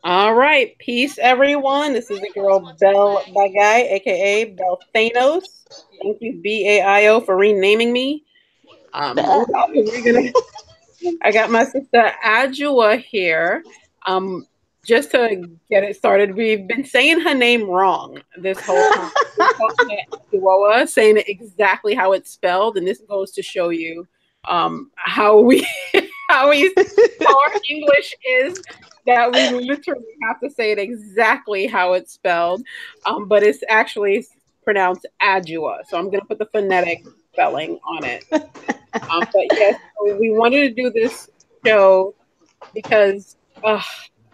All right, peace, everyone. This is the girl Belle Bagay, aka Belle Thanos. Thank you, BAIO, for renaming me. We're gonna. I got my sister Adjua here. Um, just to get it started, we've been saying her name wrong this whole time. We're calling it Adjoa, saying it exactly how it's spelled, and this goes to show you how we how our English is, that we literally have to say it exactly how it's spelled, but it's actually pronounced Adjua. So I'm going to put the phonetic spelling on it. But yes, so we wanted to do this show because uh,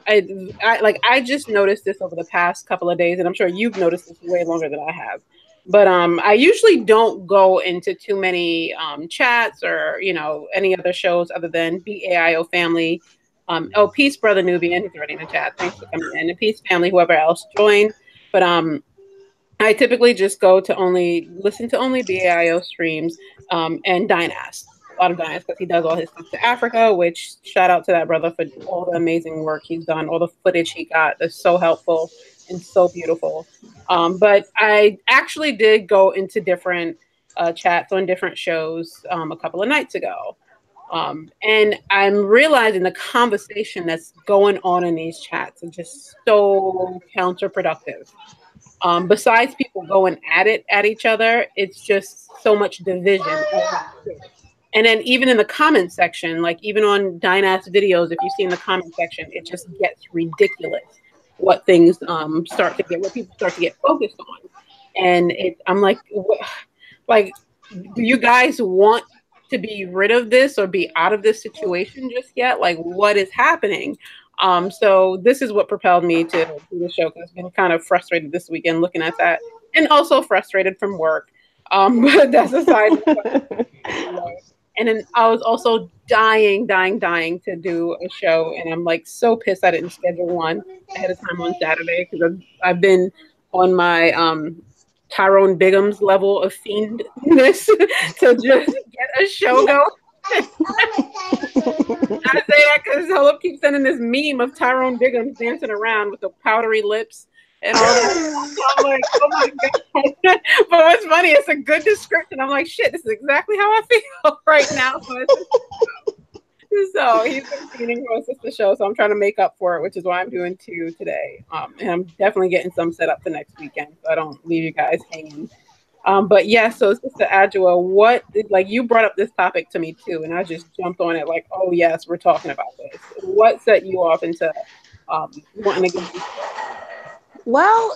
I just noticed this over the past couple of days, and I'm sure you've noticed this way longer than I have. But I usually don't go into too many chats or any other shows other than BAIO family. Oh, peace, brother Nubian. He's already in the chat. Thanks for coming in. And peace, family, whoever else joined. But I typically just go to listen to only BAIO streams and Dynas. A lot of Dynas because he does all his stuff to Africa, which shout out to that brother for all the amazing work he's done, all the footage he got. That's so helpful and so beautiful. But I actually did go into different chats on different shows a couple of nights ago. And I'm realizing the conversation that's going on in these chats is just so counterproductive. Besides people going at it at each other, it's just so much division. And then even in the comment section, like even on Dynas videos, if you see in the comment section, it just gets ridiculous what things what people start to get focused on. And I'm like, like, do you guys want to be rid of this or be out of this situation just yet? Like, what is happening? So this is what propelled me to do the show, because I've been kind of frustrated this weekend looking at that, and also frustrated from work. But that's aside. And then I was also dying to do a show, and I'm like so pissed I didn't schedule one ahead of time on Saturday, because I've been on my Tyrone Bigham's level of fiendness to just get a show going. I say that because Philip keeps sending this meme of Tyrone Biggums dancing around with the powdery lips and all that. I'm like, oh my god! But what's funny, it's a good description. I'm like, shit, this is exactly how I feel right now. So he's been feeding for a sister show, so I'm trying to make up for it, which is why I'm doing two today. And I'm definitely getting some set up for next weekend, so I don't leave you guys hanging. But yeah, so Sister Adjua, like you brought up this topic to me too, and I just jumped on it like, oh yes, we're talking about this. What set you off into wanting to get? Well,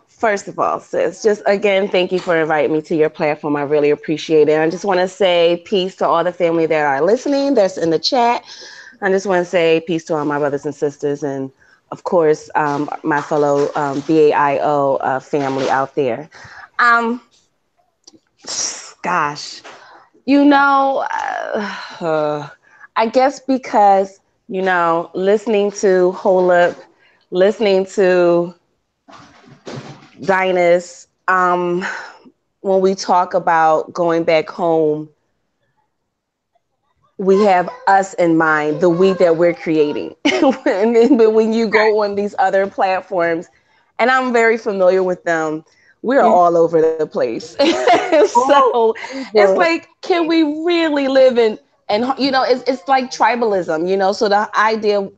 first of all, sis, just again, thank you for inviting me to your platform. I really appreciate it. I just want to say peace to all the family that are listening, that's in the chat. I just want to say peace to all my brothers and sisters, and of course, my fellow BAIO family out there. Gosh, I guess because, listening to Holup, listening to Dynas, when we talk about going back home, we have us in mind, the we that we're creating. But when you go on these other platforms, and I'm very familiar with them, we're all over the place. So it's like, can we really live in, and it's like tribalism, so the idea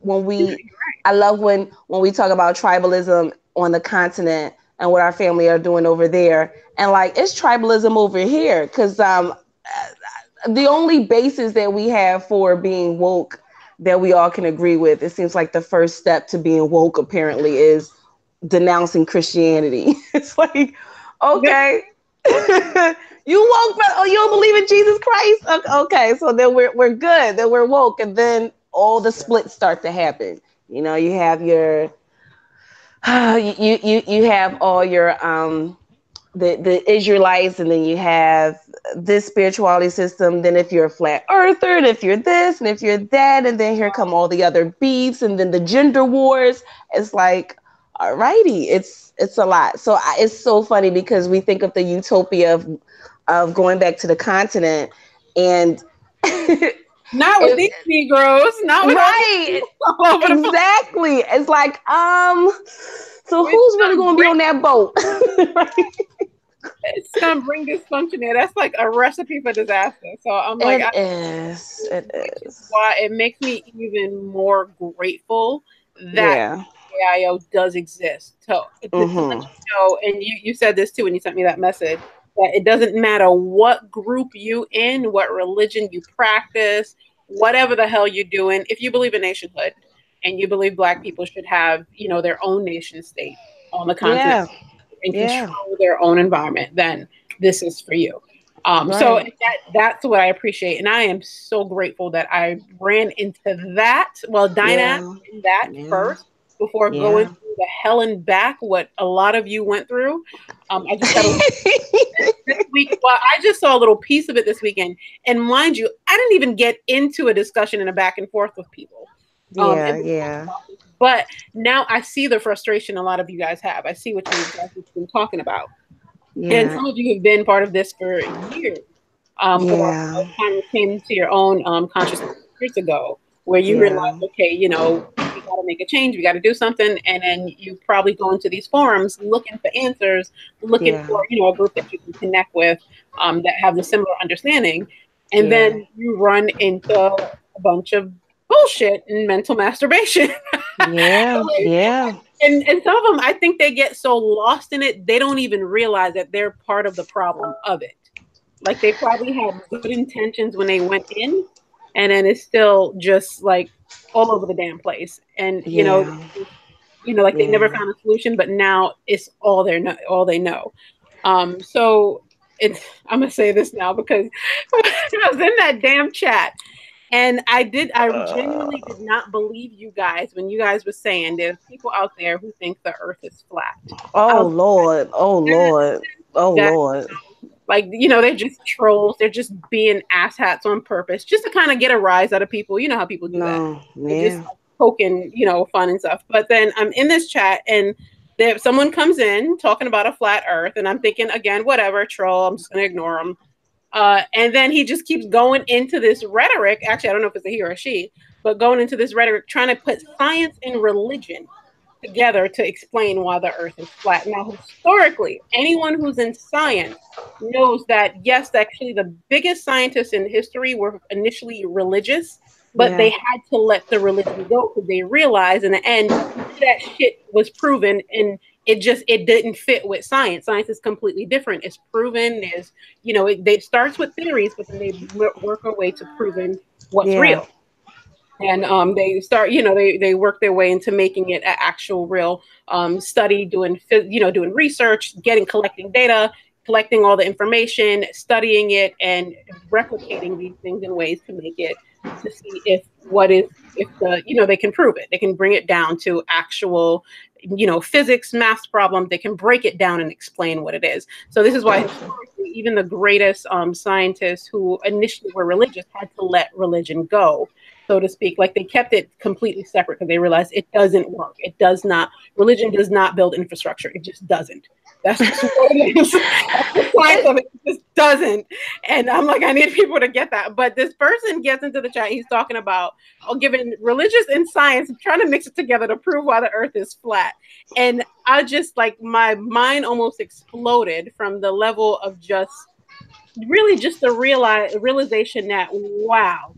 I love when we talk about tribalism on the continent and what our family are doing over there, and like it's tribalism over here, because the only basis that we have for being woke that we all can agree with, it seems like the first step to being woke apparently is denouncing Christianity. It's like, okay, you woke, but you don't believe in Jesus Christ? Okay, so then we're good, then we're woke, and then all the splits start to happen. You have your you have all your the Israelites, and then you have this spirituality system. Then if you're a flat earther, and if you're this, and if you're that, and then here come all the other beefs, and then the gender wars. It's like, alrighty, it's a lot. So it's so funny, because we think of the utopia of going back to the continent, and Not with these Negroes. Not with right. all over the place. Exactly. It's like, so who's really going to be on that boat? Right? It's gonna bring dysfunction there. That's like a recipe for disaster. So I'm like, It is. It which is is. why it makes me even more grateful that Yeah. BAIO does exist. So to let you Mm-hmm. know, and you said this too when you sent me that message, that it doesn't matter what group you in, what religion you practice, whatever the hell you're doing, if you believe in nationhood and you believe Black people should have, their own nation state on the continent Yeah. and Yeah. control their own environment, then this is for you. So Right. that's what I appreciate. And I am so grateful that I ran into that, well, dynamic Yeah. in that Yeah. first before going Yeah. through the hell and back, what a lot of you went through. I just got a this week. Well, I just saw a little piece of it this weekend. And mind you, I didn't even get into a discussion and a back and forth with people. Yeah. And Yeah. but now I see the frustration a lot of you guys have. I see what you guys have been talking about. And Yeah. some of you have been part of this for years, or Yeah. kind of came to your own consciousness years ago, where you realize, Yeah. okay, we got to make a change, we got to do something, and then you probably go into these forums looking for answers, looking Yeah. for a group that you can connect with, that have the similar understanding, and Yeah. then you run into a bunch of bullshit and mental masturbation. Yeah. Yeah. And some of them, I think they get so lost in it, they don't even realize that they're part of the problem of it. Like they probably had good intentions when they went in, and then it's still just like all over the damn place. And Yeah. like they never Yeah. found a solution, but now it's all they know. So it's I'm gonna say this now because I was in that damn chat and I genuinely did not believe you guys when you guys were saying there's people out there who think the earth is flat. I Oh was Lord. Oh like, Lord. Oh that, Lord. like, they're just trolls. They're just being asshats on purpose just to kind of get a rise out of people. You know how people do that. No. They're just Yeah. like, poking, fun and stuff. But then I'm in this chat and someone comes in talking about a flat earth and I'm thinking, again, whatever, troll. I'm just going to ignore them. And then he just keeps going into this rhetoric. Actually, I don't know if it's a he or a she, but going into this rhetoric, trying to put science and religion together to explain why the earth is flat. Now, historically, anyone who's in science knows that, yes, actually, the biggest scientists in history were initially religious, but they Yeah. had to let the religion go because they realized in the end that shit was proven and it didn't fit with science. Science is completely different. It's proven. It starts with theories, but then they work our way to proving what's Yeah. real. And they start, they work their way into making it an actual real study, doing research, collecting data, collecting all the information, studying it, and replicating these things in ways to make it to see they can prove it. They can bring it down to actual, physics, math problem. They can break it down and explain what it is. So this is why historically, even the greatest scientists who initially were religious had to let religion go, so to speak. Like they kept it completely separate because they realized it doesn't work. It does not. Religion does not build infrastructure. It just doesn't. That's just what it is. That's the science of it. It just doesn't. And I'm like, I need people to get that. But this person gets into the chat. He's talking about giving religious and science, trying to mix it together to prove why the earth is flat. And I just like my mind almost exploded from the level of just really just the realization that wow,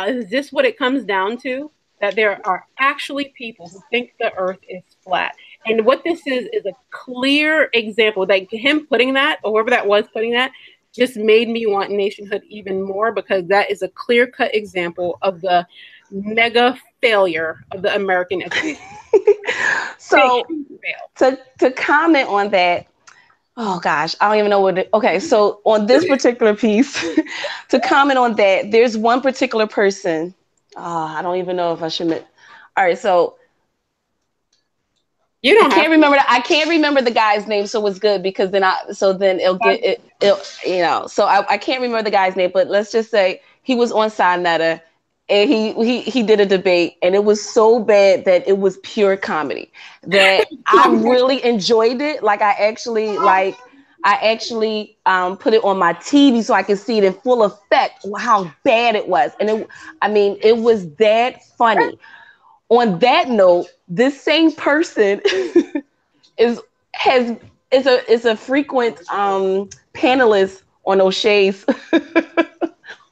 is this what it comes down to? That there are actually people who think the earth is flat. And what this is a clear example. Like him putting that, or whoever that was putting that, just made me want nationhood even more because that is a clear-cut example of the mega failure of the American education. So to comment on that, oh gosh, I don't even know okay, so on this particular piece, to comment on that, there's one particular person. I don't even know if I should. All right, so you don't I can't remember the guy's name, so it's good because then it'll get it. So I can't remember the guy's name, but let's just say he was on Sinetta and he did a debate and it was so bad that it was pure comedy that I really enjoyed it. Like I I actually put it on my TV so I could see it in full effect how bad it was. And it was that funny. On that note, this same person is a frequent panelist on O'Shea's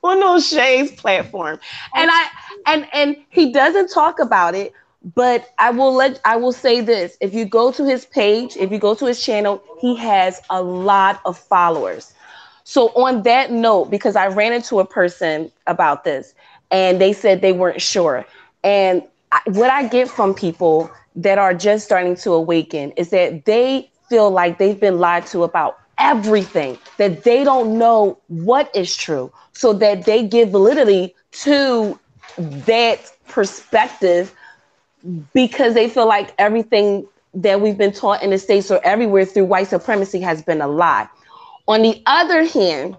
on O'Shea's platform, and he doesn't talk about it. But I will say this: if you go to his page, if you go to his channel, he has a lot of followers. So on that note, because I ran into a person about this, and they said they weren't sure, and what I get from people that are just starting to awaken is that they feel like they've been lied to about everything, that they don't know what is true, so that they give validity to that perspective because they feel like everything that we've been taught in the States or everywhere through white supremacy has been a lie. On the other hand,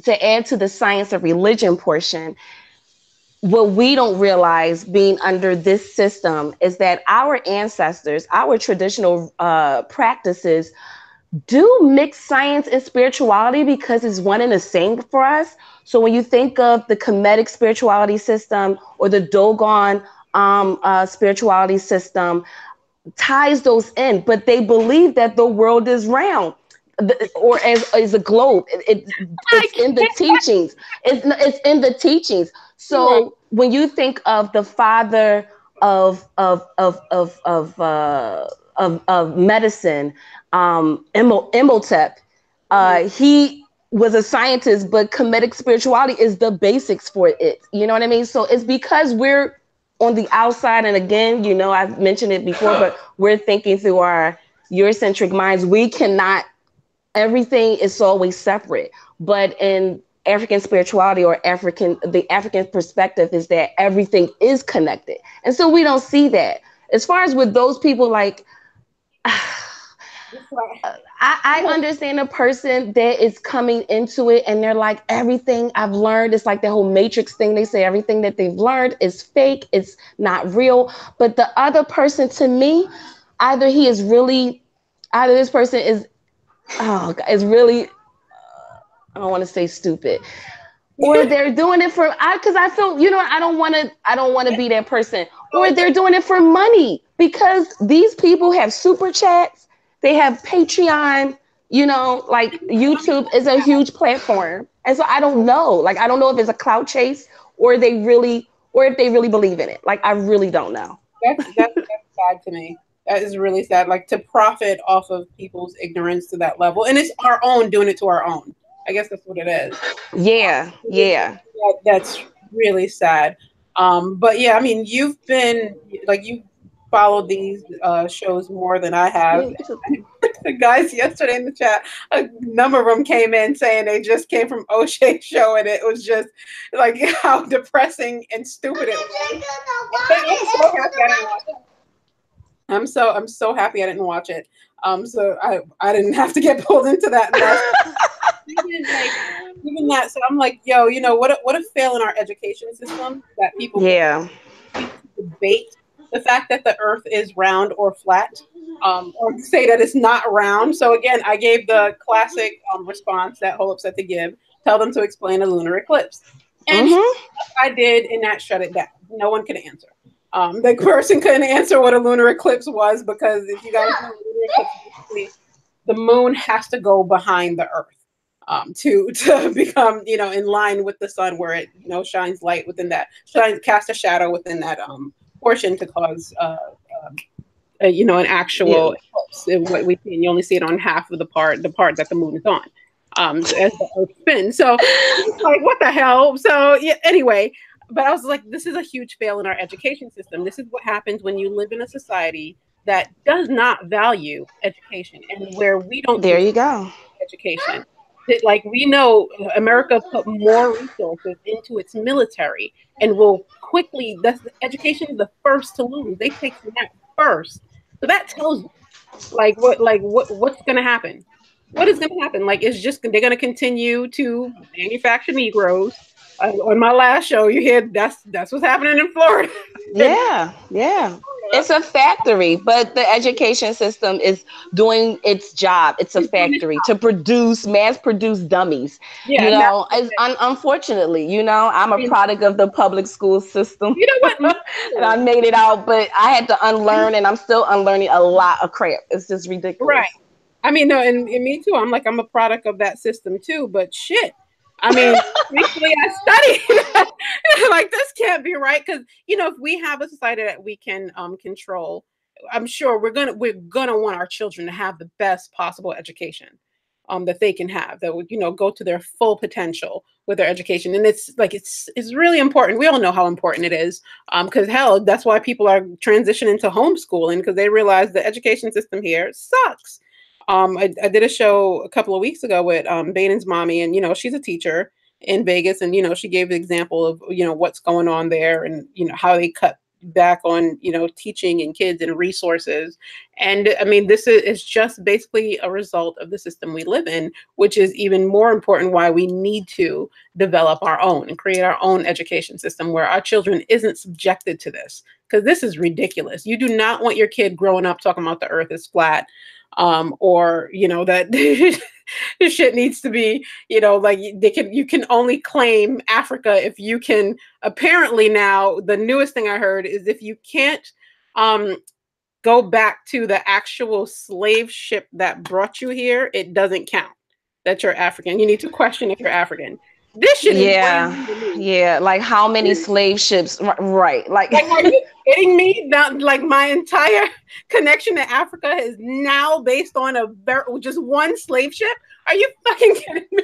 to add to the science of religion portion, what we don't realize being under this system is that our ancestors, our traditional practices do mix science and spirituality because it's one and the same for us. So when you think of the Kemetic spirituality system or the Dogon spirituality system, ties those in, but they believe that the world is round. Or as a globe, it's in the teachings. It's in the teachings. So when you think of the father of medicine, Imhotep, he was a scientist, but Kemetic spirituality is the basics for it. You know what I mean? So it's because we're on the outside, and again, you know, I've mentioned it before, but we're thinking through our Eurocentric minds. We cannot. Everything is always separate, but in African spirituality or the African perspective is that everything is connected. And so we don't see that. As far as with those people, like, I understand a person that is coming into it and they're like, everything I've learned, it's like the whole Matrix thing. They say everything that they've learned is fake, it's not real. But the other person, to me, either this person is really, I don't want to say stupid, or they're doing it for, because I feel, you know, I don't want to be that person, or they're doing it for money because these people have super chats, they have Patreon, you know, like YouTube is a huge platform. And so I don't know if it's a clout chase or if they really believe in it. Like, I really don't know. That's sad to me. That is really sad. Like, to profit off of people's ignorance to that level. And it's our own doing it to our own. I guess that's what it is. Yeah. That's really sad. But yeah, I mean, you've followed these shows more than I have. The guys yesterday in the chat, a number of them came in saying they just came from O'Shea's show, and it was just like how depressing and stupid it was. I'm so happy I didn't watch it. So I didn't have to get pulled into that mess. Even that, so I'm like, yo, you know what a fail in our education system that people debate the fact that the earth is round or flat, or say that it's not round. So again, I gave the classic response that Holop's said to give, tell them to explain a lunar eclipse. And I did, and that shut it down. No one could answer. The person couldn't answer what a lunar eclipse was, because if you guys know, the moon has to go behind the earth to become, you know, in line with the sun, where it, you know, shines light within that, casts a shadow within that portion to cause you know, an actual eclipse. What we see, and you only see it on half of the part that the moon is on, as the earth spins. So like, what the hell? So yeah, anyway. But I was like, this is a huge fail in our education system. This is what happens when you live in a society that does not value education, and where we don't. There you go. Education. Like, we know America put more resources into its military and will quickly. Education is the first to lose. They take that first. So that tells you, what's going to happen. What is going to happen? Like, it's just, they're going to continue to manufacture Negroes. On my last show, you hear that's what's happening in Florida. Yeah. It's a factory, but the education system is doing its job. It's a factory to mass produce dummies. Yeah, and Unfortunately, I'm a product of the public school system. you know what? Me And I too. made it out, but I had to unlearn, and I'm still unlearning a lot of crap. It's just Right. ridiculous. I mean, no, and me too. I'm a product of that system too. But shit, I mean, thankfully I studied. Like this can't be right because if we have a society that we can control, I'm sure we're gonna want our children to have the best possible education that they can have, that would go to their full potential with their education. And it's really important. We all know how important it is, because hell, that's why people are transitioning to homeschooling, because they realize the education system here sucks. I did a show a couple of weeks ago with Baden's mommy, and she's a teacher in Vegas, and she gave the example of what's going on there, and how they cut back on teaching and kids and resources. And I mean, this is just basically a result of the system we live in, which is even more important why we need to develop our own and create our own education system where our children isn't subjected to this, because this is ridiculous. You do not want your kid growing up talking about the earth is flat, or that this shit needs to be, like you can only claim Africa if you can. Apparently now the newest thing I heard is if you can't go back to the actual slave ship that brought you here, it doesn't count that you're African. You need to question if you're African. This shit is crazy to me. Yeah, like how many slave ships, right? Like, are you kidding me? That, like, my entire connection to Africa is now based on just one slave ship? Are you fucking kidding me?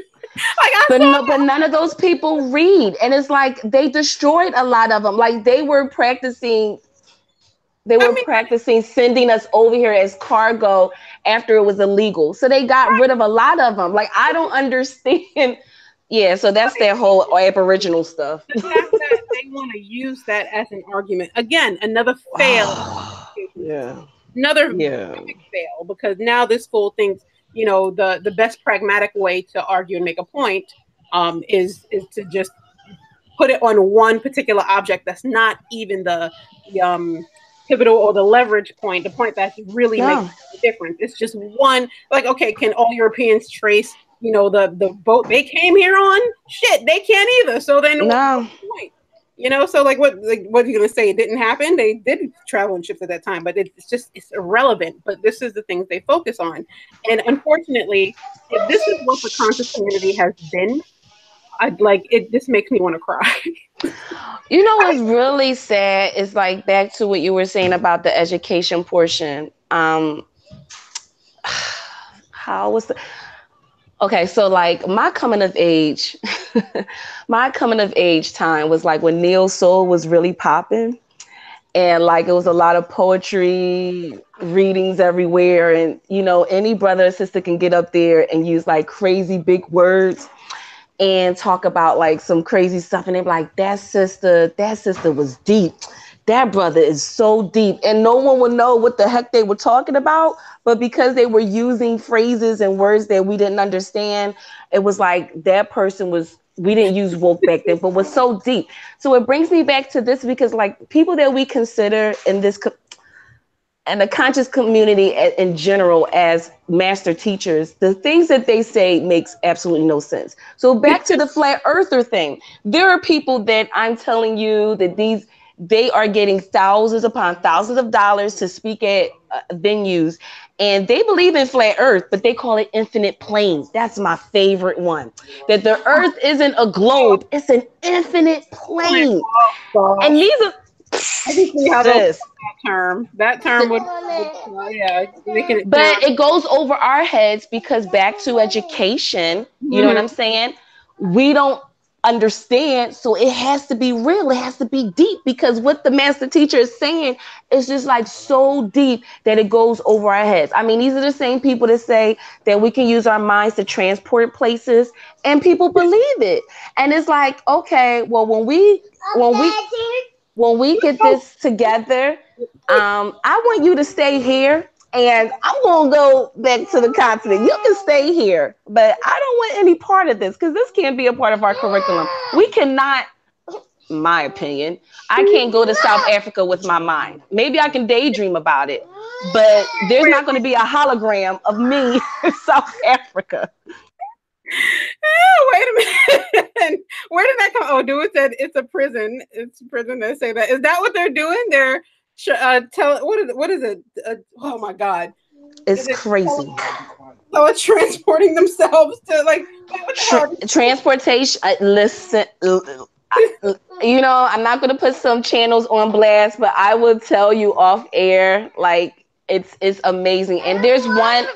But none of those people read, and it's like they destroyed a lot of them. Like they were practicing sending us over here as cargo after it was illegal. So they got rid of a lot of them. Like I don't understand. Yeah, so that's their whole Aboriginal stuff. The fact that they want to use that as an argument. Again, another fail. Another epic fail, because now this fool thinks, the best pragmatic way to argue and make a point is to just put it on one particular object that's not even the pivotal or the leverage point, the point that really makes a difference. It's just one, like, okay, can all Europeans trace the boat they came here on? Shit, they can't either. So then what's the point? So what are you gonna say? It didn't happen. They did travel in ships at that time, but it's irrelevant. But this is the things they focus on. And unfortunately, if this is what the conscious community has been, this makes me want to cry. What's really sad is, like, back to what you were saying about the education portion. Okay, so like my coming of age time was like when neo soul was really popping, and like it was a lot of poetry readings everywhere, and any brother or sister can get up there and use like crazy big words and talk about like some crazy stuff, and they're like, that sister was deep. That brother is so deep. And no one would know what the heck they were talking about. But because they were using phrases and words that we didn't understand, it was like that person we didn't use woke back then, but was so deep. So it brings me back to this, because like people that we consider in this and the conscious community in general as master teachers, the things that they say makes absolutely no sense. So back to the flat earther thing. There are people that I'm telling you that they are getting thousands upon thousands of dollars to speak at venues, and they believe in flat earth, but they call it infinite planes. That's my favorite one. That the earth isn't a globe, it's an infinite plane. And these are I can see how that term would but it goes over our heads, because back to education, you know what I'm saying? We don't understand, so it has to be real, it has to be deep, because what the master teacher is saying is just like so deep that it goes over our heads. I mean, these are the same people that say that we can use our minds to transport places, and people believe it. And it's like, okay, well, when we get this together, I want you to stay here, and I'm going to go back to the continent. You can stay here, but I don't want any part of this, because this can't be a part of our curriculum. We cannot my opinion. I can't go to South Africa with my mind. Maybe I can daydream about it, but there's not going to be a hologram of me in South Africa. Wait a minute. Where did that come? Oh, dude said it's a prison. It's a prison that say that. Is that what they're doing? They're what is it? Oh my God. It's crazy. So it's transporting themselves to like transportation. Listen, you know, I'm not gonna put some channels on blast, but I will tell you off air, like it's amazing. And there's one.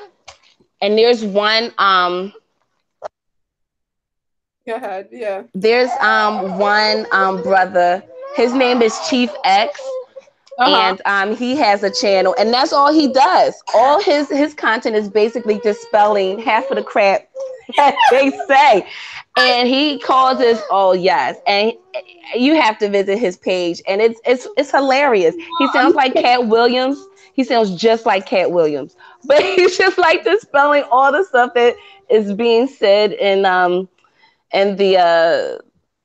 Go ahead. Yeah. There's one brother. His name is Chief X. And he has a channel, and that's all he does. All his content is basically dispelling half of the crap that they say. And he causes, oh yes, and you have to visit his page, and it's hilarious. He sounds like Cat Williams. He sounds just like Cat Williams, but he's just like dispelling all the stuff that is being said in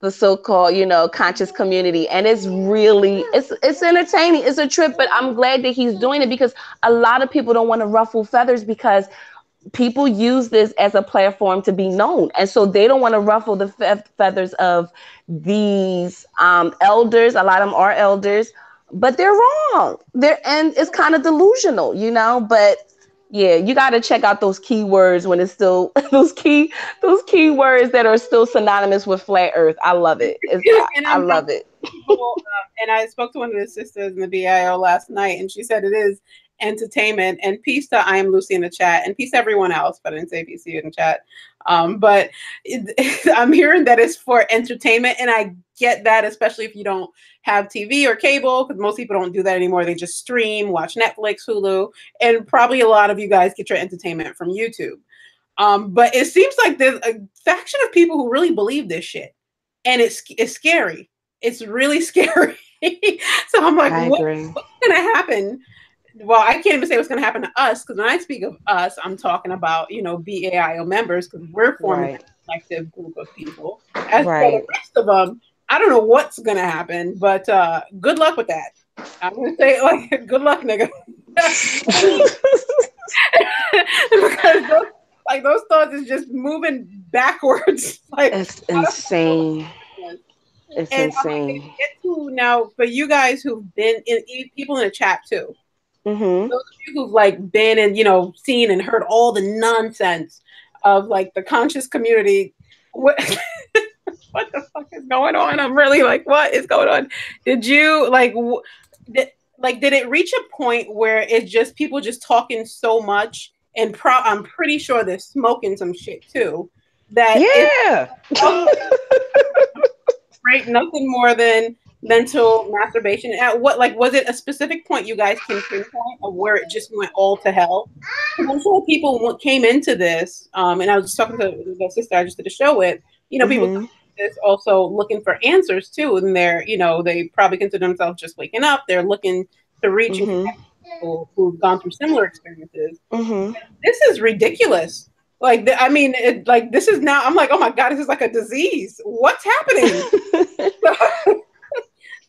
the so-called, you know, conscious community. And it's really, it's entertaining. It's a trip, but I'm glad that he's doing it, because a lot of people don't want to ruffle feathers, because people use this as a platform to be known. And so they don't want to ruffle the feathers of these elders. A lot of them are elders, but they're wrong. And it's kind of delusional, you know, but yeah, you got to check out those keywords when it's still those keywords that are still synonymous with flat Earth. I love it. I love it. And I spoke to one of the sisters in the BAIO last night, and she said it is entertainment. And peace to I am Lucy in the chat, and peace to everyone else, but I didn't say if you see it in the chat. But I'm hearing that it's for entertainment, and I get that, especially if you don't have TV or cable, because most people don't do that anymore. They just stream, watch Netflix, Hulu, and probably a lot of you guys get your entertainment from YouTube. But it seems like there's a faction of people who really believe this shit, and it's scary. It's really scary. So I'm like, what's going to happen? Well, I can't even say what's going to happen to us, because when I speak of us, I'm talking about, you know, BAIO members, because we're forming a collective group of people. As for the rest of them, I don't know what's going to happen, but good luck with that. I'm going to say, like, good luck, nigga. Because those thoughts is just moving backwards. Like, it's insane. It's insane. Get to now, for you guys who've been people in the chat too. Mm-hmm. Those of you who've like been and, you know, seen and heard all the nonsense of like the conscious community. What the fuck is going on? I'm really like, what is going on? Did you did it reach a point where it's just people just talking so much, and I'm pretty sure they're smoking some shit too. That right, nothing more than mental masturbation. At what, like, was it a specific point you guys can pinpoint of where it just went all to hell? I'm sure people came into this, and I was just talking to the sister I just did a show with. You know, people is also looking for answers too, and they're, you know, they probably consider themselves just waking up. They're looking to reach people who've gone through similar experiences. This is ridiculous. Like, I mean, this is now, I'm like, oh my God, this is like a disease. What's happening?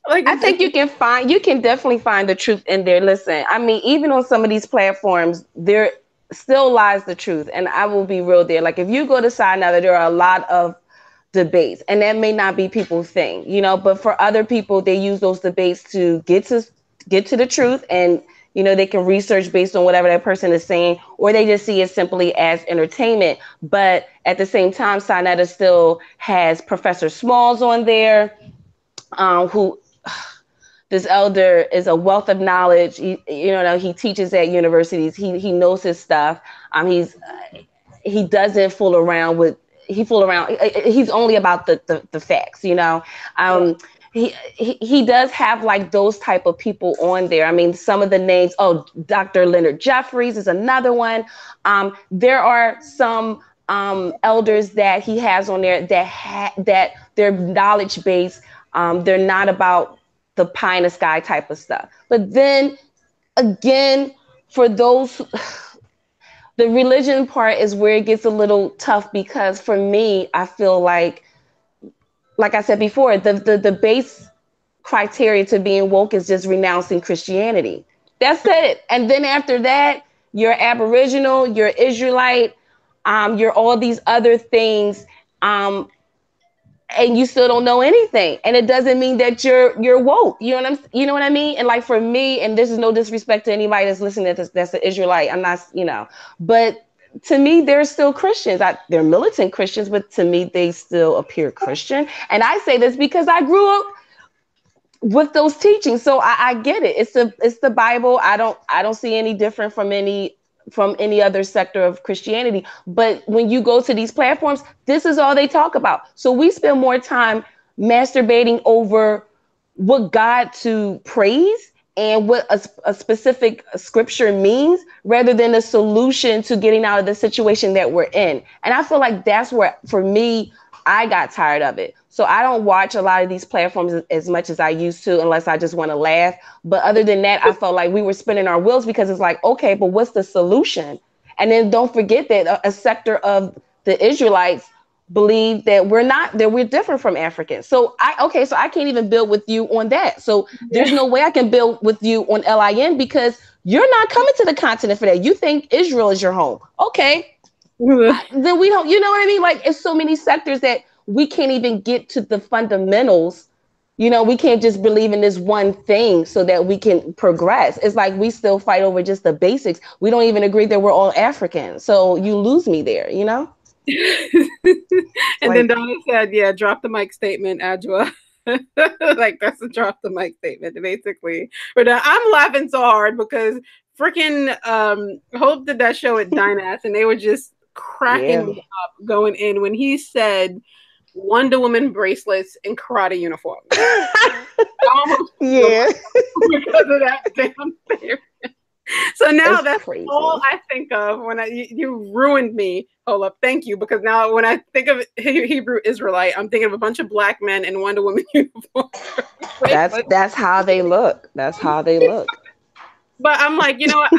Like, I think you can definitely find the truth in there. Listen, I mean, even on some of these platforms, there still lies the truth. And I will be real there. Like, if you go to Side Now, there are a lot of debates, and that may not be people's thing, you know, but for other people, they use those debates to get to the truth, and, you know, they can research based on whatever that person is saying, or they just see it simply as entertainment. But at the same time, Side Now still has Professor Smalls on there, who this elder is a wealth of knowledge. He teaches at universities. He knows his stuff. He doesn't fool around. He's only about the facts, you know. He does have like those type of people on there. I mean, some of the names. Oh, Dr. Leonard Jeffries is another one. There are some elders that he has on there that their knowledge base. They're not about the pie in the sky type of stuff. But then again, for those, the religion part is where it gets a little tough, because for me, I feel like like I said before, the base criteria to being woke is just renouncing Christianity. That's it. And then after that, you're Aboriginal, you're Israelite, you're all these other things, and you still don't know anything. And it doesn't mean that you're woke. You know what I mean? And like for me, and this is no disrespect to anybody that's listening to this, that's an Israelite. I'm not, but to me, they're still Christians. They're militant Christians, but to me, they still appear Christian. And I say this because I grew up with those teachings, so I get it. It's the Bible. I don't see any different from any other sector of Christianity. But when you go to these platforms, this is all they talk about. So we spend more time masturbating over what God to praise and what a specific scripture means, rather than a solution to getting out of the situation that we're in. And I feel like that's where, for me, I got tired of it. So I don't watch a lot of these platforms as much as I used to, unless I just want to laugh. But other than that, I felt like we were spinning our wheels, because it's like, okay, but what's the solution? And then don't forget that a sector of the Israelites believe that we're different from Africans. So I can't even build with you on that. So there's no way I can build with you on LIN, because you're not coming to the continent for that. You think Israel is your home. Okay. Then we don't, you know what I mean? Like, it's so many sectors that we can't even get to the fundamentals. We can't just believe in this one thing so that we can progress. It's like we still fight over just the basics. We don't even agree that we're all African. So you lose me there, And then Donna said, yeah, drop the mic statement, Adjoa. Like, that's a drop the mic statement, basically. But I'm laughing so hard because freaking Hope did that show at Dynass, and they were just cracking me up going in when he said Wonder Woman bracelets and karate uniforms. Yeah. Because of that damn thing. So now that's crazy. all I think of when you ruined me. Hold up, thank you, because now when I think of Hebrew Israelite, I'm thinking of a bunch of black men in Wonder Woman uniforms. That's how they look. That's how they look. But I'm like, you know what?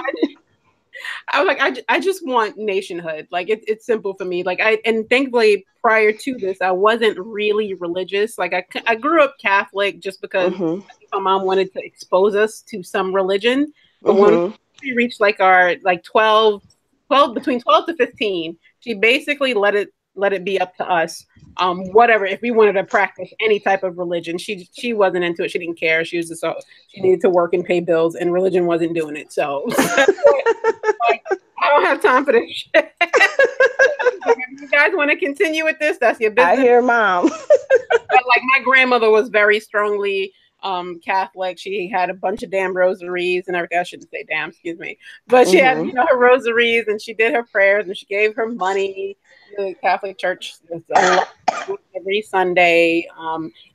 I just want nationhood. Like, it's simple for me. Like, and thankfully prior to this, I wasn't really religious. Like, I grew up Catholic just because my mom wanted to expose us to some religion. But when we reached our 12, between 12 to 15, she basically let it be up to us. Whatever, if we wanted to practice any type of religion, she wasn't into it. She didn't care. She was just she needed to work and pay bills, and religion wasn't doing it. So I don't have time for this shit. If you guys want to continue with this, that's your business. I hear Mom. But like, my grandmother was very strongly Catholic. She had a bunch of damn rosaries and everything. I shouldn't say damn, excuse me. But she had, her rosaries, and she did her prayers, and she gave her money to the Catholic Church every Sunday.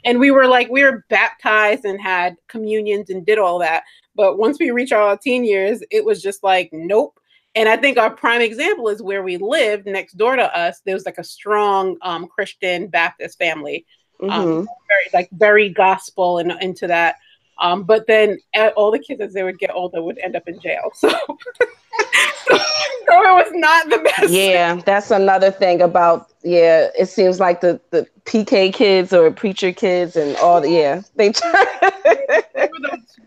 And we were baptized and had communions and did all that. But once we reached our teen years, it was just like, nope. And I think our prime example is where we lived next door to us. There was like a strong Christian Baptist family. Very gospel and into that. But then all the kids, as they would get older, would end up in jail. So, so it was not the best. Yeah, that's another thing about, it seems like the PK kids or preacher kids and all, they were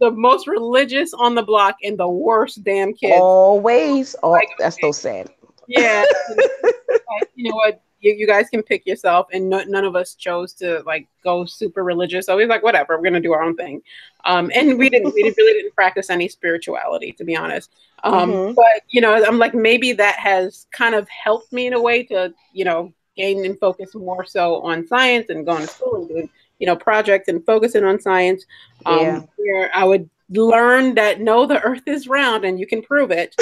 the most religious on the block and the worst damn kids. Always. That's so sad. Yeah. You know what? You guys can pick yourself, and none of us chose to go super religious. So we was like, whatever, we're gonna do our own thing. And we really didn't practice any spirituality, to be honest. But I'm like, maybe that has kind of helped me in a way to gain and focus more so on science and going to school and doing projects and focusing on science. Where I would learn that the earth is round and you can prove it.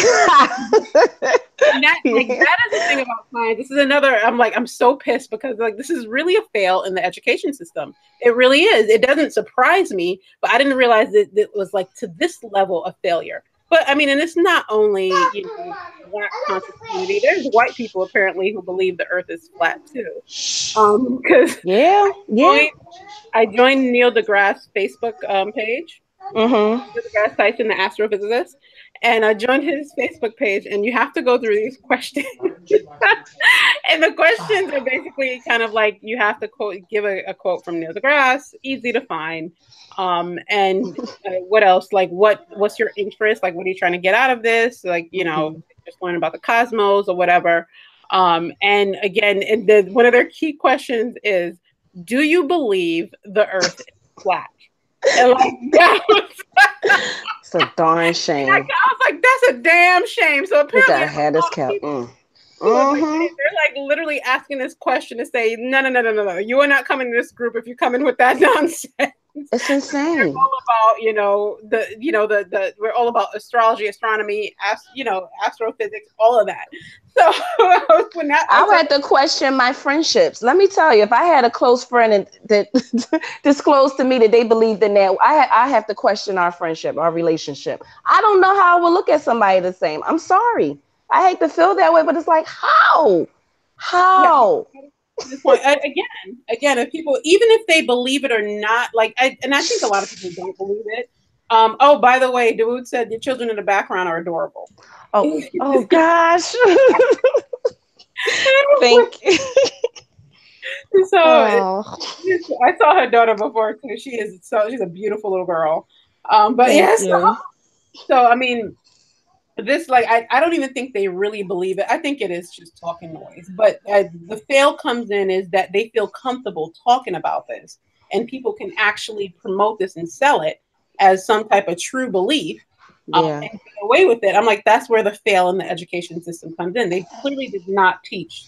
And that is the thing about science. This is another, I'm so pissed because this is really a fail in the education system. It really is. It doesn't surprise me, but I didn't realize that it was to this level of failure. But I mean, and it's not only black conscious community. There's white people apparently who believe the earth is flat too. Because I joined Neil deGrasse Facebook page. Mm-hmm. Neil deGrasse Tyson, the astrophysicist, and I joined his Facebook page, and you have to go through these questions. And the questions are basically kind of like you have to give a quote from Neil deGrasse, easy to find. And what else? Like, what's your interest? Like, what are you trying to get out of this? Like, just learn about the cosmos or whatever. And again, one of their key questions is, do you believe the Earth is flat? And like that was, It's a darn shame. I was like, that's a damn shame. So apparently, I had this kept. Like, they're like literally asking this question to say, no, you are not coming to this group if you come in with that nonsense. It's insane. We're all about, we're all about astrology, astronomy, astrophysics, all of that. So I had to question my friendships. Let me tell you, if I had a close friend that disclosed to me that they believed in that, I have to question our friendship, our relationship. I don't know how I would look at somebody the same. I'm sorry. I hate to feel that way, but it's like, how? Yeah. This point again, if people, even if they believe it or not, like, and I think a lot of people don't believe it. Oh, by the way, Dawood said the children in the background are adorable. Oh gosh. Thank you. So I saw her daughter before too. She's a beautiful little girl. But yes, so I mean, this, like, I don't even think they really believe it. I think it is just talking noise. But the fail comes in is that they feel comfortable talking about this, and people can actually promote this and sell it as some type of true belief, and get away with it. I'm like, that's where the fail in the education system comes in. They clearly did not teach,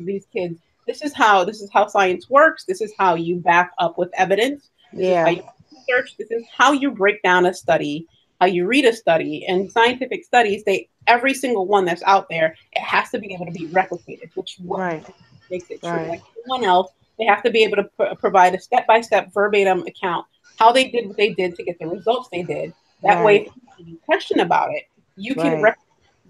these kids, this is how science works. This is how you back up with evidence. This is how you research. This is how you break down a study, how you read a study. And scientific studies, every single one that's out there, it has to be able to be replicated, which makes it true. Like everyone else, they have to be able to provide a step-by-step verbatim account, how they did what they did to get the results they did. That way, if you question about it, you can replicate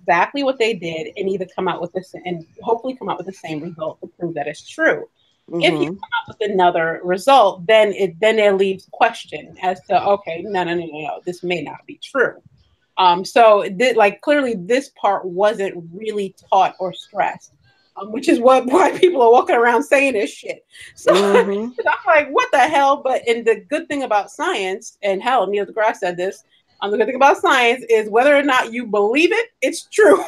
exactly what they did and either come out with this and hopefully come out with the same result to prove that it's true. If you come out with another result, then there leaves question as to, okay, no, this may not be true. So clearly this part wasn't really taught or stressed, which is why people are walking around saying this shit. So I'm like, what the hell? And the good thing about science, and hell, Neil deGrasse said this, the good thing about science is whether or not you believe it, it's true.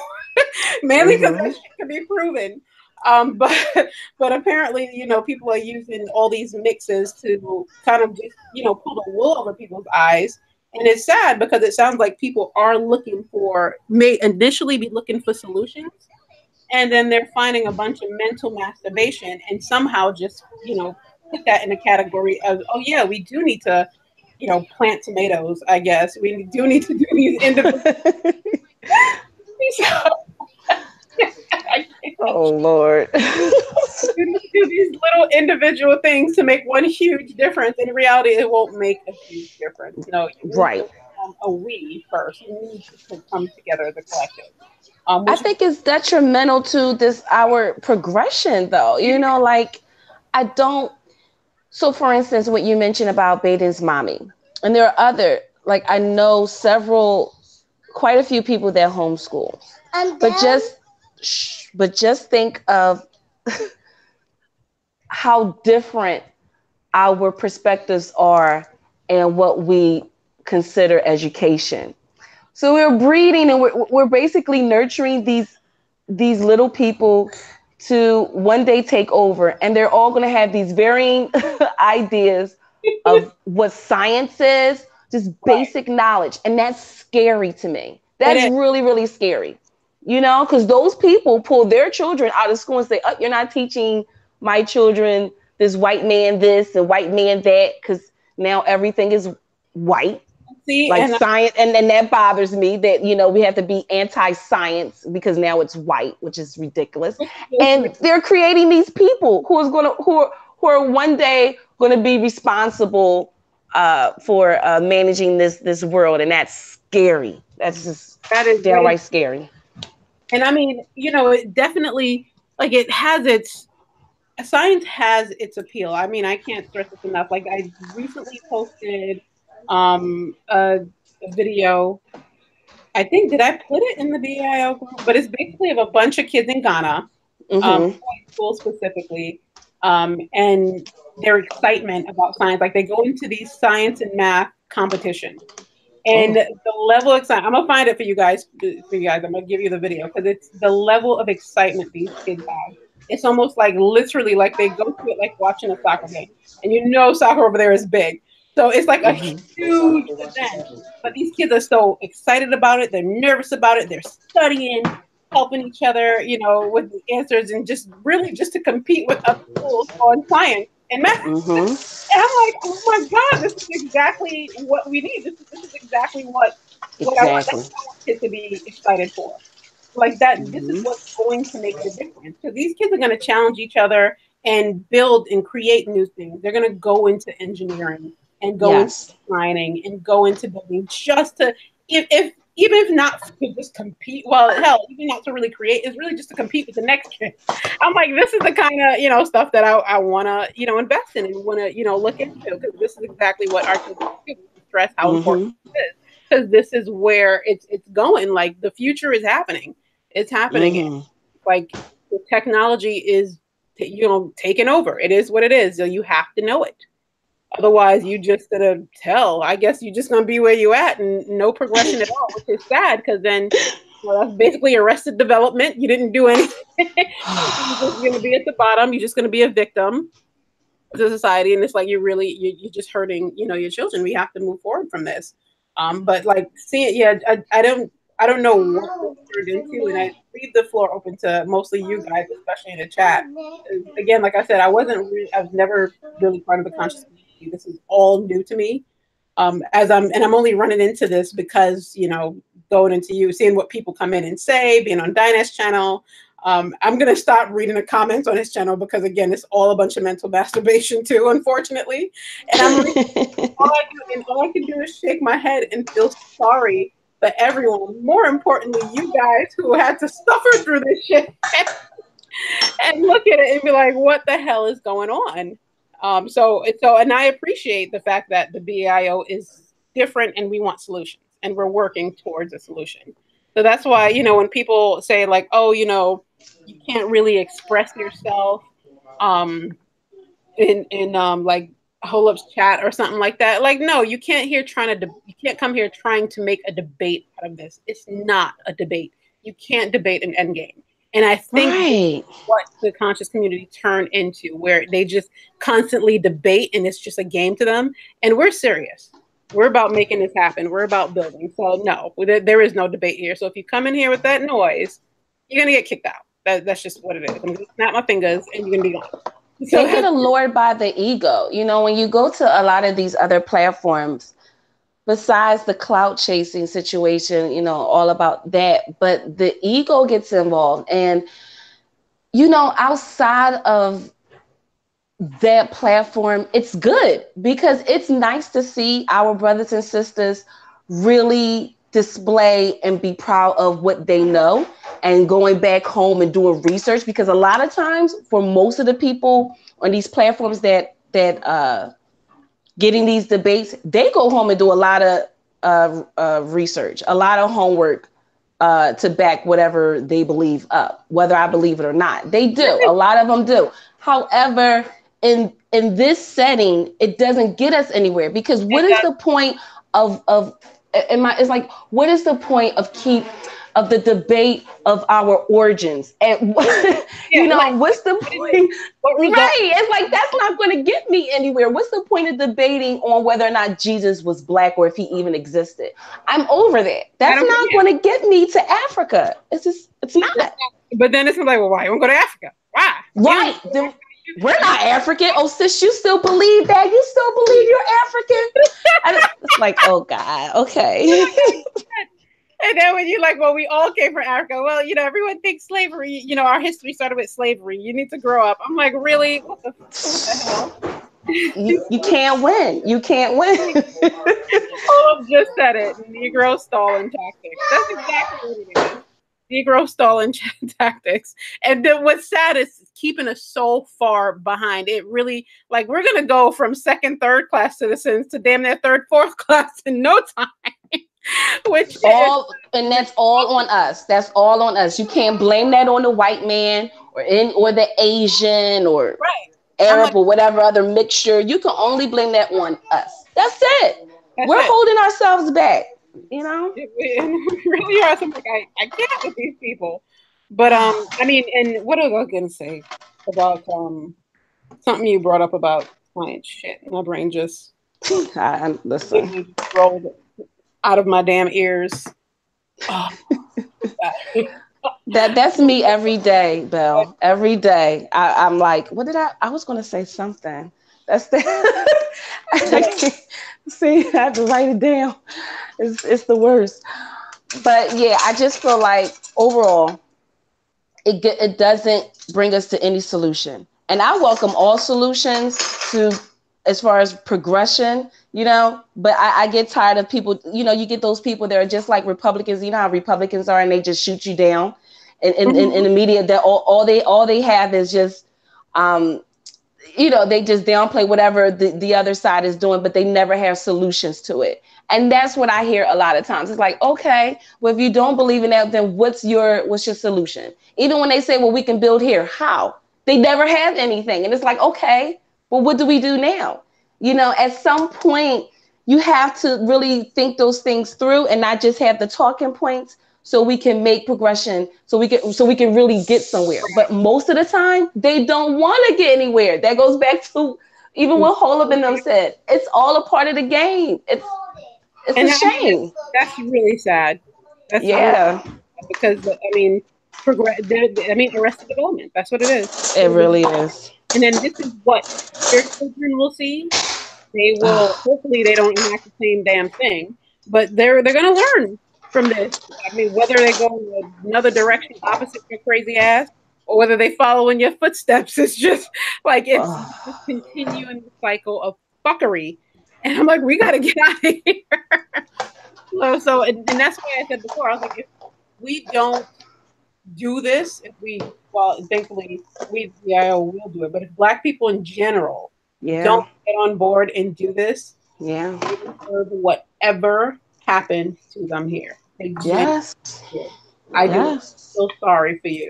Mainly because that shit can be proven. But apparently, people are using all these mixes to kind of just, pull the wool over people's eyes. And it's sad because it sounds like people may initially be looking for solutions, and then they're finding a bunch of mental masturbation and somehow just, put that in a category of, oh yeah, we do need to, plant tomatoes, I guess. We do need to do these individual. Oh Lord. You need to do these little individual things to make one huge difference. In reality, it won't make a huge difference. No, you need to a we first. You need to come together as a collective. I think it's detrimental to our progression, though. I don't. So, for instance, what you mentioned about Baden's mommy, and there are other, I know quite a few people that homeschool, but just think of how different our perspectives are and what we consider education. So we're breeding and we're basically nurturing these little people to one day take over, and they're all going to have these varying ideas of what science is, just basic knowledge. And that's scary to me. That's really, really scary, because those people pull their children out of school and say, oh, you're not teaching my children this white man this and white man that, because now everything is white. Science, and then that bothers me that we have to be anti-science because now it's white, which is ridiculous. And they're creating these people who are one day going to be responsible for managing this world, and that's scary. That is downright scary. And I mean, it definitely, science has its appeal. I mean, I can't stress this enough. Like, I recently posted a video. I think, did I put it in the BIO group? But it's basically of a bunch of kids in Ghana, Mm-hmm. school specifically, and their excitement about science. Like they go into these science and math competitions. And Oh. the level of excitement, I'm gonna find it for you guys. I'm gonna give you the video because it's the level of excitement these kids have. It's almost like literally like they go to it like watching a soccer game, and you know soccer over there is big, so it's like a huge event. But these kids are so excited about it. They're nervous about it. They're studying, helping each other, with the answers, and just really just to compete with other schools on science and math. Mm-hmm. And I'm like, oh my God, this is exactly what we need. This is exactly what I want. That's Exactly. what I want kids to be excited for. Like that, this is Mm-hmm. what's going to make the difference. Because these kids are going to challenge each other and build and create new things. They're going to go into engineering and go into Yes. designing and go into building just to, if even if not to just compete, well, hell, even not to really create, is really just to compete with the next kid. I'm like, this is the kind of stuff that I want to invest in and want to look into, because this is exactly what our kids do. Stress how important Mm-hmm. it is, because this is where it's going. Like the future is happening. It's happening. Mm-hmm. Like the technology is taking over. It is what it is. So you have to know it. Otherwise, you just gonna tell. I guess you're just gonna be where you at and no progression at all, which is sad because then that's basically arrested development. You didn't do anything. You're just gonna be at the bottom. You're just gonna be a victim to society, and it's like you're just hurting your children. We have to move forward from this. But like seeing, yeah, I don't know what this turned into, and I leave the floor open to mostly you guys, especially in the chat. Again, like I said, I was never really part of the conscious community. This is all new to me. I'm only running into this because going into you, seeing what people come in and say, being on Dinah's channel. I'm gonna stop reading the comments on his channel because again, it's all a bunch of mental masturbation too, unfortunately. And I'm reading all I can do is shake my head and feel sorry for everyone. More importantly, you guys who had to suffer through this shit and look at it and be like, what the hell is going on? And I appreciate the fact that the BAIO is different and we want solutions and we're working towards a solution. So that's why, when people say like, oh, you can't really express yourself um, in like Holup's chat or something like that. Like, no, you can't you can't come here trying to make a debate out of this. It's not a debate. You can't debate an end game. And I think this is Right. what the conscious community turned into, where they just constantly debate and it's just a game to them. And we're serious. We're about making this happen. We're about building. So no, there is no debate here. So if you come in here with that noise, you're gonna get kicked out. That's just what it is. I'm gonna snap my fingers and you're gonna be gone. So They get allured by the ego. When you go to a lot of these other platforms, besides the clout chasing situation, all about that, but the ego gets involved. And, outside of that platform, it's good because it's nice to see our brothers and sisters really display and be proud of what they know and going back home and doing research, because a lot of times for most of the people on these platforms that getting these debates, they go home and do a lot of research, a lot of homework to back whatever they believe up, whether I believe it or not. They do. A lot of them do. However, in this setting, it doesn't get us anywhere, because what is the point of it's like, what is the point of the debate of our origins? And what's the point? Right. It's like, that's not going to get me anywhere. What's the point of debating on whether or not Jesus was black or if he even existed? I'm over that. That's not going to get me to Africa. It's not. But then it's like, well, why you want to go to Africa? Why? Right. We're not African. Oh, sis, you still believe that? You still believe you're African? It's like, oh God, okay. And then when you're like, well, we all came from Africa. Well, everyone thinks slavery, our history started with slavery. You need to grow up. I'm like, really? What the hell? You can't win. You can't win. Just said it. Negro stalling tactics. That's exactly what it is. Negro stalling tactics. And then what's sad is keeping us so far behind. It really, like, we're going to go from second, third class citizens to damn near third, fourth class in no time. And that's all on us. That's all on us. You can't blame that on the white man or the Asian or Arab or whatever other mixture. You can only blame that on us. That's it. We're holding ourselves back. You know, we really are. So I'm like, I can't with these people. But I mean, and what was I gonna say about something you brought up about client shit? My brain just listen rolled out of my damn ears. Oh, that's me every day, Belle. Every day, I'm like, what did I was gonna say something. That's the see, I have to write it down. It's the worst. But yeah, I just feel like overall, it doesn't bring us to any solution. And I welcome all solutions to as far as progression, you know, but I get tired of people, you know, you get those people that are just like Republicans, you know how Republicans are, and they just shoot you down in the media, that all they have is just you know, they just downplay whatever the other side is doing, but they never have solutions to it. And that's what I hear a lot of times. It's like, okay, well, if you don't believe in that, then what's your solution? Even when they say, well, we can build here, how? They never have anything. And it's like, okay, well, what do we do now? You know, at some point, you have to really think those things through and not just have the talking points, so we can make progression, so we can really get somewhere. But most of the time, they don't want to get anywhere. That goes back to even what Holub and them said. It's all a part of the game. It's a shame. That's really sad. That's because I mean, arrested development. That's what it is. It really is. And then this is what their children will see. They will hopefully they don't enact the same damn thing, but they're going to learn from this. I mean, whether they go in another direction opposite your crazy ass, or whether they follow in your footsteps, it's just like it's just continuing the cycle of fuckery. And I'm like, we got to get out of here. So, and that's why I said before, I was like, if we don't do this, thankfully we BAIO will do it. But if Black people in general don't get on board and do this, they deserve whatever happened to them here. I do feel sorry for you.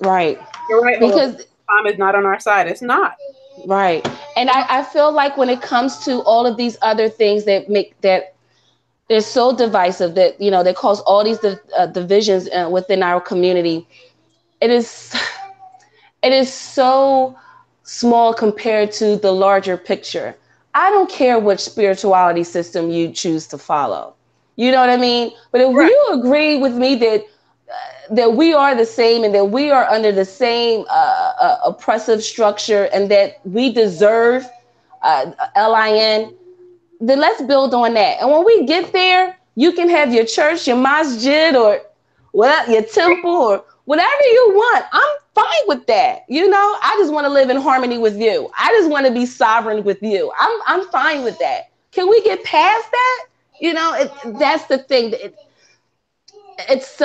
Right. You're right. Because time is not on our side. It's not. Right. And I feel like when it comes to all of these other things that make that they're so divisive, that, you know, they cause all these divisions within our community, it is so small compared to the larger picture. I don't care which spirituality system you choose to follow. You know what I mean? But if you agree with me that we are the same and that we are under the same oppressive structure and that we deserve LIN, then let's build on that. And when we get there, you can have your church, your masjid, or your temple, or whatever you want. I'm fine with that. You know, I just want to live in harmony with you. I just want to be sovereign with you. I'm fine with that. Can we get past that? You know, that's the thing. It's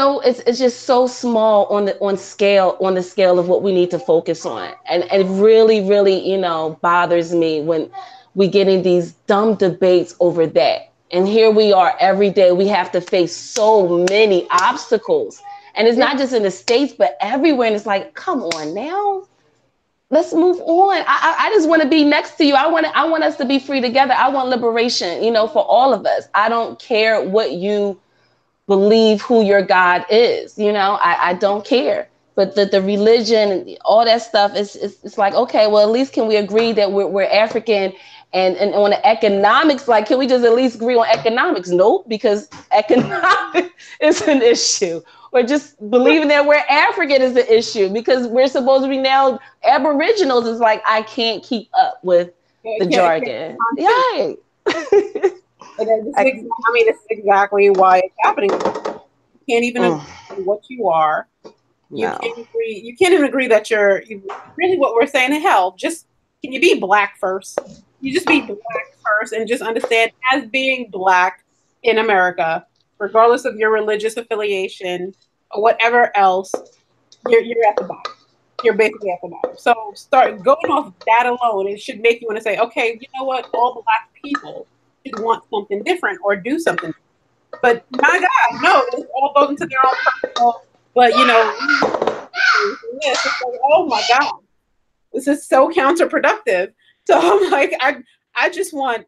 just so small on the scale of what we need to focus on. And it really, really, you know, bothers me when we get in these dumb debates over that. And here we are every day. We have to face so many obstacles. And it's not just in the States, but everywhere. And it's like, come on now. Let's move on. I just want to be next to you. I want us to be free together. I want liberation, you know, for all of us. I don't care what you believe, who your God is. You know, I don't care. But the religion and all that stuff it's like, okay, well, at least can we agree that we're African, and on the economics, like, can we just at least agree on economics? Nope, because economics is an issue. Or just believing that we're African is the issue, because we're supposed to be now Aboriginals. Is like, I can't keep up with the jargon. Yay. It's exactly why it's happening. You can't even agree what you are. You can't agree. You can't even agree that you're really what we're saying. Hell, just can you be Black first? You just be Black first and just understand as being Black in America, regardless of your religious affiliation or whatever else, you're at the bottom. You're basically at the bottom. So start going off that alone. It should make you want to say, okay, you know what? All Black people should want something different or do something. But my God, no, it all goes into their own personal. But you know, it's like, oh my God, this is so counterproductive. So I'm like, I just want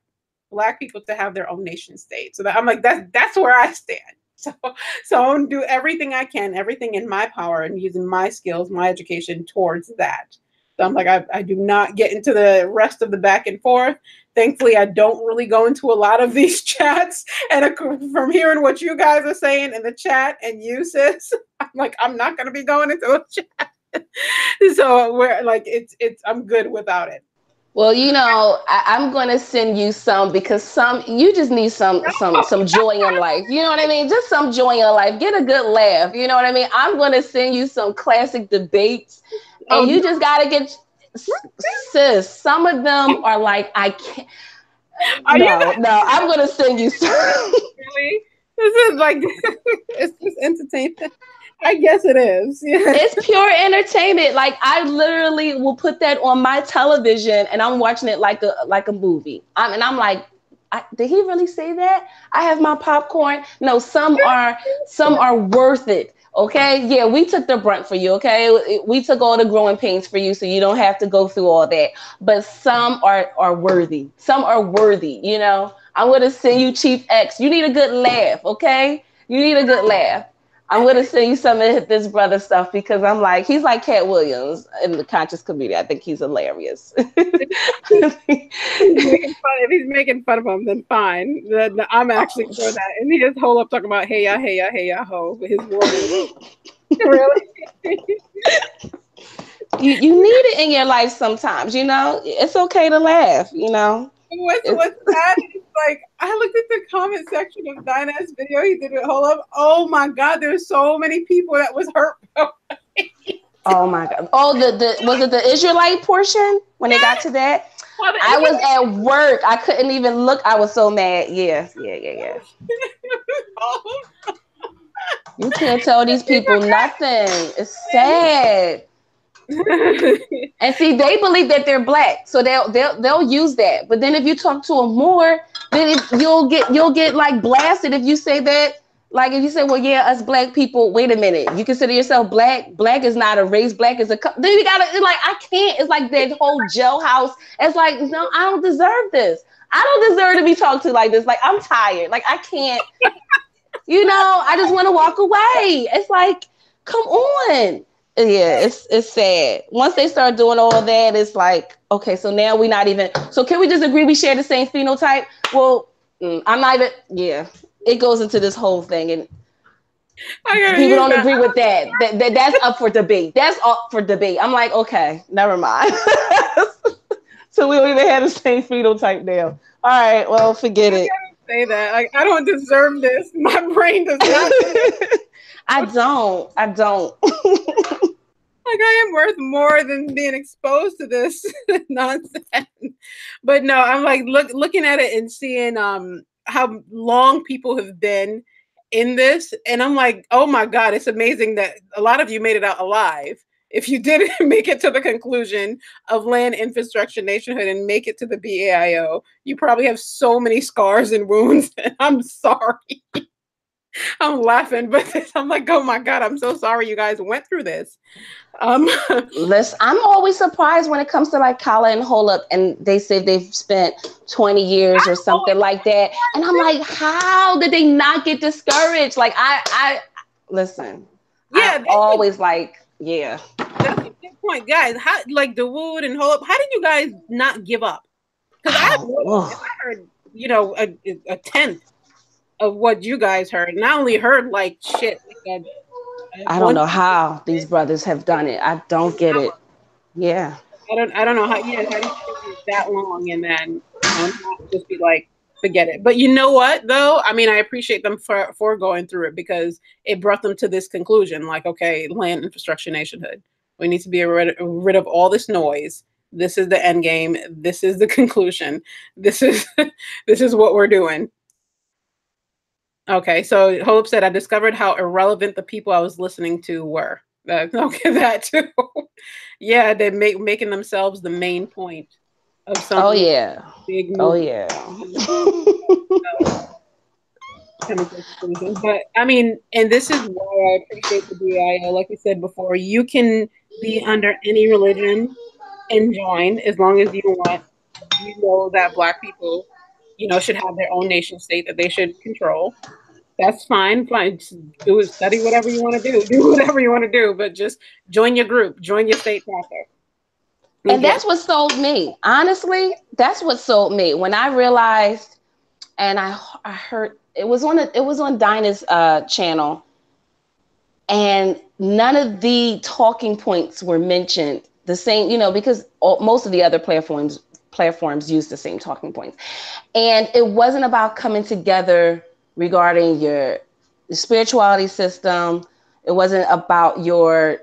Black people to have their own nation state. So that I'm like, that's where I stand. So I'm gonna do everything I can, everything in my power, and using my skills, my education towards that. So I'm like, I do not get into the rest of the back and forth. Thankfully, I don't really go into a lot of these chats. And from hearing what you guys are saying in the chat and you, sis, I'm like, I'm not gonna be going into a chat. So we're like, it's I'm good without it. Well, you know, I'm going to send you some because you just need some joy in life. You know what I mean? Just some joy in life. Get a good laugh. You know what I mean? I'm going to send you some classic debates, and you just got to get, sis. Some of them are like, I can't. No, I'm going to send you some. Really? This is like, it's just entertainment. I guess it is. Yeah. It's pure entertainment. Like I literally will put that on my television and I'm watching it like a movie. I'm like, did he really say that? I have my popcorn. No, some are worth it. Okay. Yeah, we took the brunt for you. Okay. We took all the growing pains for you, so you don't have to go through all that. But some are worthy. Some are worthy. You know, I'm gonna send you Chief X. You need a good laugh. Okay. You need a good laugh. I'm going to send you some of this brother stuff because I'm like, he's like Cat Williams in the conscious community. I think he's hilarious. If he's making fun of him, then fine. Then I'm actually for that. And he just hold up talking about hey ya ho. His word. Really? you need it in your life sometimes, you know? It's okay to laugh, you know? What's sad is like I looked at the comment section of Dinah's video he did it. Hold up. Oh my God, there's so many people that was hurt. Oh my God. Oh, was it the Israelite portion when it got to that? I was at work. I couldn't even look. I was so mad. Yeah. You can't tell these people nothing. It's sad. And see, they believe that they're Black, so they'll use that. But then if you talk to them more, then you'll get like blasted if you say that. Like if you say, well, yeah, us Black people. Wait a minute, you consider yourself Black? Black is not a race. Black is a. Then you gotta like, I can't. It's like that whole jailhouse. It's like, no, I don't deserve this. I don't deserve to be talked to like this. Like I'm tired. Like I can't. You know, I just want to walk away. It's like, come on. Yeah, it's sad. Once they start doing all that, it's like, okay, so now we're not even. So can we just agree we share the same phenotype? Well, I'm not even. Yeah, it goes into this whole thing, and people don't agree with that. That's up for debate. That's up for debate. I'm like, okay, never mind. So we don't even have the same phenotype now. All right, well, forget it. Say that. Like, I don't deserve this. My brain does not. I don't. Like I am worth more than being exposed to this nonsense. But no, I'm like looking at it and seeing how long people have been in this, and I'm like, oh my God, it's amazing that a lot of you made it out alive. If you didn't make it to the conclusion of land infrastructure nationhood and make it to the BAIO, you probably have so many scars and wounds. And I'm sorry. I'm laughing, but I'm like, oh my God, I'm so sorry you guys went through this. Listen, I'm always surprised when it comes to like Kala and Holup, and they say they've spent 20 years or something like that. And I'm like, how did they not get discouraged? Like I listen. Yeah, I'm always like, yeah. That's a good point, guys. How like Dawood and Holup, how did you guys not give up? Because I heard, you know, a tenth of what you guys heard, and I only heard like shit. Like I don't know how these brothers have done it. I don't get it. Yeah. I don't know how. Yeah, how do you do that long and then not just be like, forget it. But you know what though? I mean, I appreciate them for going through it because it brought them to this conclusion. Like, okay, land infrastructure nationhood. We need to be rid of all this noise. This is the end game. This is the conclusion. This is what we're doing. Okay, so Hope said I discovered how irrelevant the people I was listening to were. Okay, that too. Yeah, they're making themselves the main point of Oh some yeah. big Oh movement. yeah. Kind of conclusion. But I mean, and this is why I appreciate the BIO. Like we said before, you can be under any religion and join as long as you want. You know that Black people, should have their own nation state that they should control. That's fine. Fine. Just do it. Study whatever you want to do. Do whatever you want to do. But just join your group. Join your state chapter. And And get. that's what sold me. Honestly, that's what sold me when I realized, and I heard it was on Dinah's channel, and none of the talking points were mentioned the same, because most of the other platforms use the same talking points, and it wasn't about coming together regarding your spirituality system. It wasn't about your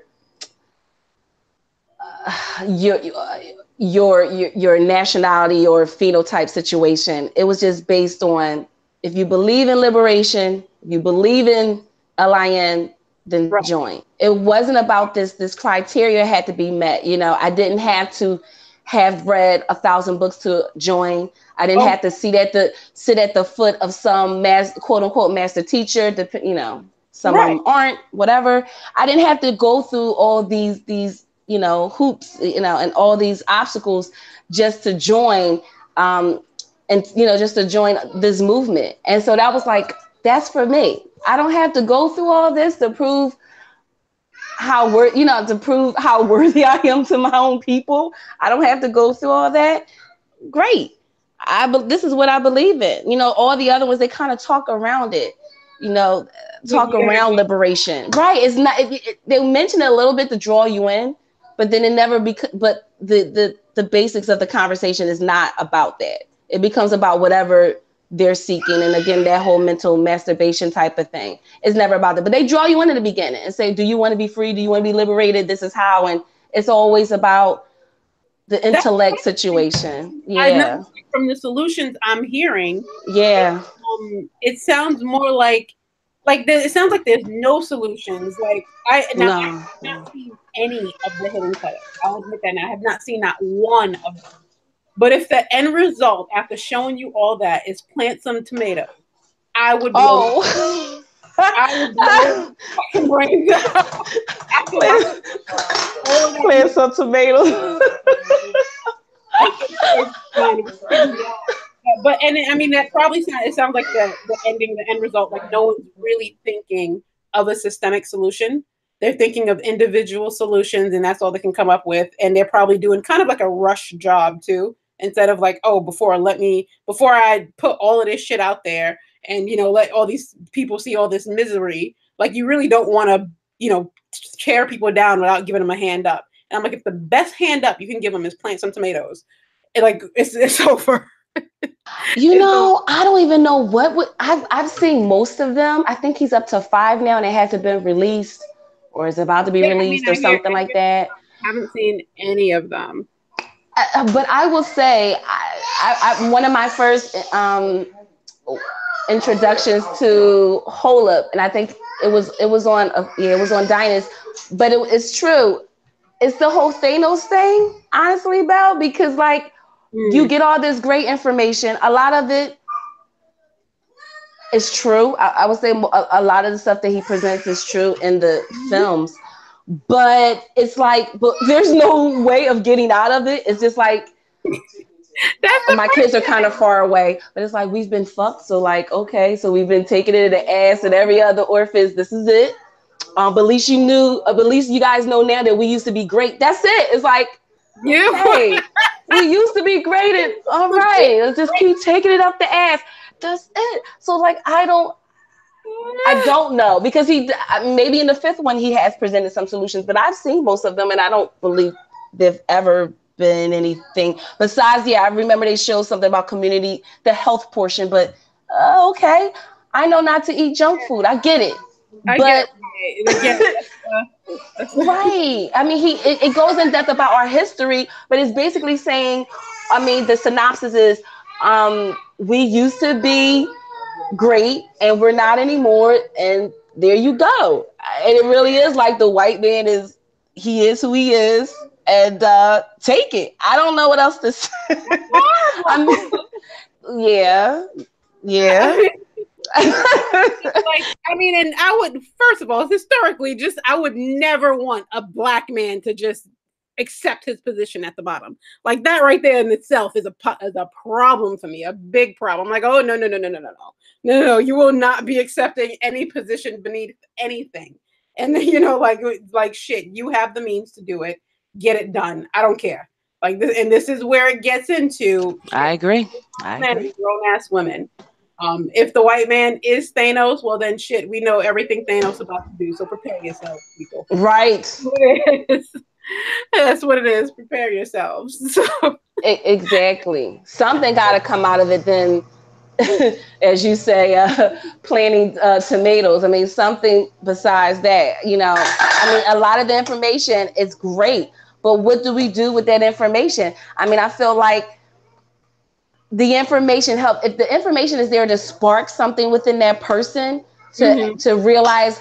your nationality or phenotype situation. It was just based on, if you believe in liberation, if you believe in LIN, then Right. join. It wasn't about this criteria had to be met. I didn't have to have read 1,000 books to join. I didn't Oh, have to sit at the foot of some quote unquote master teacher. Some of right. them aren't, whatever. I didn't have to go through all these hoops, and all these obstacles just to join, and just to join this movement. And so that was like, that's for me. I don't have to go through all this to prove to prove how worthy I am to my own people. I don't have to go through all that. Great. This is what I believe in. All the other ones, they kind of talk around it. You know, talk Yeah. around liberation. Right? It's not. They mention it a little bit to draw you in, but then it never But the basics of the conversation is not about that. It becomes about whatever they're seeking, and again, that whole mental masturbation type of thing is never about that. But they draw you in at the beginning and say, "Do you want to be free? Do you want to be liberated? This is how." And it's always about the That's intellect situation. I know Yeah. from the solutions I'm hearing. Yeah. It sounds more it sounds like there's no solutions. I have No. not seen any of the hidden cutters. I'll admit that now. I have not seen not one of them. But if the end result after showing you all that is plant some tomatoes, I would blow my Oh. I would blow my fucking brains out after watching all of that. Plant some tomatoes. I think it's pretty wild. But I mean that probably sounds like the end result. Like no one's really thinking of a systemic solution. They're thinking of individual solutions, and that's all they can come up with. And they're probably doing kind of like a rush job too, instead of like, oh, before I put all of this shit out there and let all these people see all this misery. Like you really don't want to tear people down without giving them a hand up. And I'm like, if the best hand up you can give them is plant some tomatoes, it's over. I don't even know I've seen most of them. I think he's up to 5 now, and it hasn't been released, or is about to be Yeah, I mean, released, or something like that. I haven't seen any of them. But I will say, one of my first introductions to Holup, and I think it was on Dinah's, but it's true. It's the whole Thanos thing, honestly, Belle, because you get all this great information. A lot of it is true. I would say a lot of the stuff that he presents is true in the films, but it's but there's no way of getting out of it. It's just my kids are kind of far away, but it's we've been fucked. So okay, so we've been taking it in the ass and every other orifice. This is it. But at least at least you guys know now that we used to be great. That's it. It's yeah. Hey, we used to be great. And all right, let's just keep taking it up the ass. That's it. So I don't know, because he maybe in the 5th one he has presented some solutions, but I've seen most of them, and I don't believe they've ever been anything besides. Yeah, I remember they showed something about community, the health portion, but okay, I know not to eat junk food. I get it, but right. I mean, it goes in depth about our history, but it's basically saying, I mean, the synopsis is, we used to be great, and we're not anymore, and there you go. And it really is like the white man he is who he is, and take it. I don't know what else to say. I mean, yeah, yeah. Like, I mean, and I would, first of all, historically, just I would never want a black man to just accept his position at the bottom. Like that right there in itself is a problem for me, a big problem. I'm like, oh no, no, no, no, no, no, no, no, no, you will not be accepting any position beneath anything. And then, like shit, you have the means to do it. Get it done. I don't care. Like this, and this is where it gets into shit. I agree. I agree. Grown ass women. If the white man is Thanos, well then shit, we know everything Thanos about to do. So prepare yourself, people. Right. That's what it is. Prepare yourselves. So. Exactly. Something got to come out of it then. As you say, planting tomatoes. I mean, something besides that, I mean, a lot of the information is great, but what do we do with that information? I mean, I feel like the information if the information is there to spark something within that person to realize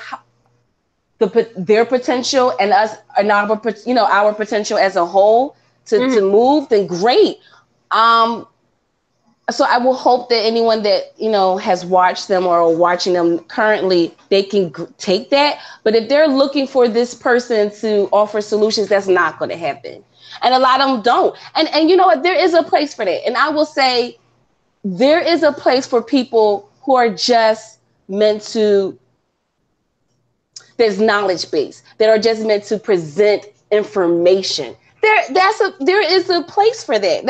their potential and us and our potential as a whole to move, then great. So I will hope that anyone that has watched them or are watching them currently, they can take that. But if they're looking for this person to offer solutions, that's not going to happen. And a lot of them don't. And you know what? There is a place for that. And I will say there is a place for people who are just meant to, there's knowledge base, that are just meant to present information. There is a place for that.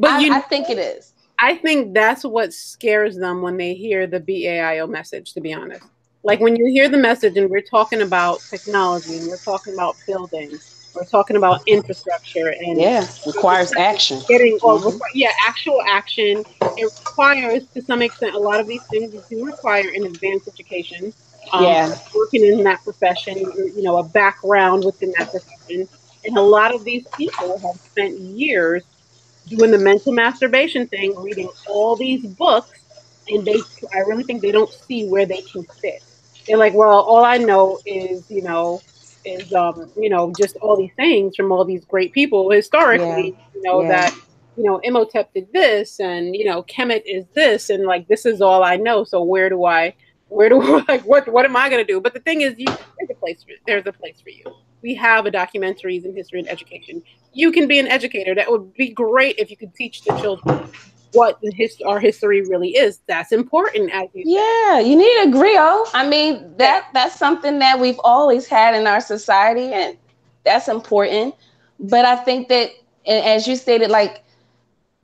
I think it is. I think that's what scares them when they hear the BAIO message, to be honest. Like when you hear the message and we're talking about technology and we're talking about building, we're talking about infrastructure and requires action. Actual action. It requires, to some extent, a lot of these things do require an advanced education. Working in that profession, a background within that profession. And a lot of these people have spent years doing the mental masturbation thing, reading all these books, and I really think they don't see where they can fit. They're like, well, all I know is, just all these things from all these great people historically, that, Imhotep did this and, Kemet is this, and like, this is all I know. So where do I what am I going to do? But the thing is, there's a place for you. We have a documentaries in history and education. You can be an educator. That would be great if you could teach the children what our history really is. That's important, as you said. Yeah, you need a griot. I mean, that's something that we've always had in our society, and that's important. But I think that, as you stated, like,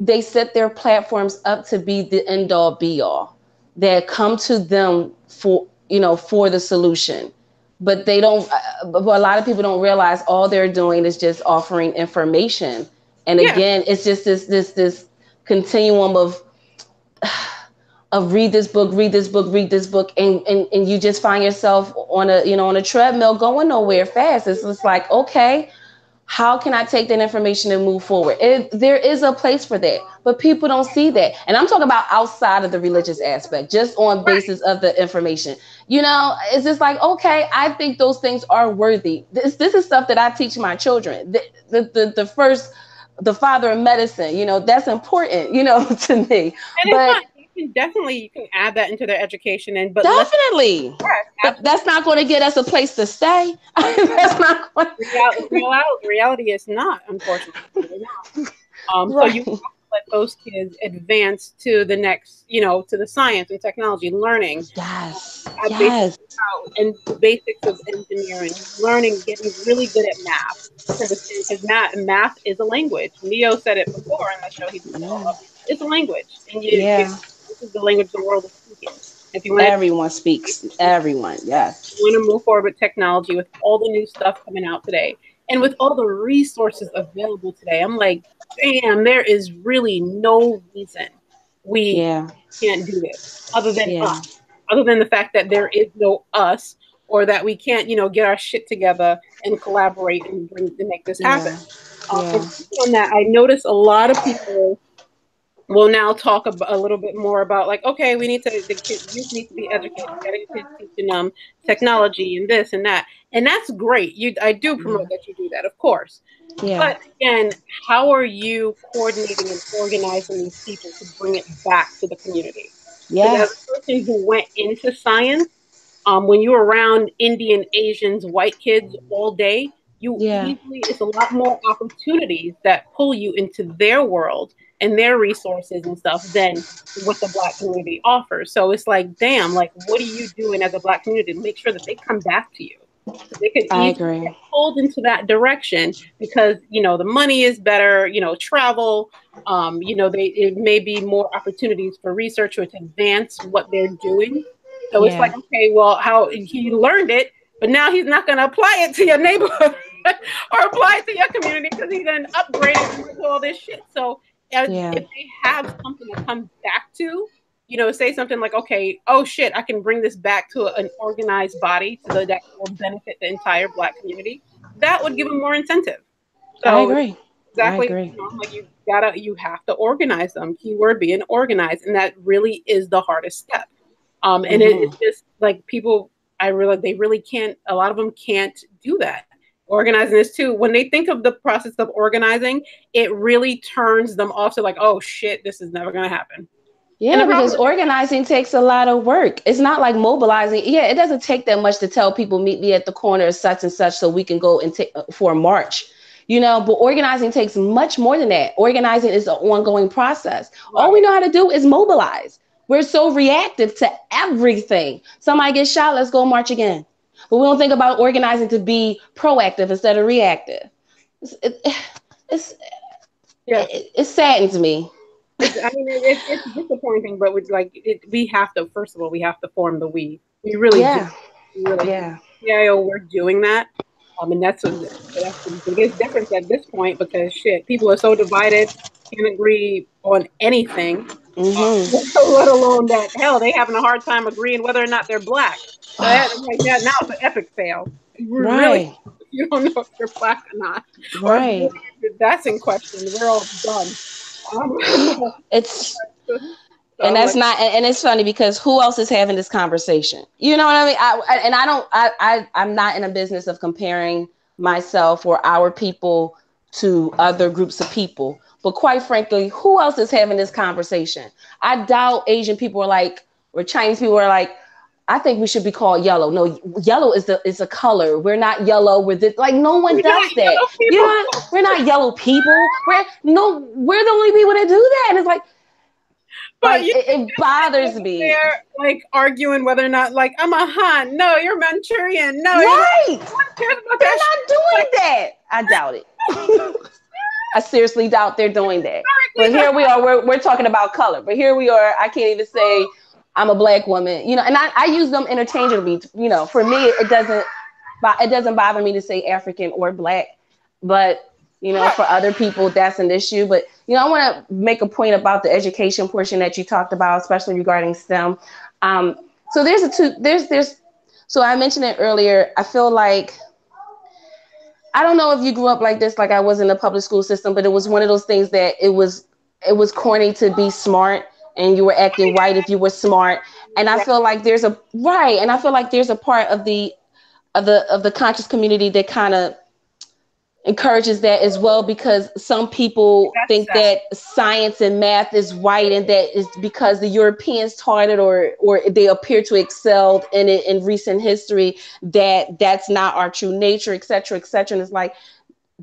they set their platforms up to be the end all be all, that come to them for the solution. But they don't. But a lot of people don't realize all they're doing is just offering information. And again, it's just this continuum of read this book, and you just find yourself on a treadmill going nowhere fast. It's just like, okay, how can I take that information and move forward? There is a place for that, but people don't see that. And I'm talking about outside of the religious aspect, just on basis of the information. It's just like, okay, I think those things are worthy. This is stuff that I teach my children. The father of medicine, that's important, to me. And you can add that into their education, but definitely, but that's not going to get us a place to stay. That's not going reality is not, unfortunately. Right. So you have to let those kids advance to the next, to the science and technology learning. Yes. And the basics of engineering, learning, getting really good at math. Because math is a language. Neo said it before in the show. It's a language, and this is the language the world is speaking. If you want, everyone speaks. Everyone, yes. You want to move forward with technology, with all the new stuff coming out today, and with all the resources available today. I'm like, damn, there is really no reason we can't do this other than us. Other than the fact that there is no us, or that we can't, get our shit together and collaborate and make this happen. On that, I notice a lot of people we'll now talk a little bit more about like, okay, we need to, the youth need to be educated. We got to get kids teaching them technology and this and that. And that's great. I do promote that you do that, of course. Yeah. But again, how are you coordinating and organizing these people to bring it back to the community? Because Yeah. as a person who went into science, when you're around Indian, Asians, white kids all day, you Yeah. easily, it's a lot more opportunities that pull you into their world and their resources and stuff than what the black community offers. So it's like, damn, like, what are you doing as a black community to make sure that they come back to you? So they could I easily get agree. pulled into that direction because, the money is better, travel, it may be more opportunities for researchers to advance what they're doing. So it's like, Yeah. okay, well, how he learned it, but now he's not going to apply it to your neighborhood or apply it to your community because he then upgraded and went to all this shit. So Yeah. if they have something to come back to, say something like, okay, oh shit, I can bring this back to an organized body that will benefit the entire black community. That would give them more incentive. I So agree. I exactly, agree. like you have to organize them. Keyword being organized, and that really is the hardest step. And it's just like people, I realize they really can't. A lot of them can't do that. Organizing this too. When they think of the process of organizing, it really turns them off to like, oh shit, this is never going to happen. And Yeah, the because problem is, organizing takes a lot of work. It's not like mobilizing. Yeah, it doesn't take that much to tell people meet me at the corner of such and such so we can go and take for a march. But organizing takes much more than that. Organizing is an ongoing process. All we right, know how to do is mobilize. We're so reactive to everything. Somebody gets shot, let's go march again. But we don't think about organizing to be proactive instead of reactive. It, it's, yeah. it saddens me. It's disappointing, but we have to, first of all, we have to form the we. We really do. Yeah, We really do. yeah. CIO, we're doing that. And that's the biggest difference at this point because shit, people are so divided, can't agree on anything, Hmm. let alone that hell, they having a hard time agreeing whether or not they're black. So like that now it's an epic fail. We really, Right, you don't know if you're black or not, or right. if that's in question. We're all done. It's So and I'm that's like, not and it's funny because who else is having this conversation? You know what I mean? And I don't I'm not in a business of comparing myself or our people to other groups of people. But quite frankly, who else is having this conversation? I doubt Asian people are like, or Chinese people are like, I think we should be called yellow. No, yellow is a color. We're not yellow. We're this. Like no one we're not does that. yellow people. We're not yellow people. We're the only people that do that. And it's But it bothers me. they're like arguing whether or not like I'm a Han. No, you're Manchurian. No, you're like, Right. who cares about They're that shit? not doing Like, that. I doubt it. I seriously doubt they're doing that. But historically, here we are. We're talking about color. But here we are. I can't even say I'm a black woman. And I use them interchangeably. For me, it doesn't bother me to say African or black. But for other people, that's an issue. But I want to make a point about the education portion that you talked about, especially regarding STEM. So there's so I mentioned it earlier. I feel like I don't know if you grew up like this, like I was in the public school system, but it was one of those things that it was corny to be smart and you were acting right if you were smart. And I right. feel like there's a right, and I feel like there's a part of the conscious community that kind of encourages that as well, because some people That's think sad. that science and math is white, and that is because the Europeans taught it, or they appear to excel in it in recent history, that's not our true nature, etc., etc. And it's like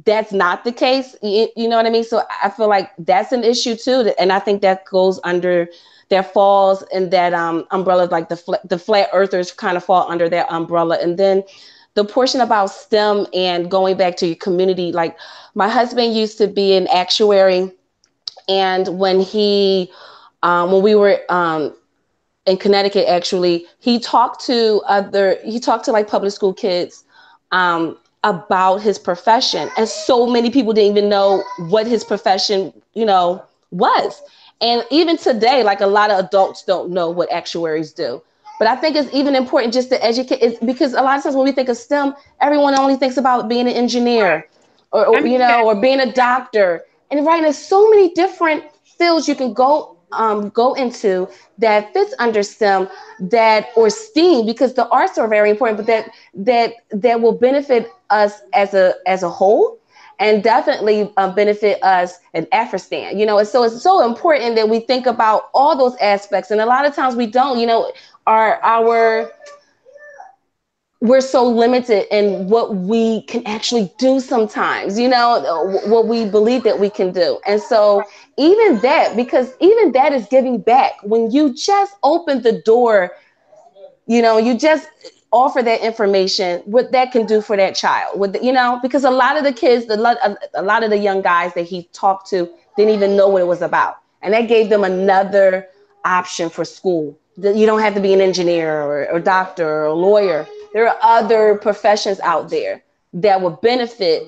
that's not the case. You know what I mean? So I feel like that's an issue too, and I think that falls in that umbrella, like the flat earthers kind of fall under that umbrella. And then the portion about STEM and going back to your community, like my husband used to be an actuary, and when we were in Connecticut, actually, he talked to like public school kids about his profession, and so many people didn't even know what his profession, was. And even today, like a lot of adults don't know what actuaries do. But I think it's even important just to educate, because a lot of times when we think of STEM, everyone only thinks about being an engineer, or, I or mean, okay, or being a doctor. And right, there's so many different fields you can go into that fits under STEM or STEAM, because the arts are very important, but that will benefit us as a whole, and definitely benefit us in Afghanistan. And so it's so important that we think about all those aspects, and a lot of times we don't. We're so limited in what we can actually do sometimes, what we believe that we can do. And so even that is giving back. When you just open the door, you just offer that information, what that can do for that child, because a lot of the kids, a lot of the young guys that he talked to didn't even know what it was about. And that gave them another option for school. You don't have to be an engineer or doctor or lawyer. There are other professions out there that will benefit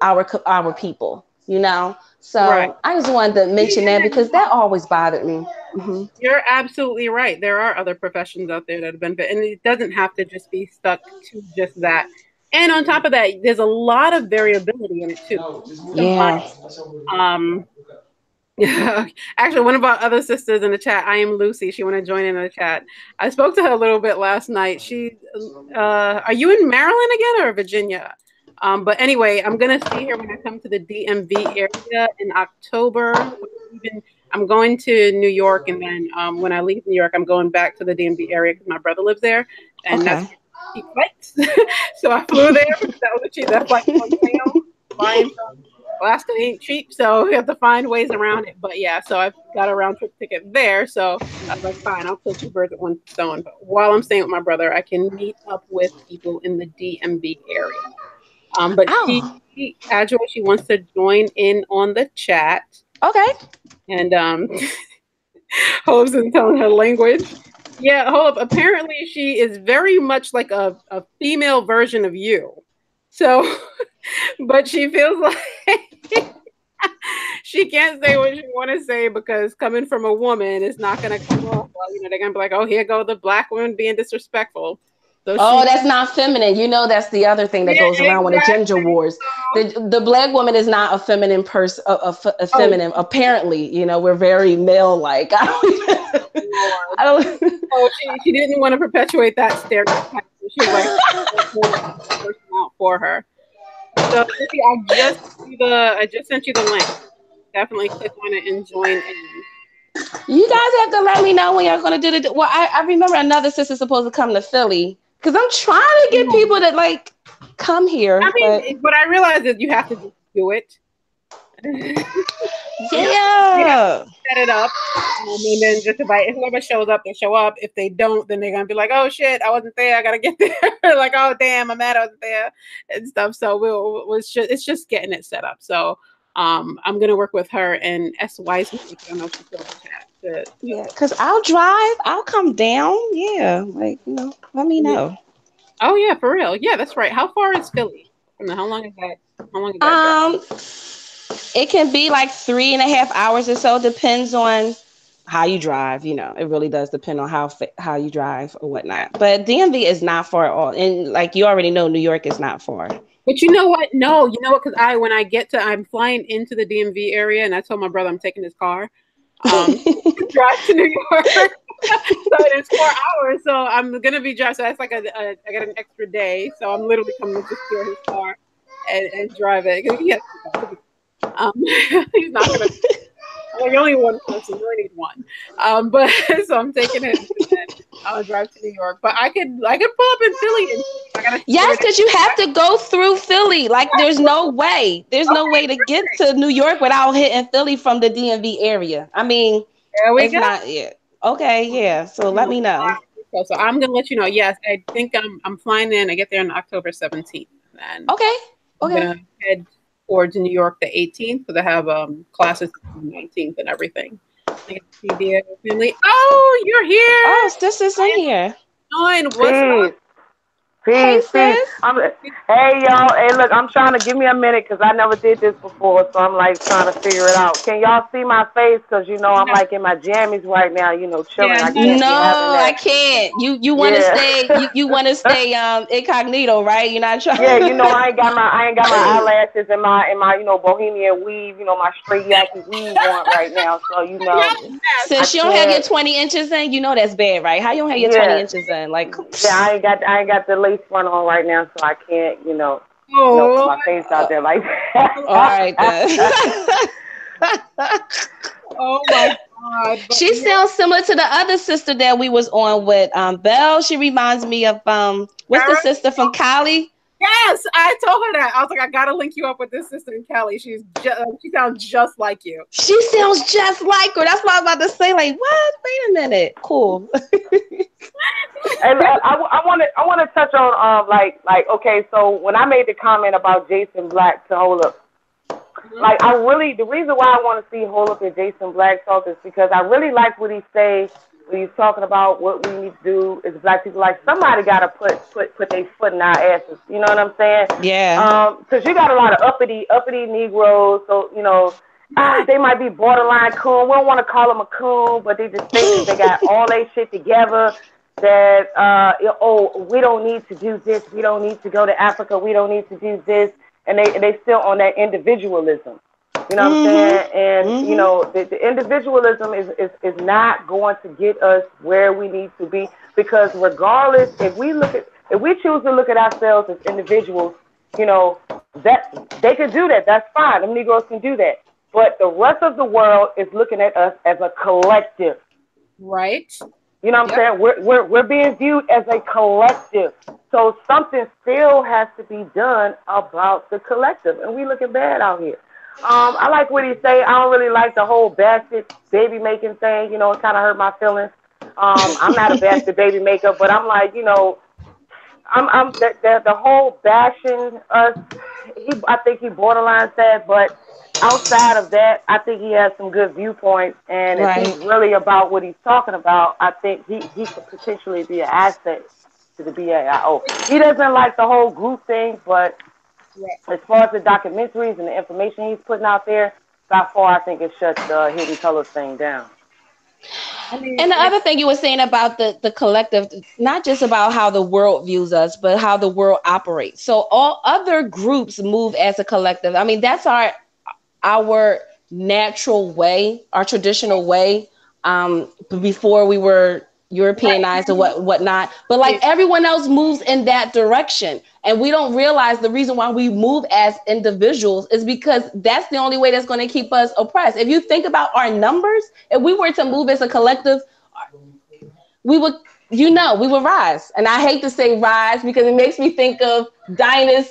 our people, So Right. I just wanted to mention that because that always bothered me. Mm-hmm. You're absolutely right. There are other professions out there that have benefit, and it doesn't have to just be stuck to just that. And on top of that, there's a lot of variability in it too. Yeah. Yeah. Actually, one of our other sisters in the chat, I am Lucy. She want to join in the chat. I spoke to her a little bit last night. Are you in Maryland again or Virginia? But anyway, I'm gonna see her when I come to the DMV area in October. I'm going to New York, and then when I leave New York, I'm going back to the DMV area because my brother lives there, and that's where he flights. So I flew there because that was a cheap. That flight was on sale. Flying from Alaska ain't cheap, so we have to find ways around it. But yeah, so I've got a round trip ticket there. So I was like, fine, I'll kill two birds with one stone. But while I'm staying with my brother, I can meet up with people in the DMV area. But she wants to join in on the chat. Okay. And Hope's in telling her language. Yeah, Hope, apparently she is very much like a female version of you. So, but she feels like she can't say what she want to say because coming from a woman is not going to come off well. They're going to be like, oh, here go the black woman being disrespectful. So that's not feminine. That's the other thing that goes around with the gender wars. The black woman is not a feminine person, a feminine. Apparently, we're very male-like. I don't. Oh, she didn't want to perpetuate that stereotype. She was like, person out for her. So I just sent you the link. Definitely click on it and join in. You guys have to let me know when you're going to do the. Well, I remember another sister's supposed to come to Philly because I'm trying to get people to come here. I mean, what I realized is you have to just do it. Yeah. Set it up, and then just invite. If whoever shows up, they show up. If they don't, then they're gonna be like, "Oh shit, I wasn't there. I gotta get there." Like, "Oh damn, I'm mad I wasn't there," and stuff. So it's just getting it set up. So I'm gonna work with her and S. Wiseman. I don't know if she's still in the chat. Yeah, because I'll drive. I'll come down. Yeah, let me know. Oh yeah, for real. Yeah, that's right. How far is Philly? How long is that? How long is that drive? It can be like 3.5 hours or so. Depends on how you drive. It really does depend on how you drive or whatnot. But DMV is not far at all. And like you already know, New York is not far. But you know what? No, you know what? Because I'm flying into the DMV area, and I told my brother I'm taking his car. To drive to New York. So it's 4 hours. So I'm gonna be driving. So that's like I got an extra day. So I'm literally coming to steal his car and drive it. He's not gonna. Well, you're only one person. You only need one. But so I'm taking it. And I'll drive to New York. But I could pull up in Philly. Yes, because you have to go through Philly. There's no way. There's no way to get to New York without hitting Philly from the DMV area. I mean, it's not yet. Okay, yeah. So let me know. So I'm gonna let you know. Yes, I think I'm flying in. I get there on October 17th. And okay. I'm gonna head towards New York the 18th because I have classes on the 19th and everything. Family. Oh, you're here. Oh, Sista's in here. What's up? Hey, Peace, peace. sis. Hey, y'all. Hey, look, I'm trying to give me a minute because I never did this before, so I'm like trying to figure it out. Can y'all see my face? Because I'm like in my jammies right now. Chilling. Yeah, I not can't No, be having I that. can't. You want to Yeah. stay. You want to stay incognito, right? You're not trying. Yeah, I ain't got my eyelashes and my bohemian weave, my straight yaki weave on right now. So y'all a mess. I Since you don't have your can't. 20 inches in, you know that's bad, right? How you don't have your 20 Yeah, inches in? Like, yeah. I ain't got the lace front on right now, so I can't put Oh, my face out uh, there like all right then. oh my God. But She yeah, sounds similar to the other sister that we was on with, Belle. She reminds me of what's the Sarah? sister from Cali? Yes, I told her that. I was like, I gotta link you up with this sister in Kelly. She sounds just like you. She sounds just like her. That's what I was about to say. Like, what? Wait a minute. Cool. And I want to touch on like okay, so when I made the comment about Jason Black to hold up, Mhm. like the reason why I want to see hold up and Jason Black talk is because I really like what he say when he's talking about what we need to do as black people. Like somebody got to put their foot in our asses. You know what I'm saying? Yeah. Because you got a lot of uppity Negroes, so they might be borderline coon. We don't want to call them a coon, but they just think because they got all their shit together that we don't need to do this, we don't need to go to Africa, we don't need to do this, and they still on that individualism. You know what I'm Mhm. saying? And Mhm. the individualism is not going to get us where we need to be because regardless, if we choose to look at ourselves as individuals, that they can do that. That's fine. Them Negroes can do that. But the rest of the world is looking at us as a collective. Right? You know what I'm Yep. saying? We're being viewed as a collective. So something still has to be done about the collective, and we looking bad out here. I like what he say. I don't really like the whole bastard baby making thing. It kind of hurt my feelings. I'm not a bastard baby maker, but I'm like, I'm the whole bashing us. I think he borderline said, but outside of that, I think he has some good viewpoints. And if he's Right. really about what he's talking about, I think he could potentially be an asset to the BAIO. He doesn't like the whole group thing, but Right. as far as the documentaries and the information he's putting out there, by far I think it shuts the Hidden Colors thing down. I mean, And the other thing you were saying about the collective, not just about how the world views us, but how the world operates. So all other groups move as a collective. I mean, that's our natural way, our traditional way, before we were Europeanized or whatnot. But like right. everyone else moves in that direction. And we don't realize the reason why we move as individuals is because that's the only way that's going to keep us oppressed. If you think about our numbers, if we were to move as a collective, we would, we would rise. And I hate to say rise because it makes me think of Dinus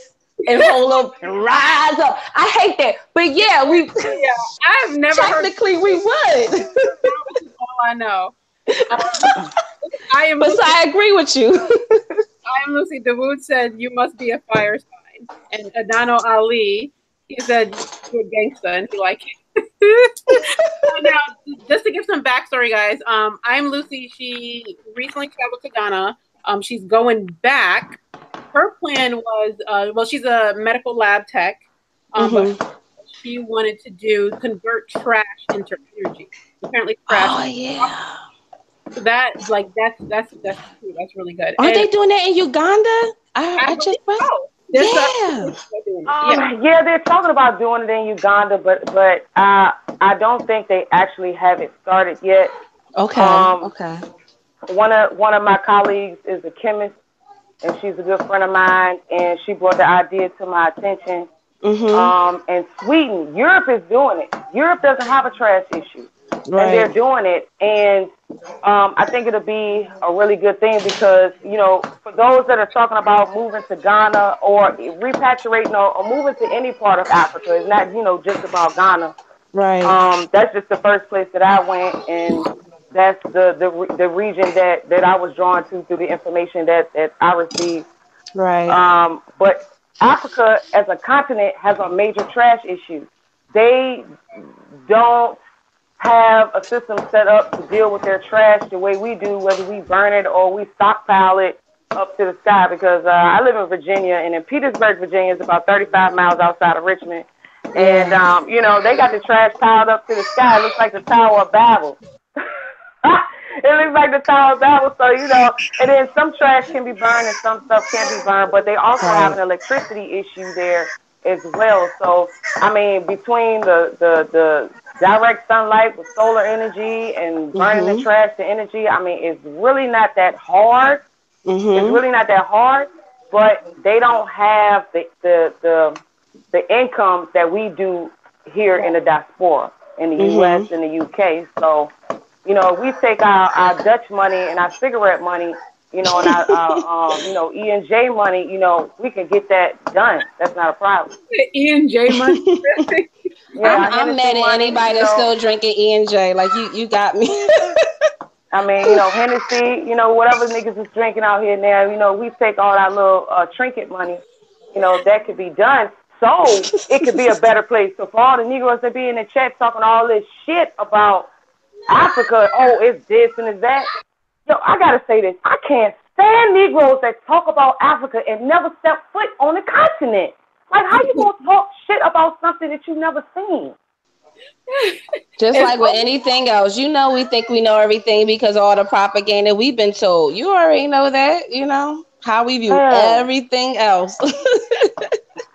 and hold up and rise up. I hate that. But yeah, we Yeah, I've never heard technically we would. all I know. Um, I am But so Lucy. I agree with you. I am Lucy. Dawood said you must be a fire sign, and Adano Ali, he said you're a gangster, and he like it. Now, just to give some backstory, guys. I'm Lucy. She recently traveled to Ghana. She's going back. Her plan was, well, she's a medical lab tech, but Mm-hmm. she wanted to convert trash into energy. Apparently, trash. Oh yeah. So that's really good. Aren't And they doing that in Uganda? I I I believe just read. so. Yeah. They're doing it. Yeah. Yeah, they're talking about doing it in Uganda, but I don't think they actually have it started yet. Okay. Um, Okay. one of my colleagues is a chemist, and she's a good friend of mine, and she brought the idea to my attention. Mm-hmm. And Sweden, Europe is doing it. Europe doesn't have a trash issue, and they're Right. doing it. And I think it'll be a really good thing because for those that are talking about moving to Ghana or repatriating or moving to any part of Africa, it's not just about Ghana. Right. That's just the first place that I went, and that's the region that I was drawn to through the information that I received. Right. But Africa as a continent has a major trash issue. They don't have a system set up to deal with their trash the way we do, whether we burn it or we stockpile it. up to the sky because I live in Virginia, and in Petersburg, Virginia is about 35 miles outside of Richmond. And, you know, they got the trash piled up to the sky. It looks like the Tower of Babel. It looks like the Tower of Babel. So, you know, and then some trash can be burned and some stuff can't be burned. But they also have an electricity issue there as well. So, I mean, between the direct sunlight with solar energy and burning the trash to energy, I mean, it's really not that hard. It's really not that hard. But they don't have the income that we do here in the diaspora, in the U.S. and the U.K. So, you know, we take our Dutch money and our cigarette money, you know, and our you know, E&J money, you know, we can get that done. That's not a problem. E&J money? Yeah, I'm mad at anybody that's still drinking E&J. Like, you got me. I mean, you know, Hennessy, you know, whatever niggas is drinking out here now, you know, we take all our little trinket money, you know, that could be done. So it could be a better place. So for all the Negroes that be in the chat talking all this shit about Africa, oh, it's this and it's that. Yo, I gotta say this. I can't stand Negroes that talk about Africa and never step foot on the continent. Like, how you gonna talk shit about something that you never seen? Just like with anything else, you know, we think we know everything because of all the propaganda we've been told. You already know that, you know, how we view everything else.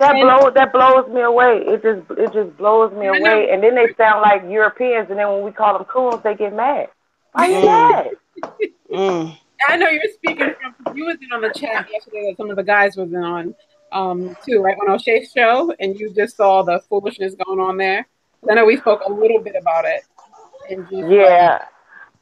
That blows me away. It just blows me away. And then they sound like Europeans, and then when we call them coons, they get mad. Why you mad? I know you're speaking from. You was in on the chat yesterday that some of the guys was in on too, right, on O'Shea's show, and you just saw the foolishness going on there. I know we spoke a little bit about it. And just,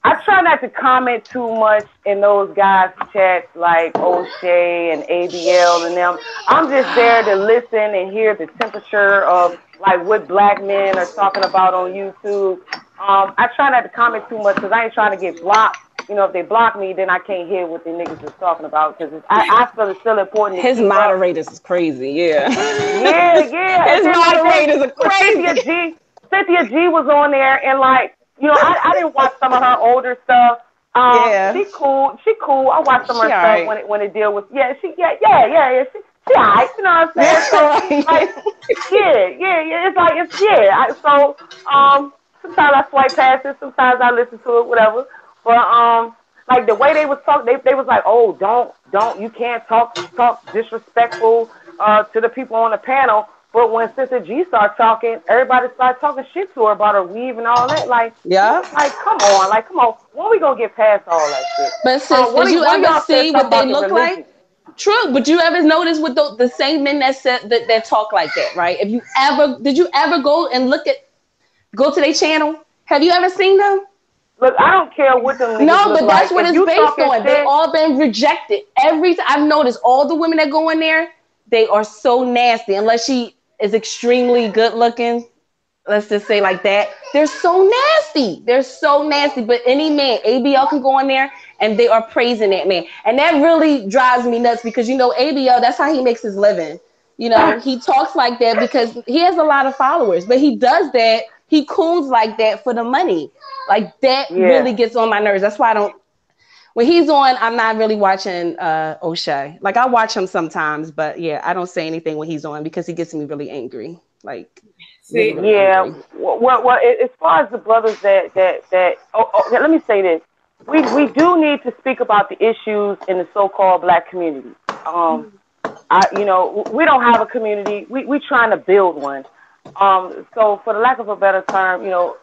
I try not to comment too much in those guys' chats like O'Shea and ABL and them. I'm just there to listen and hear the temperature of like what black men are talking about on YouTube. I try not to comment too much because I ain't trying to get blocked. You know, if they block me, then I can't hear what the niggas is talking about because I feel it's still important. His moderators is crazy, Yeah. His moderators are crazy. Cynthia G was on there and like, you know, I didn't watch some of her older stuff. She cool. I watched some of her stuff when it deal with she alright, you know what I'm saying? So, like, So sometimes I swipe past it, sometimes I listen to it, whatever. But like the way they was talking, they was like, oh, don't you can't talk disrespectful to the people on the panel. But when Sister G started talking, everybody started talking shit to her about her weave and all that. Like, like come on. When we gonna get past all that shit? But sis, did you ever see what they look like? True, but you ever notice with the same men that said that talk like that, right? Did you ever go and go to their channel? Have you ever seen them? Look, I don't care what them niggas No, but that's what it's based on. Shit, they all been rejected. Every time I've noticed all the women that go in there, they are so nasty. Unless she is extremely good looking, let's just say like that. They're so nasty. But any man, ABL can go in there and they are praising that man. And that really drives me nuts because, you know, ABL, that's how he makes his living. You know, he talks like that because he has a lot of followers, but he does that. He coons like that for the money. Like that really gets on my nerves. That's why when he's on, I'm not really watching O'Shea. Like I watch him sometimes, but I don't say anything when he's on because he gets me really angry. Like, really angry. Well, as far as the brothers that let me say this: we do need to speak about the issues in the so-called black community. You know, we don't have a community. We trying to build one. So for the lack of a better term, you know,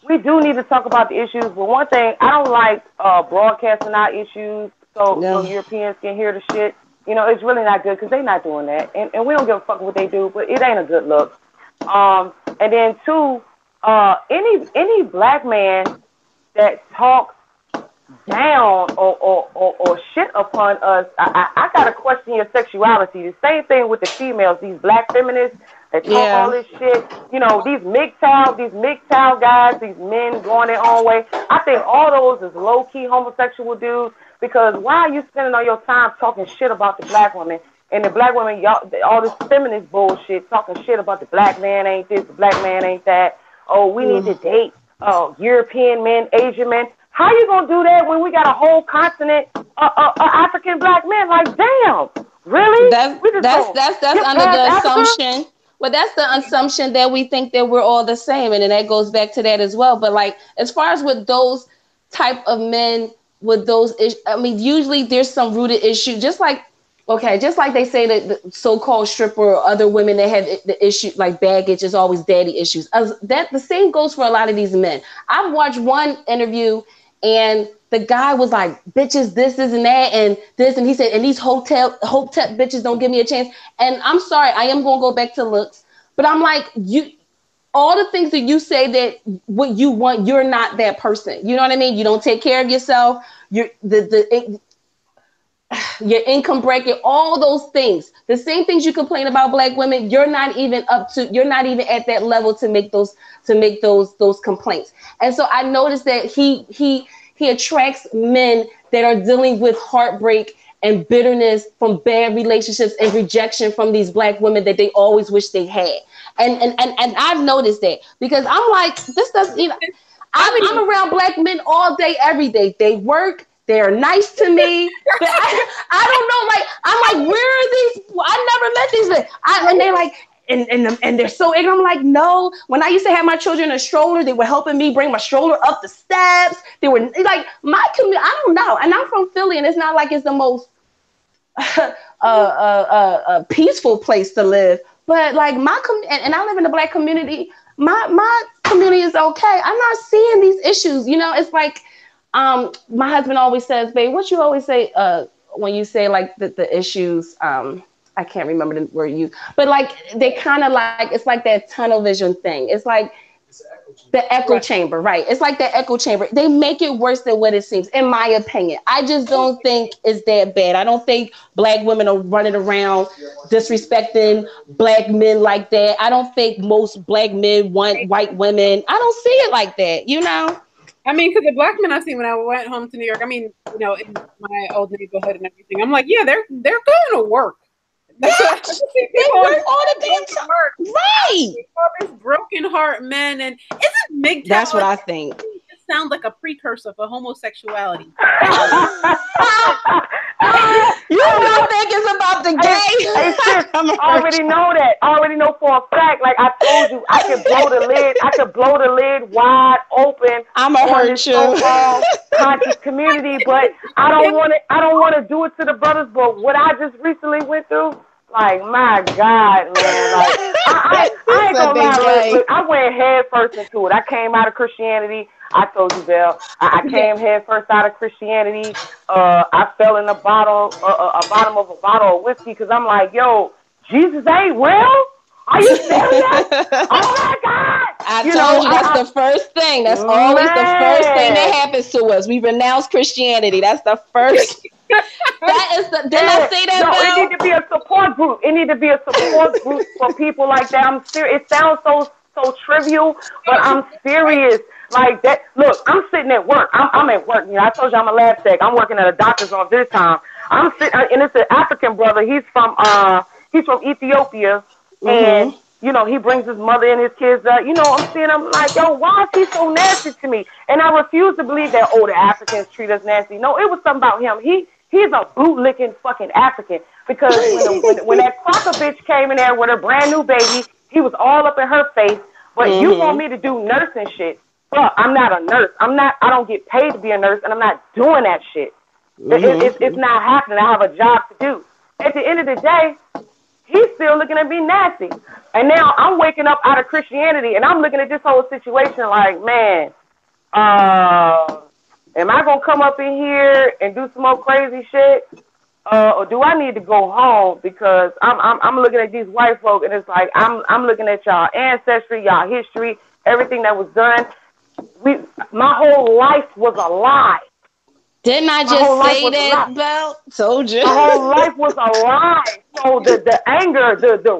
we do need to talk about the issues. But one thing, I don't like broadcasting our issues so Europeans can hear the shit. You know, it's really not good because they're not doing that. And we don't give a fuck what they do, but it ain't a good look. And then two, any black man that talks down or shit upon us, I gotta question your sexuality. The same thing with the females, these black feminists that talk all this shit. You know, these MGTOW guys, these men going their own way. I think all those is low-key homosexual dudes because why are you spending all your time talking shit about the black woman? And the black women, y'all, all this feminist bullshit, talking shit about the black man ain't this, the black man ain't that. Oh, we need to date European men, Asian men. How you gonna do that when we got a whole continent of African black men? Like, damn, really? That's under the assumption. Well, that's the assumption that we think that we're all the same, and then that goes back to that as well. But like, as far as with those type of men with those issues, I mean, usually there's some rooted issue, just like they say that the so-called stripper or other women that have the issue like baggage is always daddy issues. That the same goes for a lot of these men. I've watched one interview and the guy was like, bitches, this and that, and this, and he said, and these hotel bitches don't give me a chance. And I'm sorry, I am gonna go back to looks, but I'm like, all the things that you say that what you want, you're not that person. You know what I mean? You don't take care of yourself. Your income bracket, all those things, the same things you complain about black women, you're not even at that level to make those complaints. And so I noticed that he attracts men that are dealing with heartbreak and bitterness from bad relationships and rejection from these black women that they always wish they had. And I've noticed that because I'm like, this doesn't, you know, I'm around black men all day, every day. They work. They're nice to me. But I don't know. Like, I'm like, where are these? I never met these men. And they're like, and they're so ignorant. I'm like, no. When I used to have my children in a stroller, they were helping me bring my stroller up the steps. They were like, my community. I don't know. And I'm from Philly, and it's not like it's the most peaceful place to live. But like and I live in a black community. My community is okay. I'm not seeing these issues. You know, it's like. My husband always says, babe, what you always say when you say like the issues, I can't remember the word you, but like they kind of like, it's like that tunnel vision thing. It's like the echo chamber, right? It's like that echo chamber. They make it worse than what it seems, in my opinion. I just don't think it's that bad. I don't think black women are running around disrespecting black men like that. I don't think most black men want white women. I don't see it like that, you know? I mean, because the black men I've seen when I went home to New York, I mean, you know, in my old neighborhood and everything, I'm like, yeah, they're going to work. That's what I see. They work all the damn time. Right. All these broken heart men, and isn't MGTOW? That's what I think. It sounds like a precursor for homosexuality. You don't think it's about the gay? I already know that. I already know for a fact. Like I told you, I could blow the lid wide open. I'm a hurt you. So-called conscious community, but I don't want to do it to the brothers. But what I just recently went through, like my God, man, like I ain't gonna lie. Look, I went head first into it. I came out of Christianity. I told you, Belle. I came head first out of Christianity. I fell in a bottom of a bottle of whiskey because I'm like, yo, Jesus ain't real? Are you serious? Oh my God! I told you that's the first thing. That's always the first thing that happens to us. We renounce Christianity. That's the first. That is the. Didn't I say that? No, Belle? It need to be a support group. It need to be a support group for people like that. I'm serious. It sounds so trivial, but I'm serious. Like that. Look, I'm sitting at work. I'm at work. You know, I told you I'm a lab tech. I'm working at a doctor's office this time. I'm sitting, and it's an African brother. He's from Ethiopia, and you know he brings his mother and his kids. You know, I'm seeing. I'm like, yo, why is he so nasty to me? And I refuse to believe that the Africans treat us nasty. No, it was something about him. He's a boot-licking fucking African because when that cracker bitch came in there with her brand new baby, he was all up in her face. But you want me to do nursing shit? Well, I'm not a nurse. I don't get paid to be a nurse, and I'm not doing that shit. It's not happening. I have a job to do. At the end of the day, he's still looking at me nasty. And now I'm waking up out of Christianity, and I'm looking at this whole situation like, man, am I going to come up in here and do some more crazy shit? Or do I need to go home? Because I'm looking at these white folk, and it's like, I'm looking at y'all ancestry, y'all history, everything that was done. My whole life was a lie. Didn't I just say that, Belle? Told you. My whole life was a lie. So the anger, the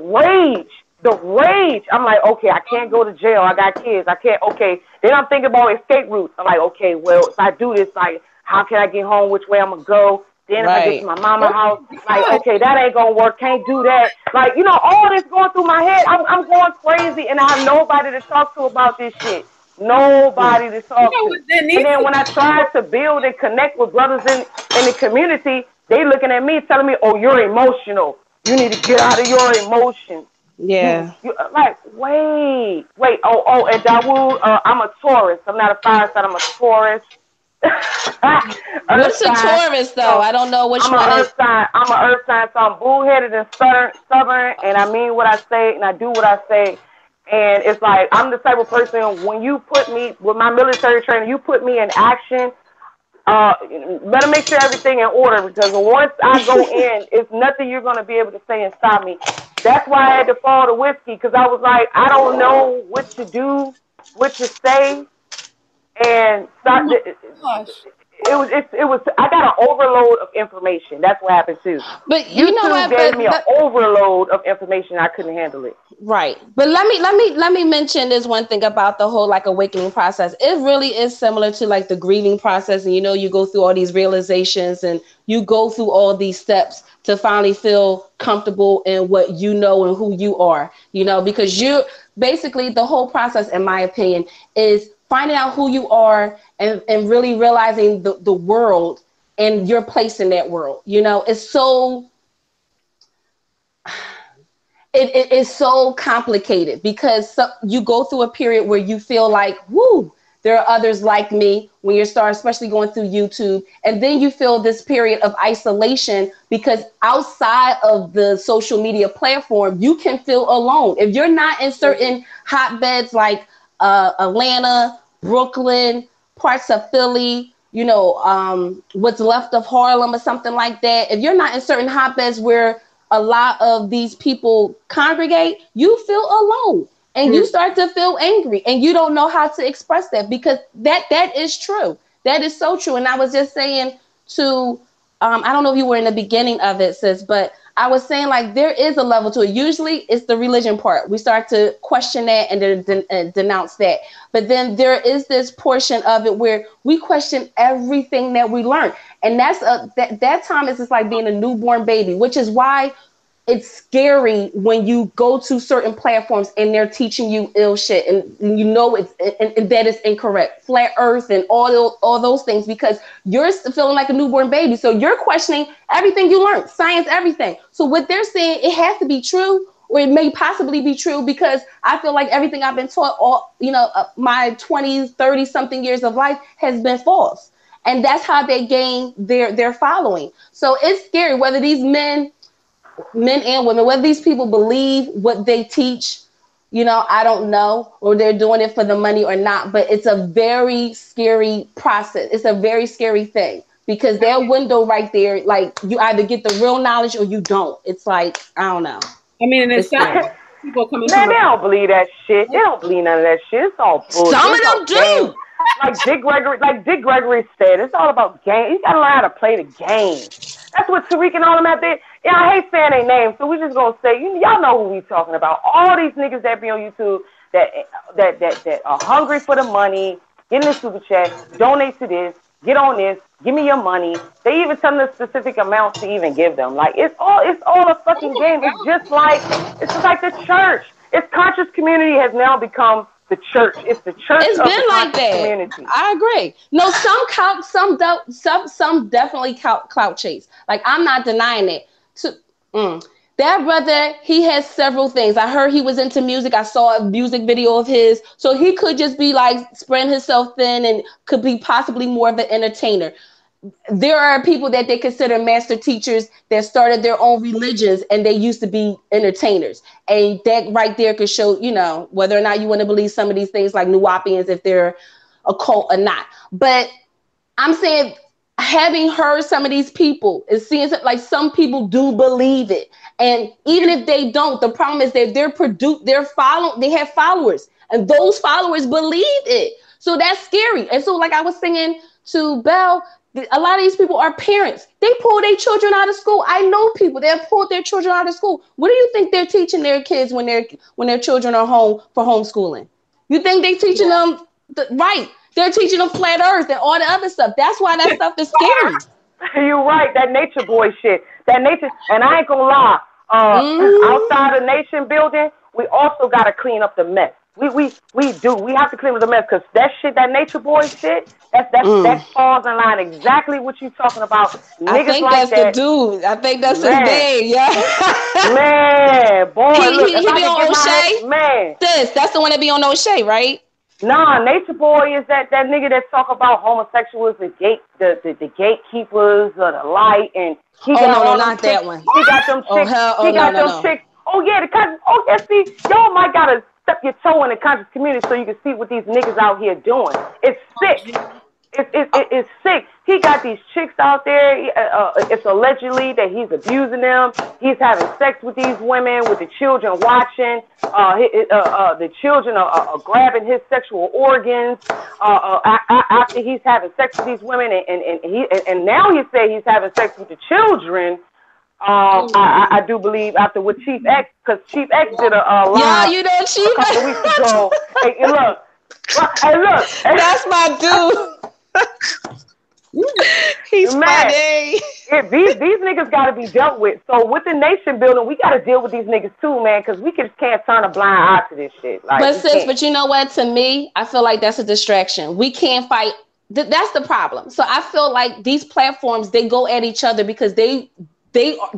rage. I'm like, okay, I can't go to jail. I got kids. I can't. Okay. Then I'm thinking about escape routes. I'm like, okay, well, if I do this, like, how can I get home? Which way I'm gonna go? Then if I get to my mama's house, like, okay, that ain't gonna work. Can't do that. Like, you know, all this going through my head. I'm going crazy, and I have nobody to talk to about this shit. Nobody to talk to. Then And then when I tried to build and connect with brothers in the community, they looking at me telling me, "Oh, you're emotional. You need to get out of your emotions." Yeah. You like, wait. Oh, and Dawood, I'm a Taurus. I'm not a fire sign. I'm a Taurus. What's a Taurus though? I don't know which I'm one an is. earth sign. I'm an earth sign, so I'm bullheaded and stubborn, and I mean what I say, and I do what I say. And it's like I'm the type of person, when you put me with my military training, you put me in action. Better make sure everything in order, because once I go in, it's nothing you're gonna be able to say and stop me. That's why I had to fall to whiskey, because I was like, I don't know what to do, what to say, and start. Gosh. It was. I got an overload of information. That's what happened too. But you know YouTube what? gave me an overload of information. I couldn't handle it. Right. But let me mention this one thing about the whole like awakening process. It really is similar to like the grieving process, and you go through all these realizations and you go through all these steps to finally feel comfortable in what you know and who you are. Because you basically, the whole process, in my opinion, is finding out who you are and really realizing the world and your place in that world. It's so it is so complicated, because you go through a period where you feel like, whoo, there are others like me, when you start, especially going through YouTube. And then you feel this period of isolation, because outside of the social media platform, you can feel alone. If you're not in certain hotbeds like Atlanta, Brooklyn, parts of Philly, what's left of Harlem or something like that. If you're not in certain hotbeds where a lot of these people congregate, you feel alone and you start to feel angry, and you don't know how to express that, because that is true. That is so true. And I was just saying to, I don't know if you were in the beginning of it, sis, but I was saying like there is a level to it. Usually it's the religion part. We start to question that and then denounce that. But then there is this portion of it where we question everything that we learn. And that's that time is just like being a newborn baby, which is why it's scary when you go to certain platforms and they're teaching you ill shit, and and that is incorrect, flat earth and all those things, because you're feeling like a newborn baby, so you're questioning everything you learned, science, everything. So what they're saying, it has to be true, or it may possibly be true, because I feel like everything I've been taught all my 20s, 30 something years of life has been false, and that's how they gain their following. So it's scary whether these men and women, whether these people believe what they teach, I don't know, or they're doing it for the money or not, but it's a very scary process. It's a very scary thing, because that window right there, like, you either get the real knowledge or you don't. It's like, I don't know. I mean, and it's people coming Man, they don't believe that shit. They don't believe none of that shit. It's all bullshit. Some of them do. Like Dick Gregory said, it's all about game. You gotta learn how to play the game. That's what Tariq and all them out there. Yeah, I hate saying their names, so we just gonna say, y'all know who we talking about. All these niggas that be on YouTube that are hungry for the money, get in the super chat, donate to this, get on this, give me your money. They even tell them the specific amounts to even give them. Like, it's all a fucking game. It's just like the church. Its conscious community has now become the church. It's the church. It's been like that. Community. I agree. No, some definitely clout chase. Like, I'm not denying it. That brother, he has several things. I heard he was into music. I saw a music video of his. So he could just be like spreading himself thin and could be possibly more of an entertainer. There are people that they consider master teachers that started their own religions, and they used to be entertainers. And that right there could show, whether or not you want to believe some of these things like Nuwapians, if they're a cult or not. But I'm saying, having heard some of these people and seeing like some people do believe it. And even if they don't, the problem is that they have followers, and those followers believe it. So that's scary. And so, like I was saying to Belle, a lot of these people are parents. They pull their children out of school. I know people that have pulled their children out of school. What do you think they're teaching their kids when their children are home for homeschooling? You think they're teaching them right? They're teaching them flat earth and all the other stuff. That's why that stuff is scary. You're right. That nature boy shit. That nature, and I ain't gonna lie. Outside of nation building, we also got to clean up the mess. We do. We have to clean up the mess because that shit, that nature boy shit, that falls in line exactly what you talking about. I think like that's the dude. I think that's his man. name. Yeah. Man, boy, look, he be on O'Shea. Man, that's the one that be on O'Shea, right? Nah, Nature Boy is that nigga that talk about homosexuals, the gatekeepers of the light, and he got no, not that one. He got them chicks. He got them chicks. Oh yeah, the conscious. Oh yeah, see, y'all might gotta step your toe in the conscious community so you can see what these niggas out here doing. It's sick. It's sick. He got these chicks out there. It's allegedly that he's abusing them. He's having sex with these women, with the children watching. The children are grabbing his sexual organs after he's having sex with these women, and now he say he's having sex with the children. I do believe after with Chief X, because Chief X did a live. Yeah, you know Chief a couple weeks ago. Hey, look. That's my dude. He's funny. These niggas got to be dealt with. So with the nation building, we got to deal with these niggas too, man, because we just can't turn a blind eye to this shit. Like, but you know what? To me, I feel like that's a distraction. We can't fight. That's the problem. So I feel like these platforms, they go at each other because they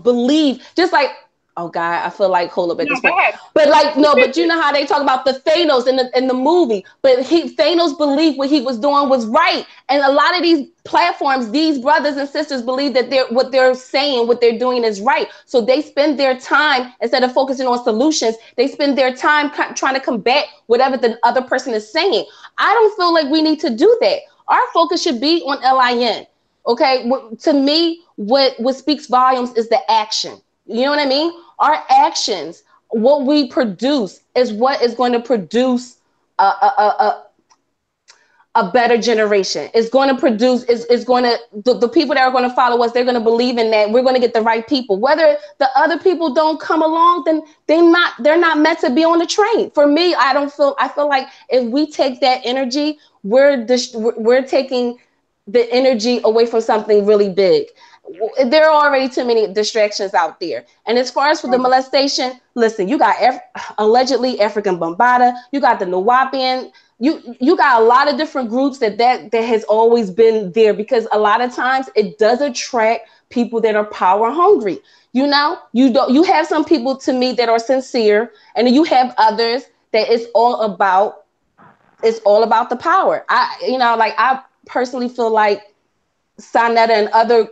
believe, just like, oh God, I feel like hold up at this point. But like, no, but you know how they talk about the Thanos in the movie, but Thanos believed what he was doing was right. And a lot of these platforms, these brothers and sisters believe that what they're saying, what they're doing is right. So they spend their time, instead of focusing on solutions, they spend their time trying to combat whatever the other person is saying. I don't feel like we need to do that. Our focus should be on LIN. Okay, to me, what speaks volumes is the action. You know what I mean? Our actions, what we produce, is what is going to produce a better generation. It's going to produce, is going to, the people that are going to follow us, they're going to believe in that. We're going to get the right people. Whether the other people don't come along, then they're not meant to be on the train. For me, I feel like if we take that energy, we're taking the energy away from something really big. There are already too many distractions out there. And as far as for the molestation, listen, you got allegedly Afrikan Bombada, you got the Nawapian, you got a lot of different groups that has always been there, because a lot of times it does attract people that are power hungry. You know, you have some people, to me, that are sincere, and then you have others that it's all about the power. I personally feel like Sonetta and other,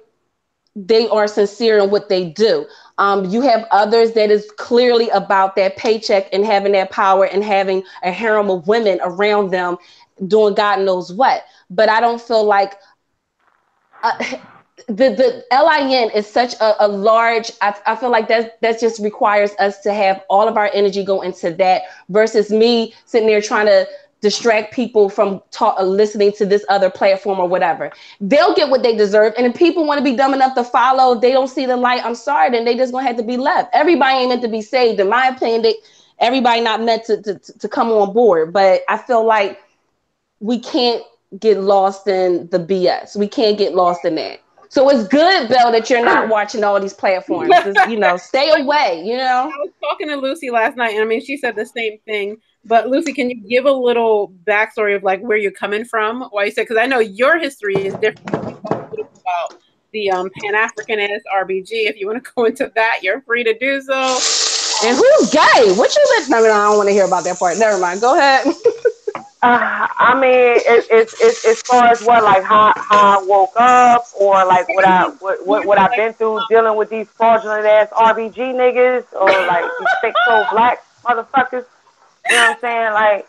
they are sincere in what they do. You have others that is clearly about that paycheck and having that power and having a harem of women around them doing God knows what. But I don't feel like the LIN is such a large, I feel like that just requires us to have all of our energy go into that, versus me sitting there trying to distract people from listening to this other platform or whatever. They'll get what they deserve. And if people want to be dumb enough to follow, they don't see the light, I'm sorry, then they just gonna have to be left. Everybody ain't meant to be saved. In my opinion, everybody not meant to come on board. But I feel like we can't get lost in the BS. We can't get lost in that. So it's good, Belle, that you're not watching all these platforms. Just, stay away, I was talking to Lucy last night, and I mean, she said the same thing. But Lucy, can you give a little backstory of like where you're coming from? Why you said, because I know your history is different. Talk a little bit about the Pan-Africanist RBG. If you want to go into that, you're free to do so. And who's gay? What you listening? I don't want to hear about that part. Never mind. Go ahead. I mean, it's as far as what, like how I woke up, or like what I've been through dealing with these fraudulent ass RBG niggas, or like these fake pro black motherfuckers. You know what I'm saying? Like,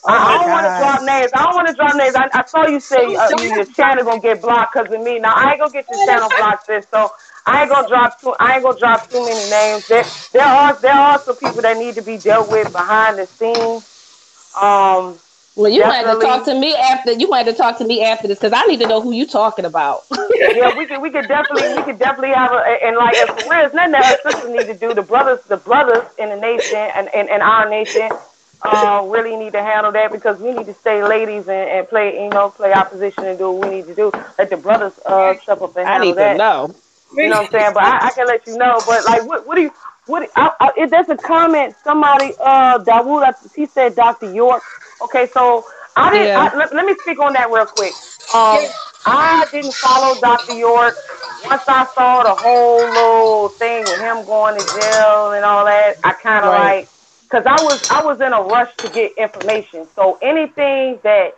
I don't want to drop names. I don't want to drop names. I saw you say your channel gonna get blocked because of me. Now I ain't gonna get your channel blocked, sis. So I ain't gonna drop too many names. There are some people that need to be dealt with behind the scenes. Well, you might have to talk to me after. You might have to talk to me after this, because I need to know who you talking about. Yeah, we could definitely have and like, for real, it's nothing that our sisters need to do. The brothers in the nation and our nation really need to handle that, because we need to stay ladies and play our position and do what we need to do. Let the brothers step up and handle that. I need to know. You know what I'm saying? But I can let you know. But like, what do you? There's a comment. Somebody, Dawood, he said Dr. York. Okay, so I didn't. Yeah. Let me speak on that real quick. I didn't follow Dr. York. Once I saw the whole little thing with him going to jail and all that, I kind of Right. like, cause I was in a rush to get information. So anything that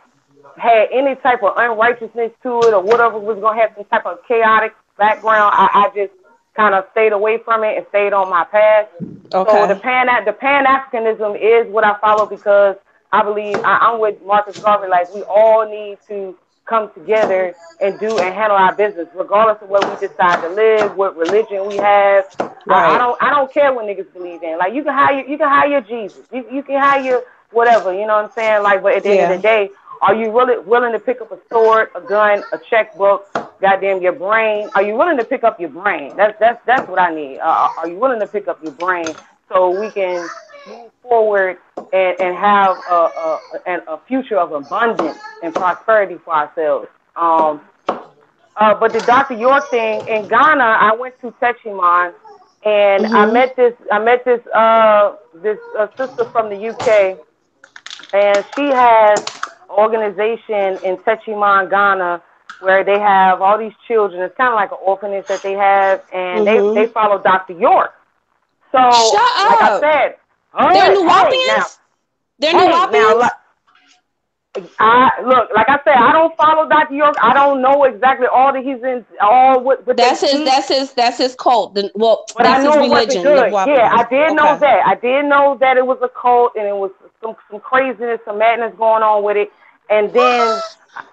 had any type of unrighteousness to it or whatever was gonna have some type of chaotic background, I just kind of stayed away from it and stayed on my path. So Okay. the Pan Africanism is what I follow because I believe I'm with Marcus Garvey. Like we all need to come together and do and handle our business, regardless of where we decide to live, what religion we have. Right. I don't care what niggas believe in. Like you can hire Jesus, you can hire whatever. You know what I'm saying? Like, but at the end of the Yeah. day, are you really willing to pick up a sword, a gun, a checkbook, goddamn your brain? Are you willing to pick up your brain? That's what I need. Are you willing to pick up your brain so we can move forward and have a future of abundance and prosperity for ourselves? But the Dr. York thing in Ghana, I went to Techiman and I Mhm. met this sister from the UK, and she has an organization in Techiman, Ghana, where they have all these children. It's kind of like an orphanage that they have, and they Mhm. follow Dr. York. So, Shut like I up. said, They're hey, New hey, now, Wapians? They're New hey, now, Wapians? I look, like I said, I don't follow Dr. York. I don't know exactly all that he's in, all what they That's his teach. that's his cult. Well, But I that's knew his it wasn't religion, the good. Yeah, I Wapians. did know Okay. that. I did know that it was a cult and it was some craziness, some madness going on with it. And then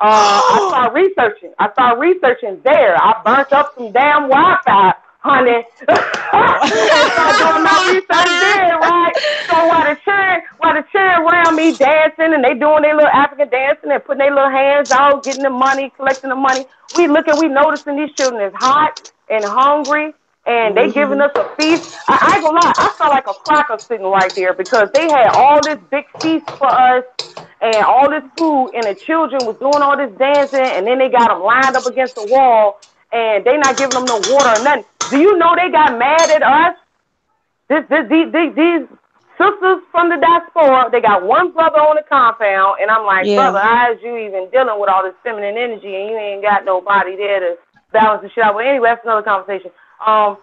I started researching. There. I burnt up some damn Wi-Fi, honey, and started doing my research there, right? So while the children around me dancing and they doing their little African dancing and putting their little hands out, getting the money, collecting the money, we noticing these children is hot and hungry and they giving Mhm. us a feast. I ain't gonna lie, I felt like a cracker sitting right there because they had all this big feast for us and all this food, and the children was doing all this dancing, and then they got them lined up against the wall, and they not giving them no water or nothing. Do you know they got mad at us? These sisters from the diaspora, they got one brother on the compound, and I'm like, brother, Yeah. how is you even dealing with all this feminine energy, and you ain't got nobody there to balance the shit out? But anyway, that's another conversation. Oh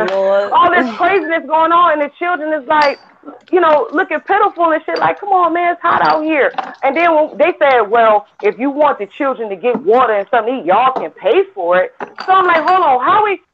Lord. All this craziness going on, and the children is like, looking pitiful and shit. Like, come on, man, it's hot out here. And then when they said, well, if you want the children to get water and something to eat, y'all can pay for it. So I'm like, hold on,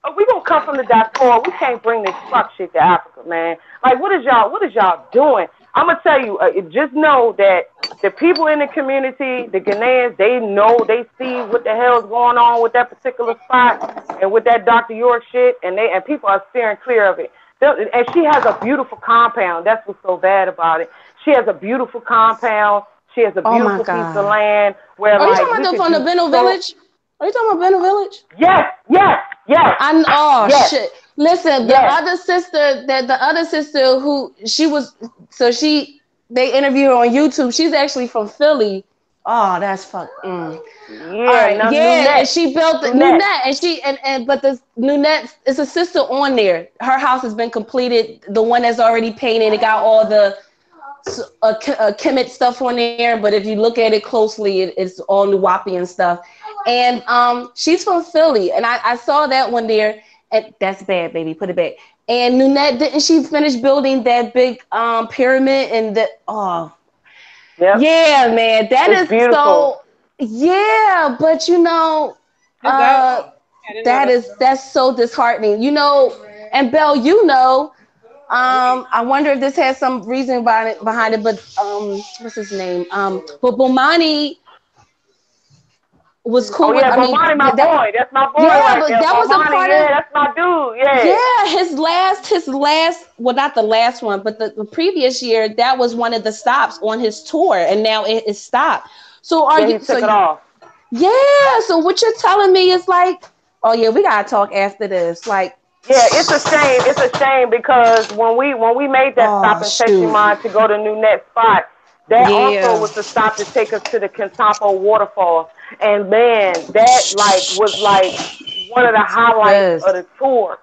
are we gonna come from the diaspora? We can't bring this fuck shit to Africa, man. Like, what is y'all doing? I'm gonna tell you, just know that the people in the community, the Ghanaians, they see what the hell's going on with that particular spot and with that Dr. York shit, and people are steering clear of it. And she has a beautiful compound. That's what's so bad about it. She has a beautiful compound. She has a Oh my beautiful piece of God. land where, Are you like, talking we about could from the do Benno so. Village? Are you talking about Benno Village? Yes. Oh Yes. shit. Listen, Yes. the other sister who they interviewed her on YouTube. She's actually from Philly. Oh, that's fuck. All Yeah. right, No, yeah, and Nunette. she built the Nunette. Nunette, and but the Nunette is a sister on there. Her house has been completed. The one that's already painted. It got all the Kemet stuff on there, but if you look at it closely, it's all Nuwapian stuff. And she's from Philly, and I saw that one there. And that's bad, baby. Put it back. And Nunette, didn't she finish building that big pyramid? And Yep. yeah, man, that It's is beautiful. so. Yeah, but Is that? I didn't know that. that's so disheartening. And Belle, I wonder if this has some reason behind it, but what's his name? But Bomani was Oh cool with. yeah, I mean, Bomani, my boy. That's my boy yeah, right but there. that was a Bomani, part yeah, of. that's my dude. Yeah. Yeah, well, not the last one, but the previous year, that was one of the stops on his tour, and now it is stopped. So Yeah, he took it off. yeah, so what you're telling me is like, oh yeah, we gotta talk after this. Like, Yeah, it's a shame. It's a shame because when we made that stop oh in shoot, Techiman to go to New Net Spot, that also yeah, was the stop to take us to the Kintampo waterfall. And man, that like was like one of the highlights of the tour.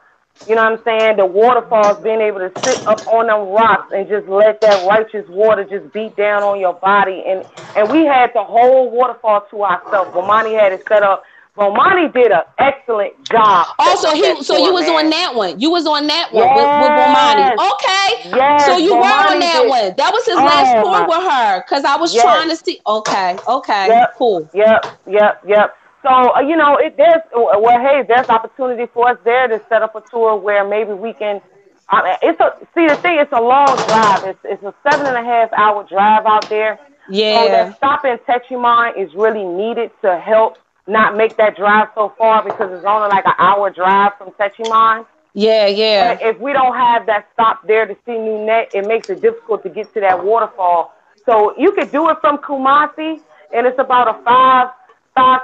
You know what I'm saying? The waterfalls, being able to sit up on them rocks and just let that righteous water just beat down on your body. And we had the whole waterfall to ourselves. Bomani had it set up. Bomani did an excellent job. Oh, so you was on that one. You was on that one with Bomani. Okay. Yes. So you Bomani were on that one. That was his last tour with her. Because I was trying to see. Okay. Yep. Cool. Yep. So, there's opportunity for us there to set up a tour where maybe we can, it's a long drive. It's a 7.5-hour drive out there. Yeah. So that stop in Techiman is really needed to help not make that drive so far because it's only like an hour drive from Techiman. Yeah. But if we don't have that stop there to see Nunet, it makes it difficult to get to that waterfall. So you could do it from Kumasi, and it's about a 5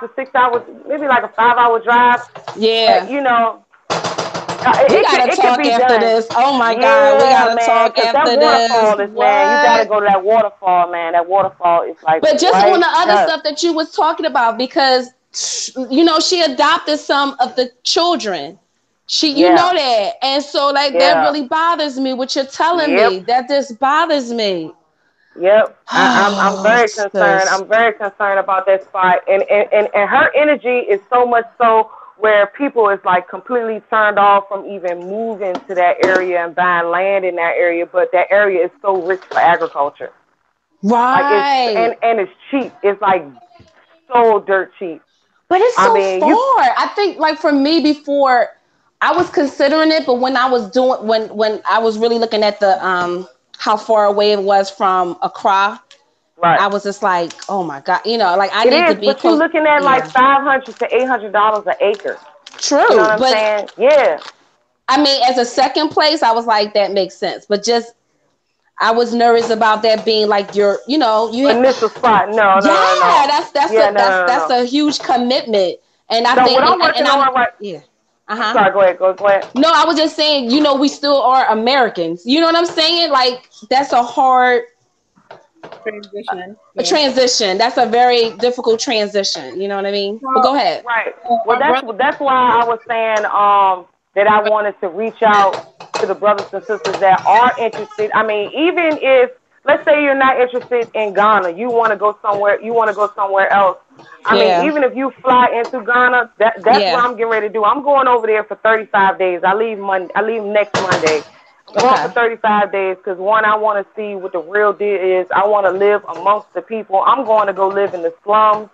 to 6 hours, maybe like a 5-hour drive. Yeah. But, we gotta talk after this. Oh my God, we gotta talk after this. That waterfall is, man, you gotta go to that waterfall, man. That waterfall is like. But just on the other stuff that you was talking about, because she adopted some of the children. You know that, and so that really bothers me. What you're telling me, that just bothers me. Yep, I'm very concerned. I'm very concerned about that spot, and her energy is so much so where people is like completely turned off from even moving to that area and buying land in that area. But that area is so rich for agriculture, right? And it's cheap. It's like so dirt cheap. But it's far. I think like for me before, I was considering it, but when I was doing when I was really looking at the how far away it was from Accra, right? I was just like, oh my God, I need to be. But you're looking at like $500 to $800 an acre. True, you know what I'm saying? Yeah. I mean, as a second place, I was like, that makes sense. But just, I was nervous about that being like you initial spot. No. That's a huge commitment, and I think Sorry, go ahead. No, I was just saying, we still are Americans. You know what I'm saying? Like, that's a hard transition. That's a very difficult transition. You know what I mean? But go ahead. Right. Well, that's why I was saying that I wanted to reach out to the brothers and sisters that are interested. I mean, even if, let's say you're not interested in Ghana, you want to go somewhere else. I mean, even if you fly into Ghana, that's what I'm getting ready to do. I'm going over there for 35 days. I leave next Monday. I'm going for 35 days because, one, I want to see what the real deal is. I want to live amongst the people. I'm going to go live in the slums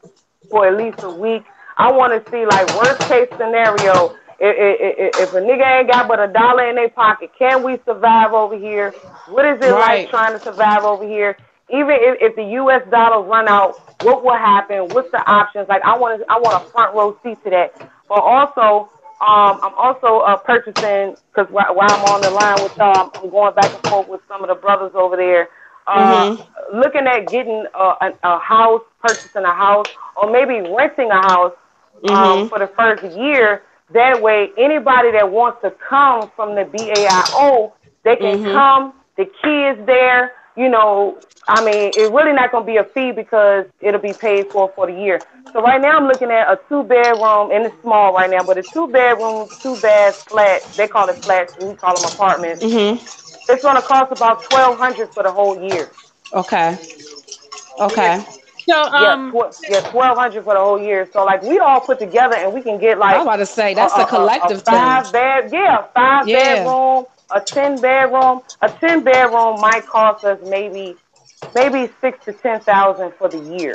for at least a week. I want to see, like, worst case scenario, if a nigga ain't got but $1 in their pocket, can we survive over here? What is it like trying to survive over here? Even if the U.S. dollar run out, what will happen? What's the options? Like, I want a front row seat to that. But also, I'm also purchasing, because while I'm on the line with y'all, I'm going back and forth with some of the brothers over there, looking at getting a house, purchasing a house, or maybe renting a house for the first year. That way, anybody that wants to come from the BAIO, they can come. The kids there, I mean, it's really not going to be a fee because it'll be paid for the year. So right now I'm looking at a 2-bedroom, and it's small right now, but a 2-bedroom, 2-bath flat. They call it flats, we call them apartments. It's going to cost about $1,200 for the whole year. Okay. So $1,200 for the whole year. So like we all put together, and we can get like. I was about to say that's a collective thing. 5-bedroom, a 10-bedroom. A 10-bedroom might cost us maybe $6,000 to $10,000 for the year.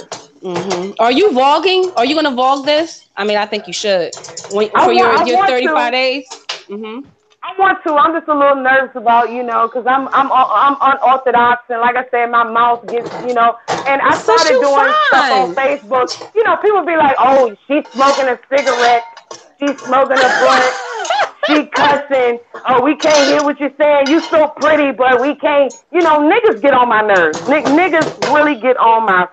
Are you vlogging? Are you gonna vlog this? I mean, I think you should. For your 35 days. I want to. I'm just a little nervous about, because I'm unorthodox, and like I said, my mouth gets, and I started doing stuff on Facebook. People be like, "Oh, she's smoking a cigarette. She's smoking a blunt. She cussing. Oh, we can't hear what you're saying. You so pretty, but we can't." Niggas get on my nerves. Niggas really get on my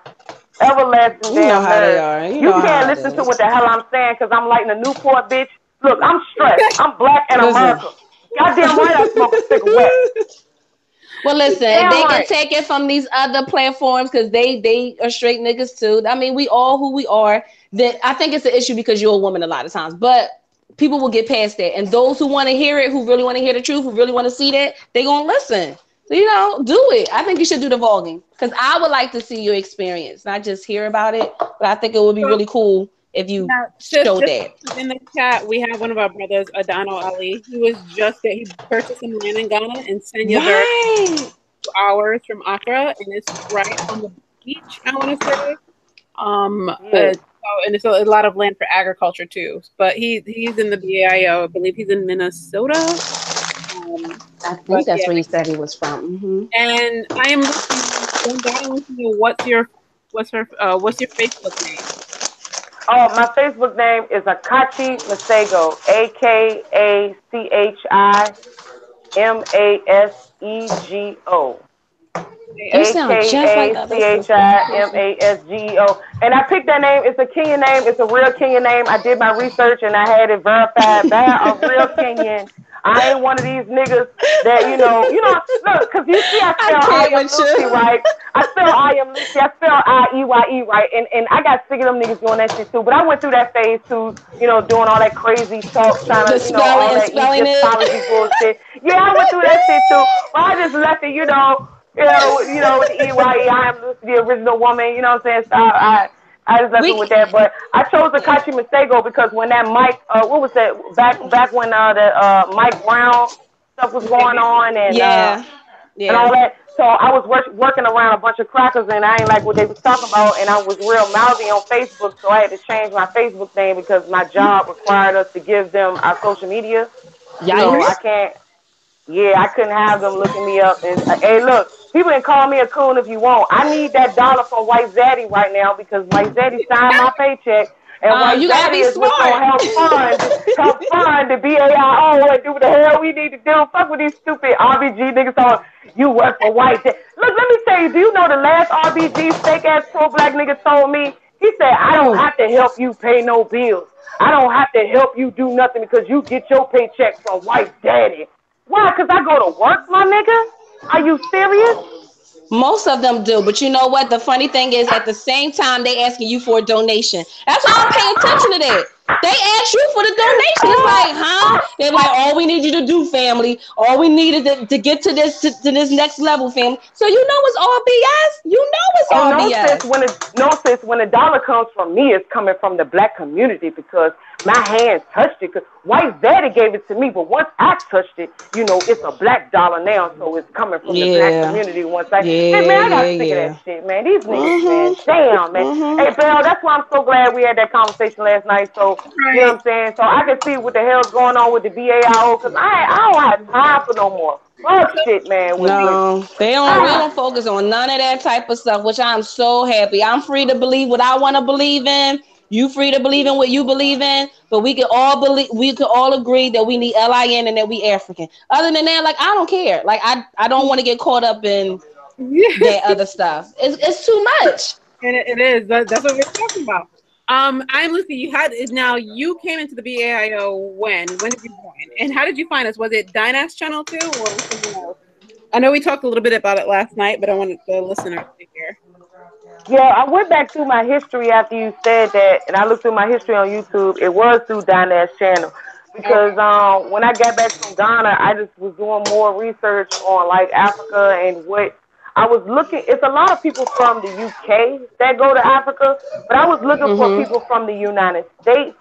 everlasting damn nerves. You can't listen to what the hell I'm saying because I'm lighting a Newport, bitch. Look, I'm stressed. I'm black and America. Goddamn right I smoke a cigarette. Well, listen, they can take it from these other platforms because they are straight niggas too. I mean, we all who we are. That I think it's an issue because you're a woman a lot of times. But people will get past that. And those who want to hear it, who really want to hear the truth, who really want to see that, they're going to listen. So, do it. I think you should do the vlogging because I would like to see your experience, not just hear about it, but I think it would be really cool if you showed that. In the chat, we have one of our brothers, Adano Ali. He purchased some land in Ghana and sent you there 2 hours from Accra, and it's right on the beach, I want to say. And it's a lot of land for agriculture too. But he's in the BAIO. I believe he's in Minnesota. I think that's where he said he was from. Mm-hmm. And I am looking. What's your Facebook name? Oh, my Facebook name is Akachi Masego. AKACHIMASEGO. AKACHIMASGEO. And I picked that name. It's a Kenyan name. It's a real Kenyan name. I did my research and I had it verified by a real Kenyan. I ain't one of these niggas that, look, because you see I spell I am Lucy right. I spell I am Lucy. I spell I-E-Y-E right. And I got sick of them niggas doing that shit too. But I went through that phase too, doing all that crazy talk, trying to, all that Egyptology bullshit. Yeah, I went through that shit too. But I just left it, with the E-Y-E, I am Lucy, the original woman, you know what I'm saying? So I just left it with that, but I chose Akachi Masego because when that Mike, what was that, back when the Mike Brown stuff was going on and all that, so I was working around a bunch of crackers and I ain't like what they was talking about and I was real mouthy on Facebook, so I had to change my Facebook name because my job required us to give them our social media. I couldn't have them looking me up and, hey, look, people can call me a coon if you want. I need that dollar from White Zaddy right now because White Zaddy signed my paycheck. And White Zaddy is what's going to help fund the BAIO and do what the hell we need to do. Fuck with these stupid RBG niggas on you work for White Zaddy. Look, let me tell you, do you know the last RBG fake-ass pro-black nigga told me? He said, I don't have to help you pay no bills. I don't have to help you do nothing because you get your paycheck from White Zaddy. Why? Because I go to work, my nigga? Are you serious? Most of them do, but you know what? The funny thing is, at the same time, they asking you for a donation. That's why I'm paying attention to that. They ask you for the donation. It's like, huh? They're like, all we need you to do, family. All we need is to get to this next level, family. So you know it's all BS. You know it's all BS. Sis, when the dollar comes from me, it's coming from the black community because my hands touched it. Because White Zaddy gave it to me, but once I touched it, it's a black dollar now, so it's coming from the black community. Once I got sick of that shit, man. These niggas, man, damn, man. Hey, Belle, that's why I'm so glad we had that conversation last night. So you know what I'm saying? So I can see what the hell's going on with the BAIO because I don't have time for no more. Oh shit, man. We don't focus on none of that type of stuff, which I'm so happy. I'm free to believe what I want to believe in. You free to believe in what you believe in, but we can all agree that we need LIN and that we African. Other than that, like I don't care. Like I don't want to get caught up in that other stuff. It's too much. And it is. That's what we're talking about. I'm Lucy. You came into the BAIO when? When did you join? And how did you find us? Was it Dyna's channel too, or something else? I know we talked a little bit about it last night, but I wanted the listener to hear. Yeah, I went back through my history after you said that, and I looked through my history on YouTube. It was through Dyna's channel because when I got back from Ghana, I just was doing more research on like Africa and what. I was looking, it's a lot of people from the UK that go to Africa, but I was looking for people from the United States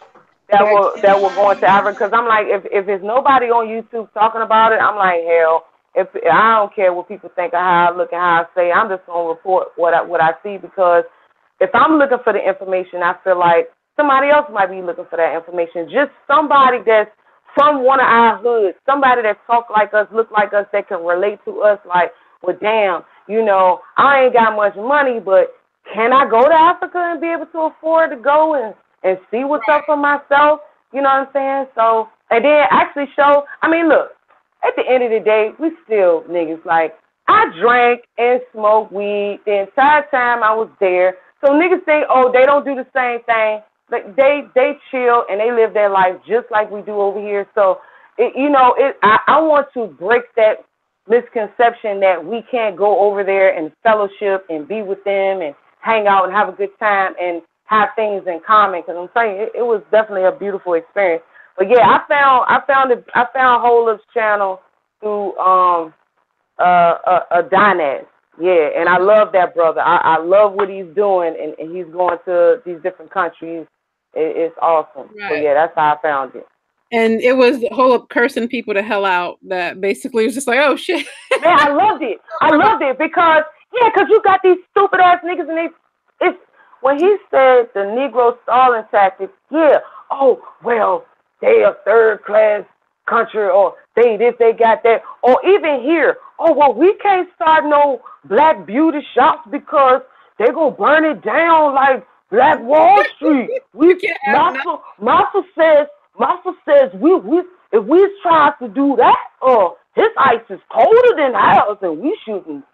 that were going to Africa because I'm like, if there's nobody on YouTube talking about it, I'm like, hell, if I don't care what people think of how I look and how I say, I'm just going to report what I see because if I'm looking for the information, I feel like somebody else might be looking for that information. Just somebody that's from one of our hoods, somebody that talk like us, look like us, that can relate to us like, well, damn, I ain't got much money, but can I go to Africa and be able to afford to go and see what's up for myself? You know what I'm saying? So, and then actually look, at the end of the day, we still niggas. Like, I drank and smoked weed the entire time I was there. So niggas say, oh, they don't do the same thing. Like, they chill and they live their life just like we do over here. So, I want to break that misconception that we can't go over there and fellowship and be with them and hang out and have a good time and have things in common. Because I'm telling you, it was definitely a beautiful experience. But yeah, I found Holup's channel through Dinaz. Yeah, and I love that brother. I love what he's doing, and he's going to these different countries. It's awesome. Right. So yeah, that's how I found it. And it was Holup cursing people to hell out. That basically was just like, oh shit. Man, I loved it. Because you got these stupid ass niggas, and it's when he said the Negro stalling tactics. Yeah. Oh well, they a third class country, or they this, they got that, or even here. Oh well, we can't start no black beauty shops because they gonna burn it down like Black Wall Street. Massa says we if we try to do that, his ice is colder than ours, and we shouldn't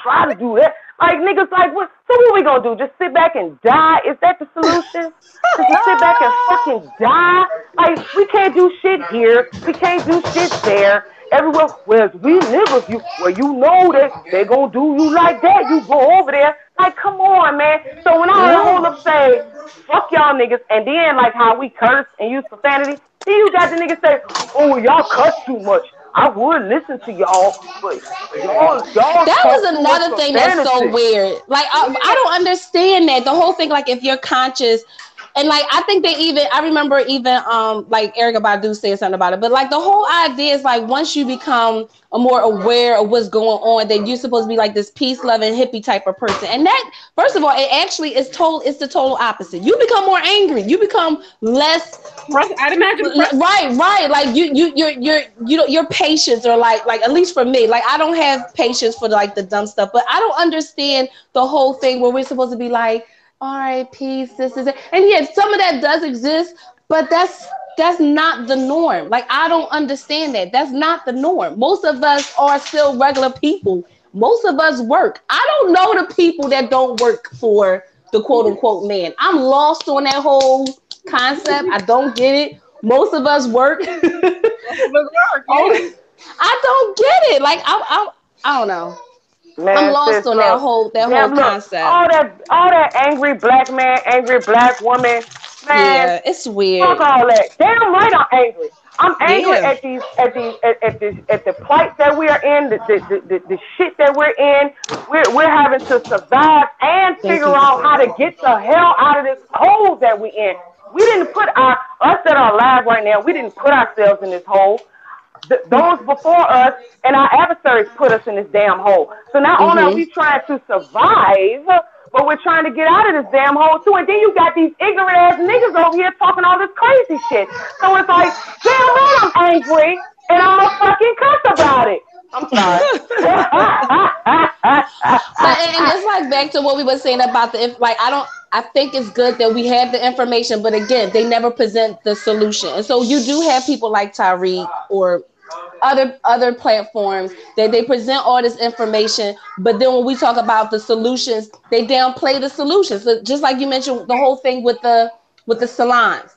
try to do that. Like niggas, like what? So what we gonna do? Just sit back and die? Is that the solution? Just sit back and fucking die? Like we can't do shit here. We can't do shit there. Everywhere, whereas we live with you, where you know that they gonna do you like that, you go over there. Like, come on, man. So when I hold up say, fuck y'all niggas, and then like how we curse and use profanity, then you got the niggas say, oh, y'all cuss too much. I would listen to y'all, but y'all. That was another thing that's so weird. Like, I don't understand that. The whole thing, like, if you're conscious. And like I think I remember even like Erykah Badu said something about it, but like the whole idea is like once you become more aware of what's going on, then you're supposed to be like this peace-loving hippie type of person. And that, first of all, it actually is it's the total opposite. You become more angry. You become less. I'd imagine. Right. Like your patience, or like at least for me, like I don't have patience for like the dumb stuff, but I don't understand the whole thing where we're supposed to be like, all right, peace, this is it. And yes, some of that does exist, but that's not the norm. Like, I don't understand that. That's not the norm. Most of us are still regular people. Most of us work. I don't know the people that don't work for the quote unquote man. I'm lost on that whole concept. I don't get it. Most of us work. I don't get it. Like, I don't know. Man, I'm lost on that whole concept. All that angry black man, angry black woman, man. Yeah, it's weird. Fuck all that. Damn right, I'm angry. I'm angry at the plight that we are in, the shit that we're in. We're having to survive and figure out how to get the hell out of this hole that we're in. We didn't put us that are alive right now. We didn't put ourselves in this hole. Those before us and our adversaries put us in this damn hole. So not only are we trying to survive, but we're trying to get out of this damn hole too. And then you got these ignorant ass niggas over here talking all this crazy shit. So it's like, damn right, I'm angry and I'm a fucking cuss about it. I'm sorry. And it's like back to what we were saying about I think it's good that we have the information, but again, they never present the solution. And so you do have people like Tariq or other platforms that they present all this information, but then when we talk about the solutions, they downplay the solutions. So just like you mentioned, the whole thing with the salons.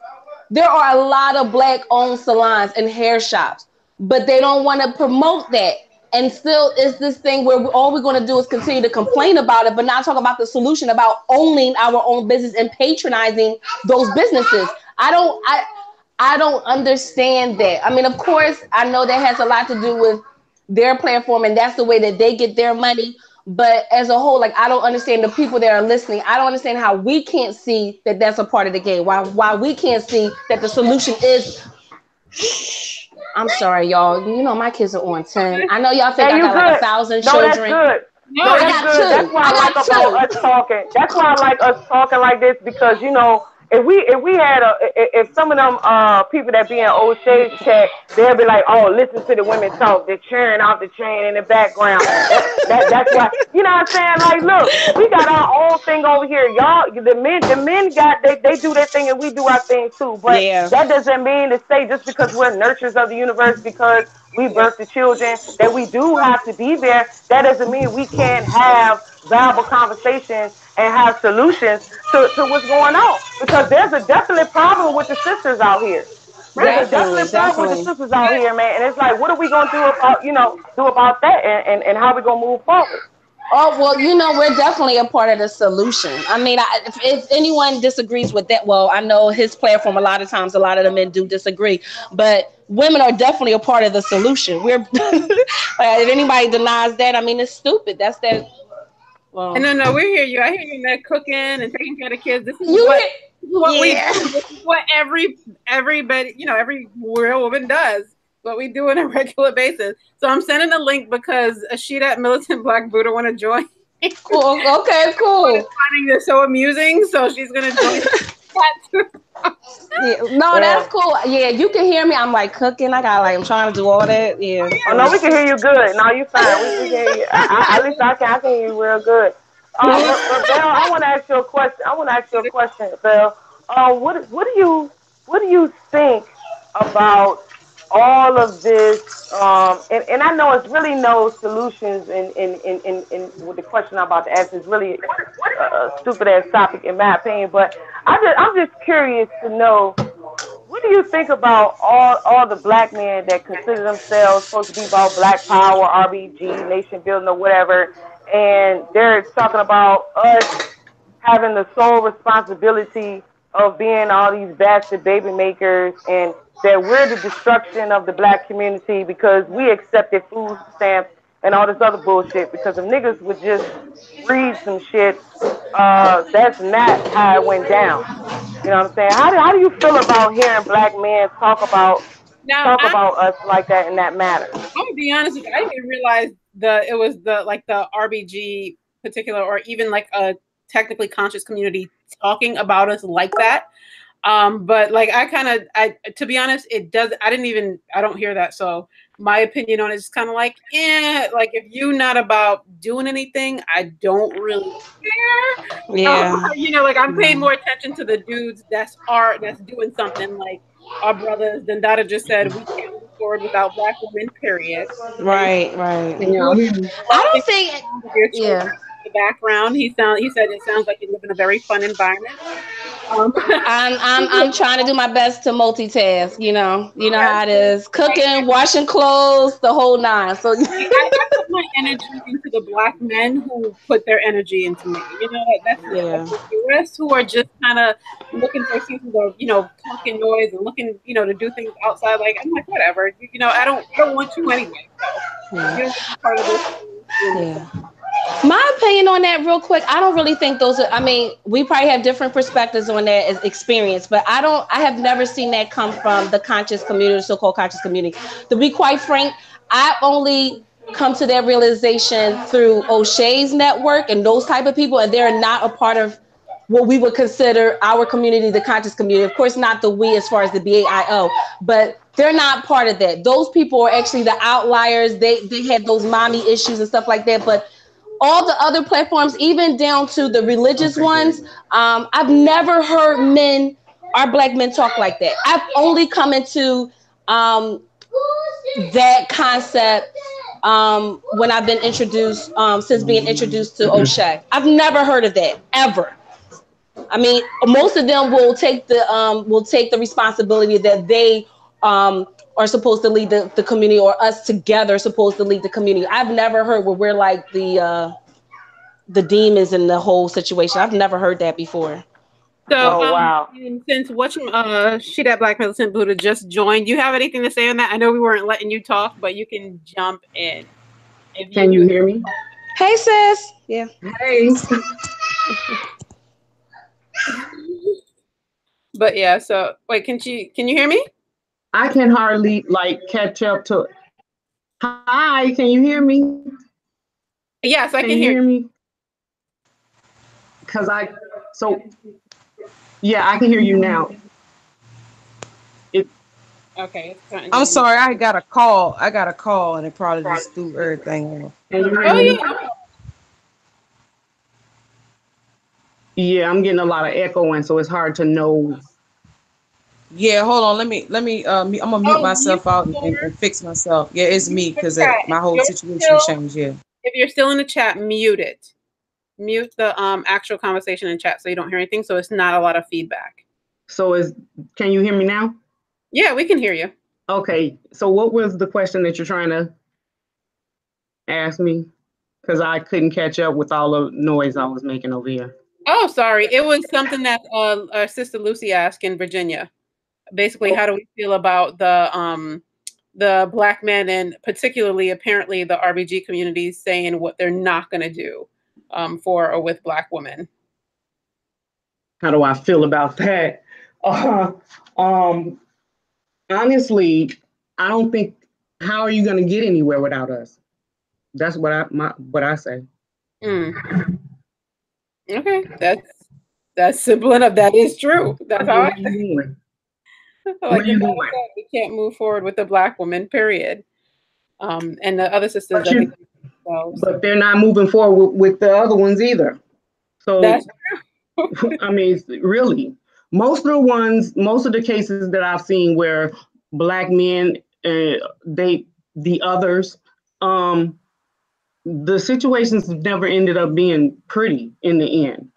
There are a lot of black-owned salons and hair shops, but they don't want to promote that. And still it's this thing where all we're going to do is continue to complain about it, but not talk about the solution about owning our own business and patronizing those businesses. I don't understand that. I mean, of course, I know that has a lot to do with their platform and that's the way that they get their money. But as a whole, like, I don't understand the people that are listening. I don't understand how we can't see that that's a part of the game. Why we can't see that the solution is... I'm sorry, y'all. You know, my kids are on 10. I know y'all think I got like 1,000 children. That's good. No, that's good. That's why I like us talking. That's why I like us talking like this, because, you know, if some of them people that be in old shades chat, they'll be like, oh, listen to the women talk. They're cheering off the chain in the background. That's why, you know what I'm saying? Like, look, we got our own thing over here. Y'all, the men got, they do their thing and we do our thing too. But that doesn't mean to say just because we're nurturers of the universe, because we birth the children, that we do have to be there. That doesn't mean we can't have valuable conversations and have solutions to what's going on. Because there's a definite problem with the sisters out here. There's a definite problem with the sisters out here, man. And it's like, what are we going to do about, that and how we going to move forward? Oh, well, we're definitely a part of the solution. I mean, if anyone disagrees with that, well, I know his platform, a lot of times, a lot of the men do disagree, but women are definitely a part of the solution. We're, if anybody denies that, I mean, it's stupid. That's that. Well, no, we hear you. I hear you, man, cooking and taking care of the kids. This is what we do. This is what everybody, every real woman does. What we do on a regular basis. So I'm sending a link because Ashita Militant Black Buddha want to join. Cool. Okay, cool. Finding this so amusing, so she's gonna join. No, that's cool. Yeah, you can hear me. I'm like cooking. I'm trying to do all that. Yeah. Oh no, we can hear you good. No, you fine. We can hear you. At least I can hear you real good. But Belle, I want to ask you a question. Belle. What do you think about all of this? And I know it's really no solutions in with the question I'm about to ask. Is really a stupid ass topic in my opinion. But I'm just curious to know, what do you think about all the black men that consider themselves supposed to be about black power, RBG, nation building, or whatever, and they're talking about us having the sole responsibility of being all these bastard baby makers, and that we're the destruction of the black community because we accepted food stamps and all this other bullshit? Because if niggas would just read some shit, that's not how it went down. You know what I'm saying? How do you feel about hearing black men talk about us like that in that manner? I'm gonna be honest with you. I didn't realize it was the RBG particular, or even like a technically conscious community talking about us like that. But like to be honest, I don't hear that. So my opinion on it is kind of like, like if you're not about doing anything, I don't really care. Yeah. Like I'm paying more attention to the dudes that's doing something, like our brothers. Then Dada just said we can't move forward without black women, period. Right. I don't think the background. He said it sounds like you live in a very fun environment. I'm trying to do my best to multitask. You know how it is. Cooking, washing clothes, the whole nine. So I put my energy into the black men who put their energy into me. That's the rest who are just kind of looking for seasons of talking noise and looking to do things outside. Like I'm like, whatever. I don't want you anyway. So you're part of this. Yeah. My opinion on that real quick, I don't really think we probably have different perspectives on that as experience, but I have never seen that come from the conscious community, so-called conscious community. To be quite frank, I only come to that realization through O'Shea's network and those type of people, and they're not a part of what we would consider our community, the conscious community. Of course, not the we as far as the BAIO, but they're not part of that. Those people are actually the outliers. They had those mommy issues and stuff like that, but all the other platforms, even down to the religious ones, I've never heard our black men talk like that. I've only come into that concept when I've been introduced, since being introduced to O'Shea. I've never heard of that, ever. I mean, most of them will take the responsibility that they are supposed to lead the community, or us together are supposed to lead the community. I've never heard where we're like the demons in the whole situation. I've never heard that before. So, wow. Since She That Black Militant Buddha just joined, you have anything to say on that? I know we weren't letting you talk, but you can jump in. Can you hear me? Hey, sis. Yeah. Hey. But yeah, so wait, can you hear me? I can hardly catch up to it. Hi, can you hear me? Yes, I can hear me. I can hear you now. Okay. I'm sorry, I got a call, and it probably just threw everything off. Yeah, I'm getting a lot of echoing, so it's hard to know. Yeah, hold on. Let me. I'm gonna mute myself out and fix myself. Yeah, it's me because my whole situation changed. Yeah. If you're still in the chat, mute it. Mute the actual conversation in chat so you don't hear anything, so it's not a lot of feedback. So can you hear me now? Yeah, we can hear you. Okay. So what was the question that you're trying to ask me? because I couldn't catch up with all the noise I was making over here. Oh, sorry. It was something that our sister Lucy asked in Virginia. Basically, how do we feel about the Black men and particularly apparently the RBG community saying what they're not going to do for or with Black women? How do I feel about that? Honestly, I don't think. How are you going to get anywhere without us? That's what I say. Okay, that's simple enough. That is true. That's how I doing? like we can't move forward with the Black woman. Period. And the other sisters, I think, but they're not moving forward with the other ones either. So that's true. I mean, really, most of the cases that I've seen where Black men, the others, the situations never ended up being pretty in the end.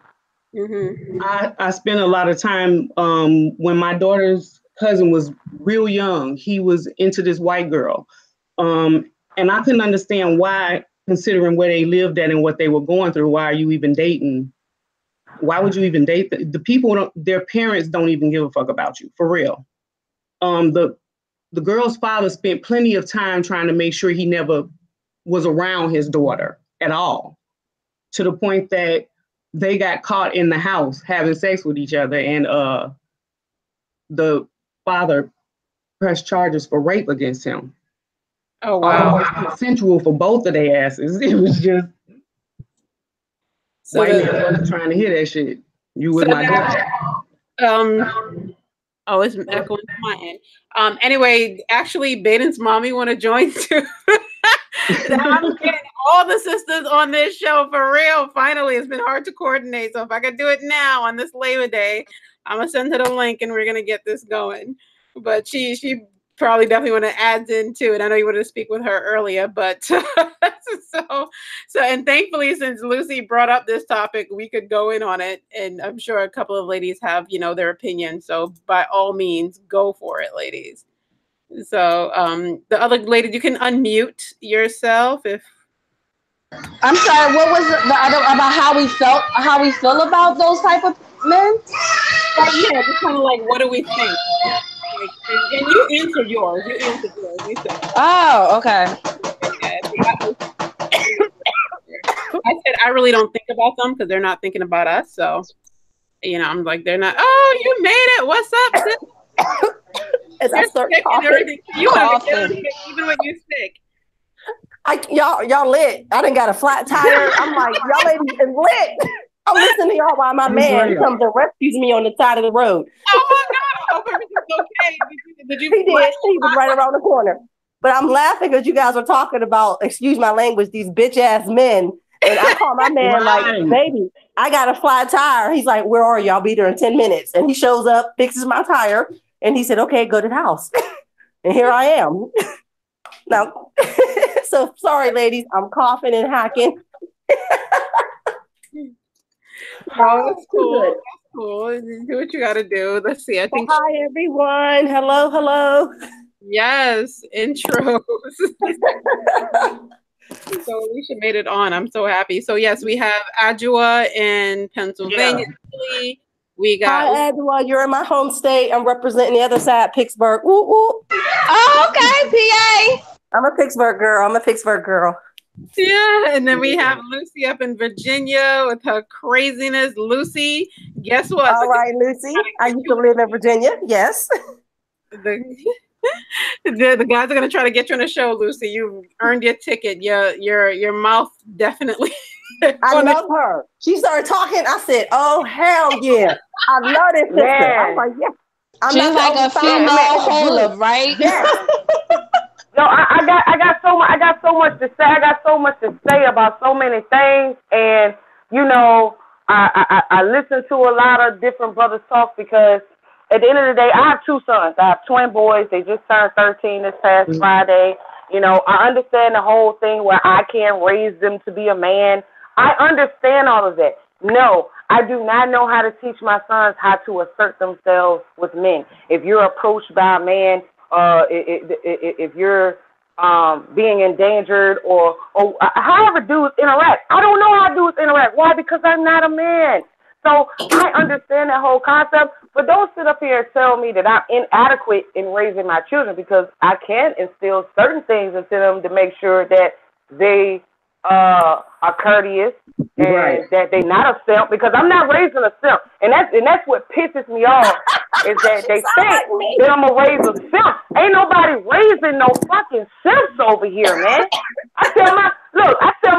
I spent a lot of time when my daughter's cousin was real young. He was into this white girl, and I couldn't understand why, considering where they lived at and what they were going through. Why are you even dating? Why would you even date the people? Their parents don't even give a fuck about you, for real. The girl's father spent plenty of time trying to make sure he never was around his daughter at all, to the point that they got caught in the house having sex with each other, and the father pressed charges for rape against him. Oh wow! It was consensual for both of their asses. It was just white man wasn't trying to hear that shit. You was my daughter. Oh, it's echoing to my end. Anyway, actually, Baden's mommy want to join too. I'm getting all the sisters on this show for real. Finally, it's been hard to coordinate. So if I could do it now on this Labor Day, I'm gonna send her the link and we're gonna get this going. But she probably definitely want to add into it. I know you wanted to speak with her earlier, but so and thankfully, since Lucy brought up this topic, we could go in on it, and I'm sure a couple of ladies have their opinion. So by all means, go for it, ladies. So the other lady, you can unmute yourself if. I'm sorry. What was the other about how we feel about those type of men? Yeah, just kind of like, what do we think? And you answered yours. You said. Oh, okay. I said I really don't think about them because they're not thinking about us. So, I'm like, they're not. Oh, you made it. What's up, sis? As I start coughing, even when you're sick. Y'all lit. I done got a flat tire. I'm like, y'all ladies is lit. I'm listening to y'all while my man comes and rescues me on the side of the road. Oh my God, I hope everything's okay. Did you He was right around the corner. But I'm laughing because you guys are talking about, excuse my language, these bitch ass men. And I call my man like, baby, I got a flat tire. He's like, where are you? I'll be there in 10 minutes. And he shows up, fixes my tire. And he said, okay, go to the house. And here I am. Now, so sorry, ladies, I'm coughing and hacking. Oh, that's cool. That's cool. Do what you got to do. Let's see. I think. Hi, everyone. Hello. Yes, intros. So Alicia made it on. I'm so happy. So yes, we have Adjoa in Pennsylvania. Yeah. We got. Hi, Adjoa. You're in my home state. I'm representing the other side, Pittsburgh. Woo, woo. Oh, okay, PA. I'm a Pittsburgh girl. Yeah, and then we have Lucy up in Virginia with her craziness. Lucy, guess what? All right, Lucy. I used to live in Virginia. Yes. The guys are gonna try to get you on the show, Lucy. You earned your ticket. Your mouth definitely. I love her. She started talking. I said, "Oh hell yeah! I love this sister." I was like, "Yeah." She's like a female Holub, right? Yeah. No, I got so much to say. I got so much to say about so many things, and I listen to a lot of different brothers talk because at the end of the day, I have two sons. I have twin boys. They just turned 13 this past Friday. I understand the whole thing where I can't raise them to be a man. I understand all of that. No, I do not know how to teach my sons how to assert themselves with men. If you're approached by a man, if you're being endangered or however dudes interact. I don't know how dudes interact. Why? Because I'm not a man. So I understand that whole concept, but don't sit up here and tell me that I'm inadequate in raising my children, because I can instill certain things into them to make sure that they are courteous and that they're not a simp, because I'm not raising a simp. And that's what pisses me off is that they think that I'm going to raise a simp. Ain't nobody raising no fucking simps over here, man. I tell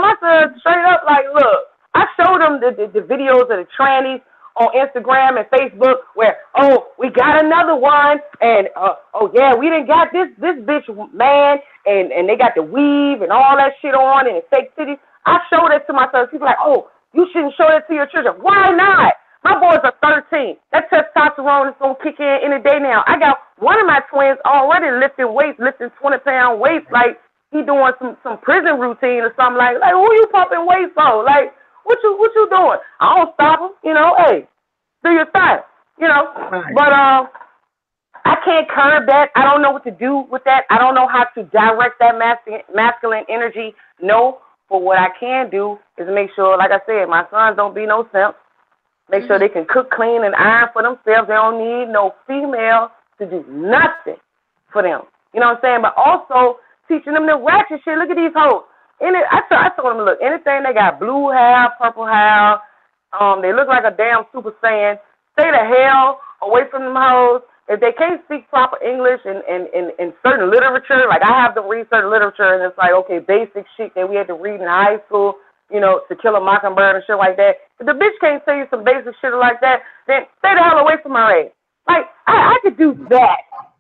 my son straight up, like, look, I showed them the videos of the trannies on Instagram and Facebook where, oh, we got another one, and oh yeah, we done got this bitch man, and they got the weave and all that shit on and fake titties. I showed that to my son. He's like, oh, you shouldn't show that to your children. Why not? My boys are 13. That testosterone is gonna kick in any day now. I got one of my twins already lifting 20-pound weights, like he doing some prison routine or something like who you pumping weights for? Like, what you doing? I don't stop them, you know. Hey, do your thing, you know. Right. But I can't curb that. I don't know what to do with that. I don't know how to direct that masculine energy. No, but what I can do is make sure, like I said, my sons don't be no simps. Make sure they can cook, clean, and iron for themselves. They don't need no female to do nothing for them. You know what I'm saying? But also teaching them the ratchet shit. Look at these hoes. I told them, look, anything they got blue hair, purple hair, they look like a damn Super Saiyan, stay the hell away from them hoes. If they can't speak proper English and certain literature, like I have them read certain literature, and it's like, okay, basic shit that we had to read in high school, you know, To Kill a Mockingbird and shit like that. If the bitch can't tell you some basic shit like that, then stay the hell away from her ass. Like, I could do that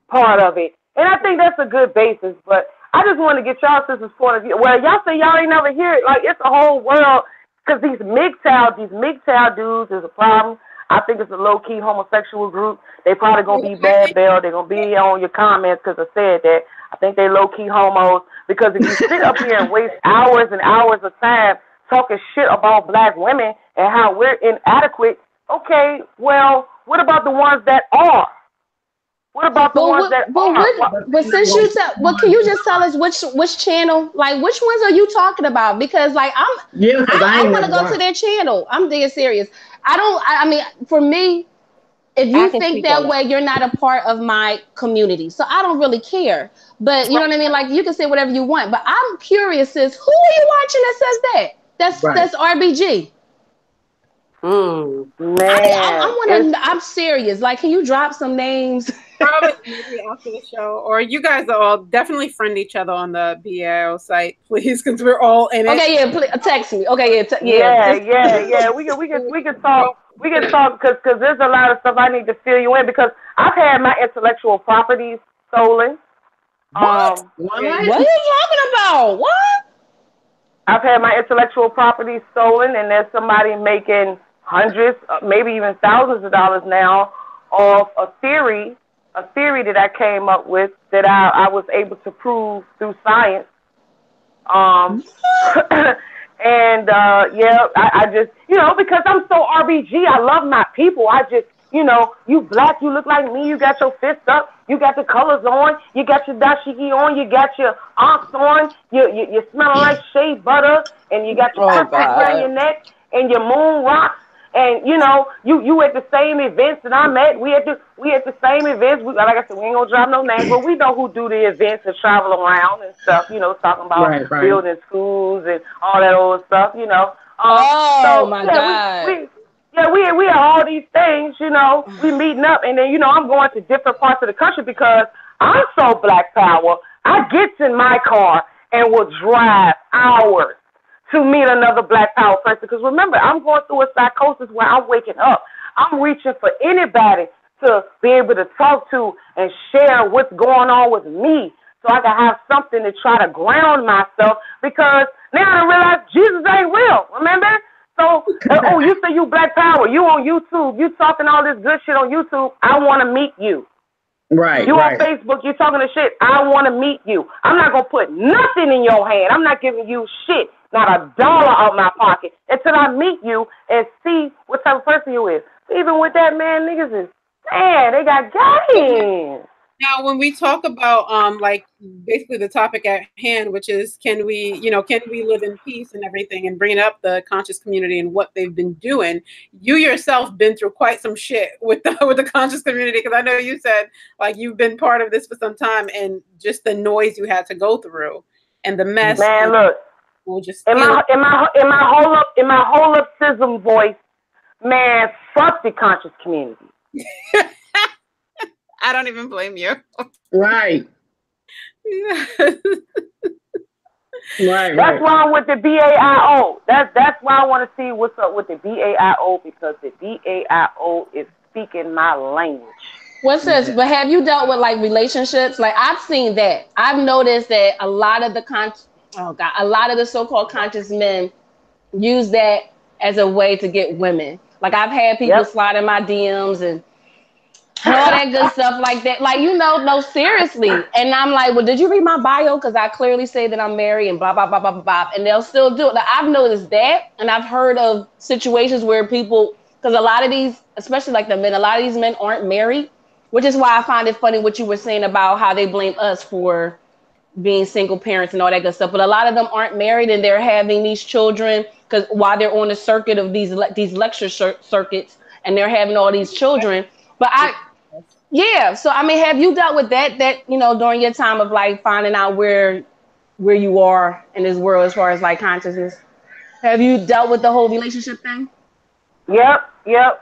part of it, and I think that's a good basis, but I just want to get y'all sisters' point of view. Well, y'all say y'all ain't never hear it. Like, it's a whole world, because these MGTOW dudes is a problem. I think it's a low-key homosexual group. They probably going to be bad, Bell. They're going to be on your comments because I said that. I think they low-key homos, because if you sit up here and waste hours and hours of time talking shit about black women and how we're inadequate, okay, well, what about the ones that are? What about the ones that are? But since you can you just tell us which channel? Like, which ones are you talking about? Because like I want to go to their channel. I'm dead serious. I mean, for me, if you think that way, you're not a part of my community. So I don't really care. But you know what I mean? Like, you can say whatever you want. But I'm curious, sis, who are you watching that says that? That's RBG. Man, I'm serious. Like, can you drop some names? Probably after the show, or you guys are all definitely friend each other on the BAIO site, please, because we're all in it. Okay, yeah, please, text me. Okay, yeah. We can talk. We can talk because there's a lot of stuff I need to fill you in, because I've had my intellectual properties stolen. What? What are you talking about? What? I've had my intellectual properties stolen, and there's somebody making hundreds, maybe even thousands of dollars now off a theory that I came up with that I was able to prove through science. And I just, you know, because I'm so RBG, I love my people. I just, you know, you black, you look like me, you got your fist up, you got the colors on, you got your dashiki on, you got your ox on, you smelling like shea butter, and you got your purple around your neck, and your moon rocks. And you know, you at the same events that I'm at. We at the same events. Like I said, we ain't gonna drop no names, but we know who do the events and travel around and stuff. You know, talking about building schools and all that old stuff. You know. God. We are all these things. You know, we meeting up, and then you know, I'm going to different parts of the country because I'm so Black Power. I gets in my car and will drive hours to meet another Black Power person. Because remember, I'm going through a psychosis where I'm waking up. I'm reaching for anybody to be able to talk to and share what's going on with me, so I can have something to try to ground myself, because now I realize Jesus ain't real, remember? So, you say you Black Power, you on YouTube, you talking all this good shit on YouTube, I want to meet you. Right. You on Facebook, you talking the shit, I want to meet you. I'm not going to put nothing in your hand. I'm not giving you shit. Not $1 out my pocket until I meet you and see what type of person you is. Even with that, man, niggas is, man, they got games. Now, when we talk about like basically the topic at hand, which is can we live in peace and everything, and bringing up the conscious community and what they've been doing, you yourself been through quite some shit with the conscious community, because I know you said like you've been part of this for some time, and just the noise you had to go through and the mess. Man, look, we'll just in my whole up sism voice, man, fuck the conscious community. I don't even blame you. Right. Right. That's why I'm with the BAIO. That's why I want to see what's up with the BAIO, because the BAIO is speaking my language. What's this? But have you dealt with like relationships? Like I've seen that. I've noticed that a lot of the so-called conscious men use that as a way to get women. Like I've had people slide in my DMs and all that good stuff like that. Like, no, seriously. And I'm like, well, did you read my bio? Because I clearly say that I'm married and blah, blah, blah, blah, blah, blah. And they'll still do it. Like, I've noticed that. And I've heard of situations where people, because a lot of these, especially like the men, a lot of these men aren't married, which is why I find it funny what you were saying about how they blame us for being single parents and all that good stuff. But a lot of them aren't married, and they're having these children because while they're on the circuit of these lecture circuits, and they're having all these children. But so I mean, have you dealt with that during your time of like finding out where you are in this world as far as like consciousness? Have you dealt with the whole relationship thing? Yep.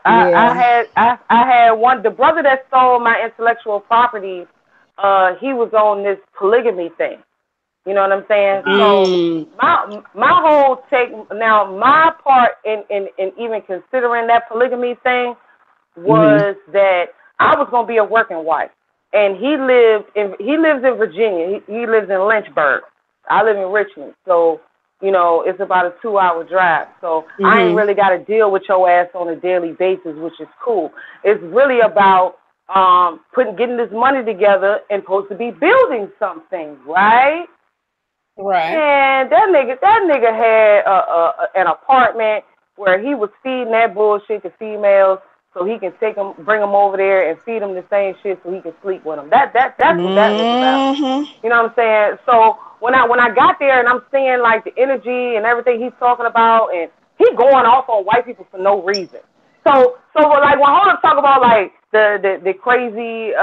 I had one. The brother that stole my intellectual property, he was on this polygamy thing. You know what I'm saying? So my whole take now, my part in even considering that polygamy thing was that I was gonna be a working wife, and he lives in Virginia. He lives in Lynchburg. I live in Richmond, so it's about a 2-hour drive. So I ain't really got to deal with your ass on a daily basis, which is cool. It's really about getting this money together and supposed to be building something, right? Right. And that nigga had an apartment where he was feeding that bullshit to females, so he can bring them over there and feed them the same shit so he can sleep with them. That's what that was about. You know what I'm saying? So when I got there and I'm seeing like the energy and everything he's talking about, and he going off on white people for no reason. So like when Holmes talk about like the crazy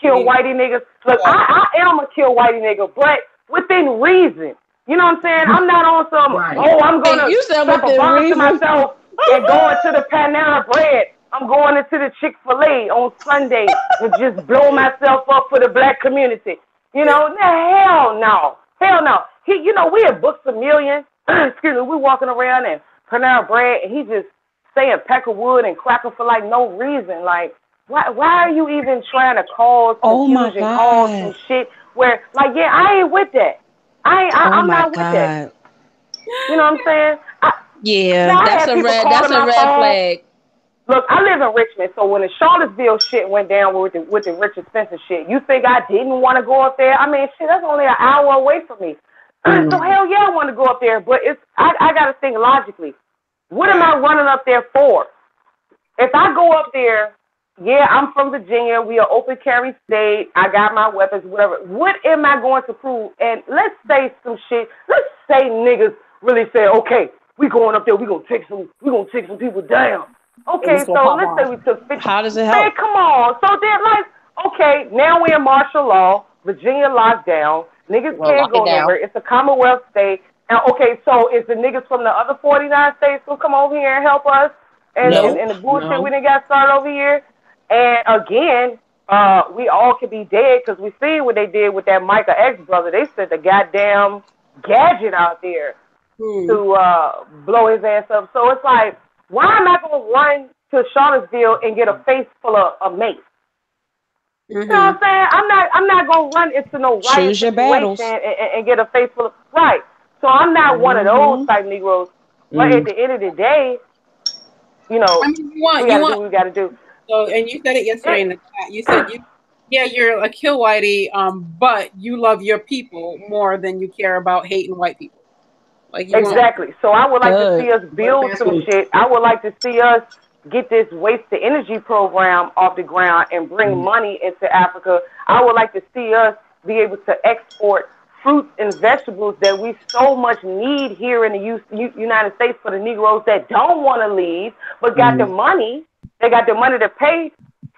kill whitey niggas, look, I am a kill whitey nigga, but within reason. You know what I'm saying? I'm not on some I'm gonna strap a bomb to myself and going to the Panera Bread. I'm going into the Chick-fil-A on Sunday and just blow myself up for the black community. Hell no. We had Books a Million. Excuse me, we walking around and Panera Bread, and he just saying Peckerwood and Cracker for like no reason. Like, why are you even trying to cause confusion, cause some shit where, like, I ain't with that. I'm not with that. You know what I'm saying? That's a red flag. Look, I live in Richmond, so when the Charlottesville shit went down with the Richard Spencer shit, you think I didn't want to go up there? I mean, shit, that's only an hour away from me. So hell yeah, I want to go up there, but I got to think logically. What am I running up there for? If I go up there, I'm from Virginia. We are open carry state. I got my weapons, whatever. What am I going to prove? And let's say some shit. Let's say niggas really say, okay, we going up there. We gonna take some people down. Okay, so let's say we took 50. How does it help? Man, come on. So then, like, okay, now we're in martial law. Virginia locked down. Niggas can't go nowhere. It's a Commonwealth state. And okay, so is the niggas from the other 49 states who come over here and help us? And the bullshit we done got started over here. And again, we all could be dead because we see what they did with that Micah X brother. They sent a goddamn gadget out there to blow his ass up. So it's like, why am I going to run to Charlottesville and get a face full of mace? You know what I'm saying? I'm not going to run into no riot situation and get a face full of... Right. So I'm not one of those type Negroes. But at the end of the day, we got to do what we got to do. So, and you said it yesterday in the chat. You said you're a kill whitey, but you love your people more than you care about hating white people. Like exactly. So I would like to see us build some shit. I would like to see us get this waste to energy program off the ground and bring money into Africa. I would like to see us be able to export fruits and vegetables that we so much need here in the United States for the Negroes that don't want to leave, but got the money. They got the money to pay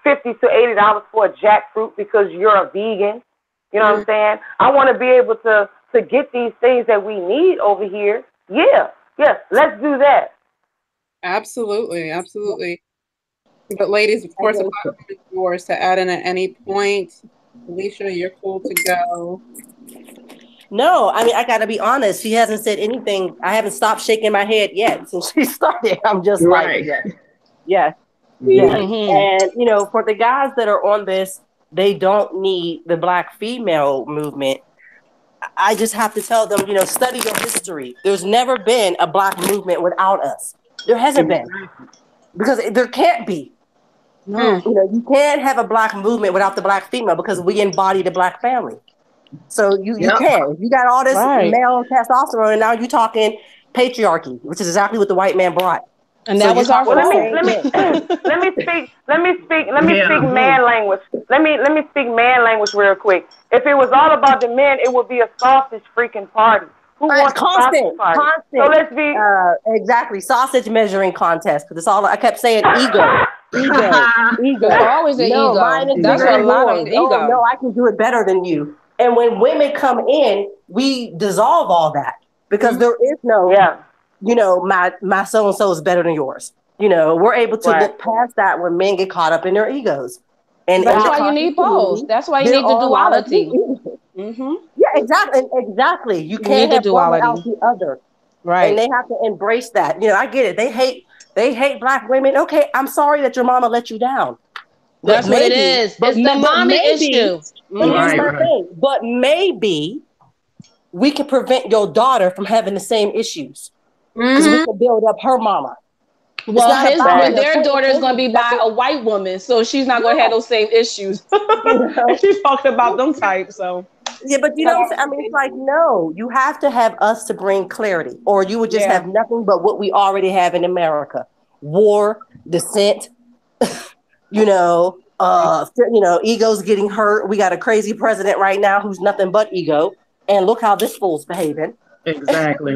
$50 to $80 for a jackfruit because you're a vegan. You know what I'm saying? I want to be able to get these things that we need over here. Yeah, let's do that. Absolutely, absolutely. But ladies, of course, the platform is yours to add in at any point. Alicia, you're cool to go. No, I mean, I got to be honest. She hasn't said anything. I haven't stopped shaking my head yet since she started. I'm just like, yes. And, you know, for the guys that are on this, they don't need the Black female movement. I just have to tell them, you know, study your history. There's never been a Black movement without us. There hasn't been. Because there can't be. You know, you can't have a Black movement without the Black female because we embody the Black family. So you can. You got all this male testosterone, and now you're talking patriarchy, which is exactly what the white man brought. And that was our fault. Let me speak man language. Let me speak man language real quick. If it was all about the men, it would be a sausage freaking party. Who wants constant? So let's be exactly sausage measuring contest. Because it's all I kept saying ego. Ego. Always an ego. That's a lot of ego. Oh, no, I can do it better than you. And when women come in, we dissolve all that because there is no, you know, my so and so is better than yours. You know, we're able to look past that when men get caught up in their egos. And that's why you need both. That's why you need the duality. Yeah, exactly. You can't have one without the other. Right. And they have to embrace that. You know, I get it. They hate Black women. Okay, I'm sorry that your mama let you down. That's what it is. It's the mommy issue. But maybe we could prevent your daughter from having the same issues. Because we could build up her mama. Well, their daughter is going to be by a white woman, so she's not going to have those same issues. She's talking about them types, so. Yeah, but you know what I'm saying? I mean, it's like, no, you have to have us to bring clarity, or you would just have nothing but what we already have in America. War, dissent, you know, ego's getting hurt. We got a crazy president right now who's nothing but ego. And look how this fool's behaving. Exactly.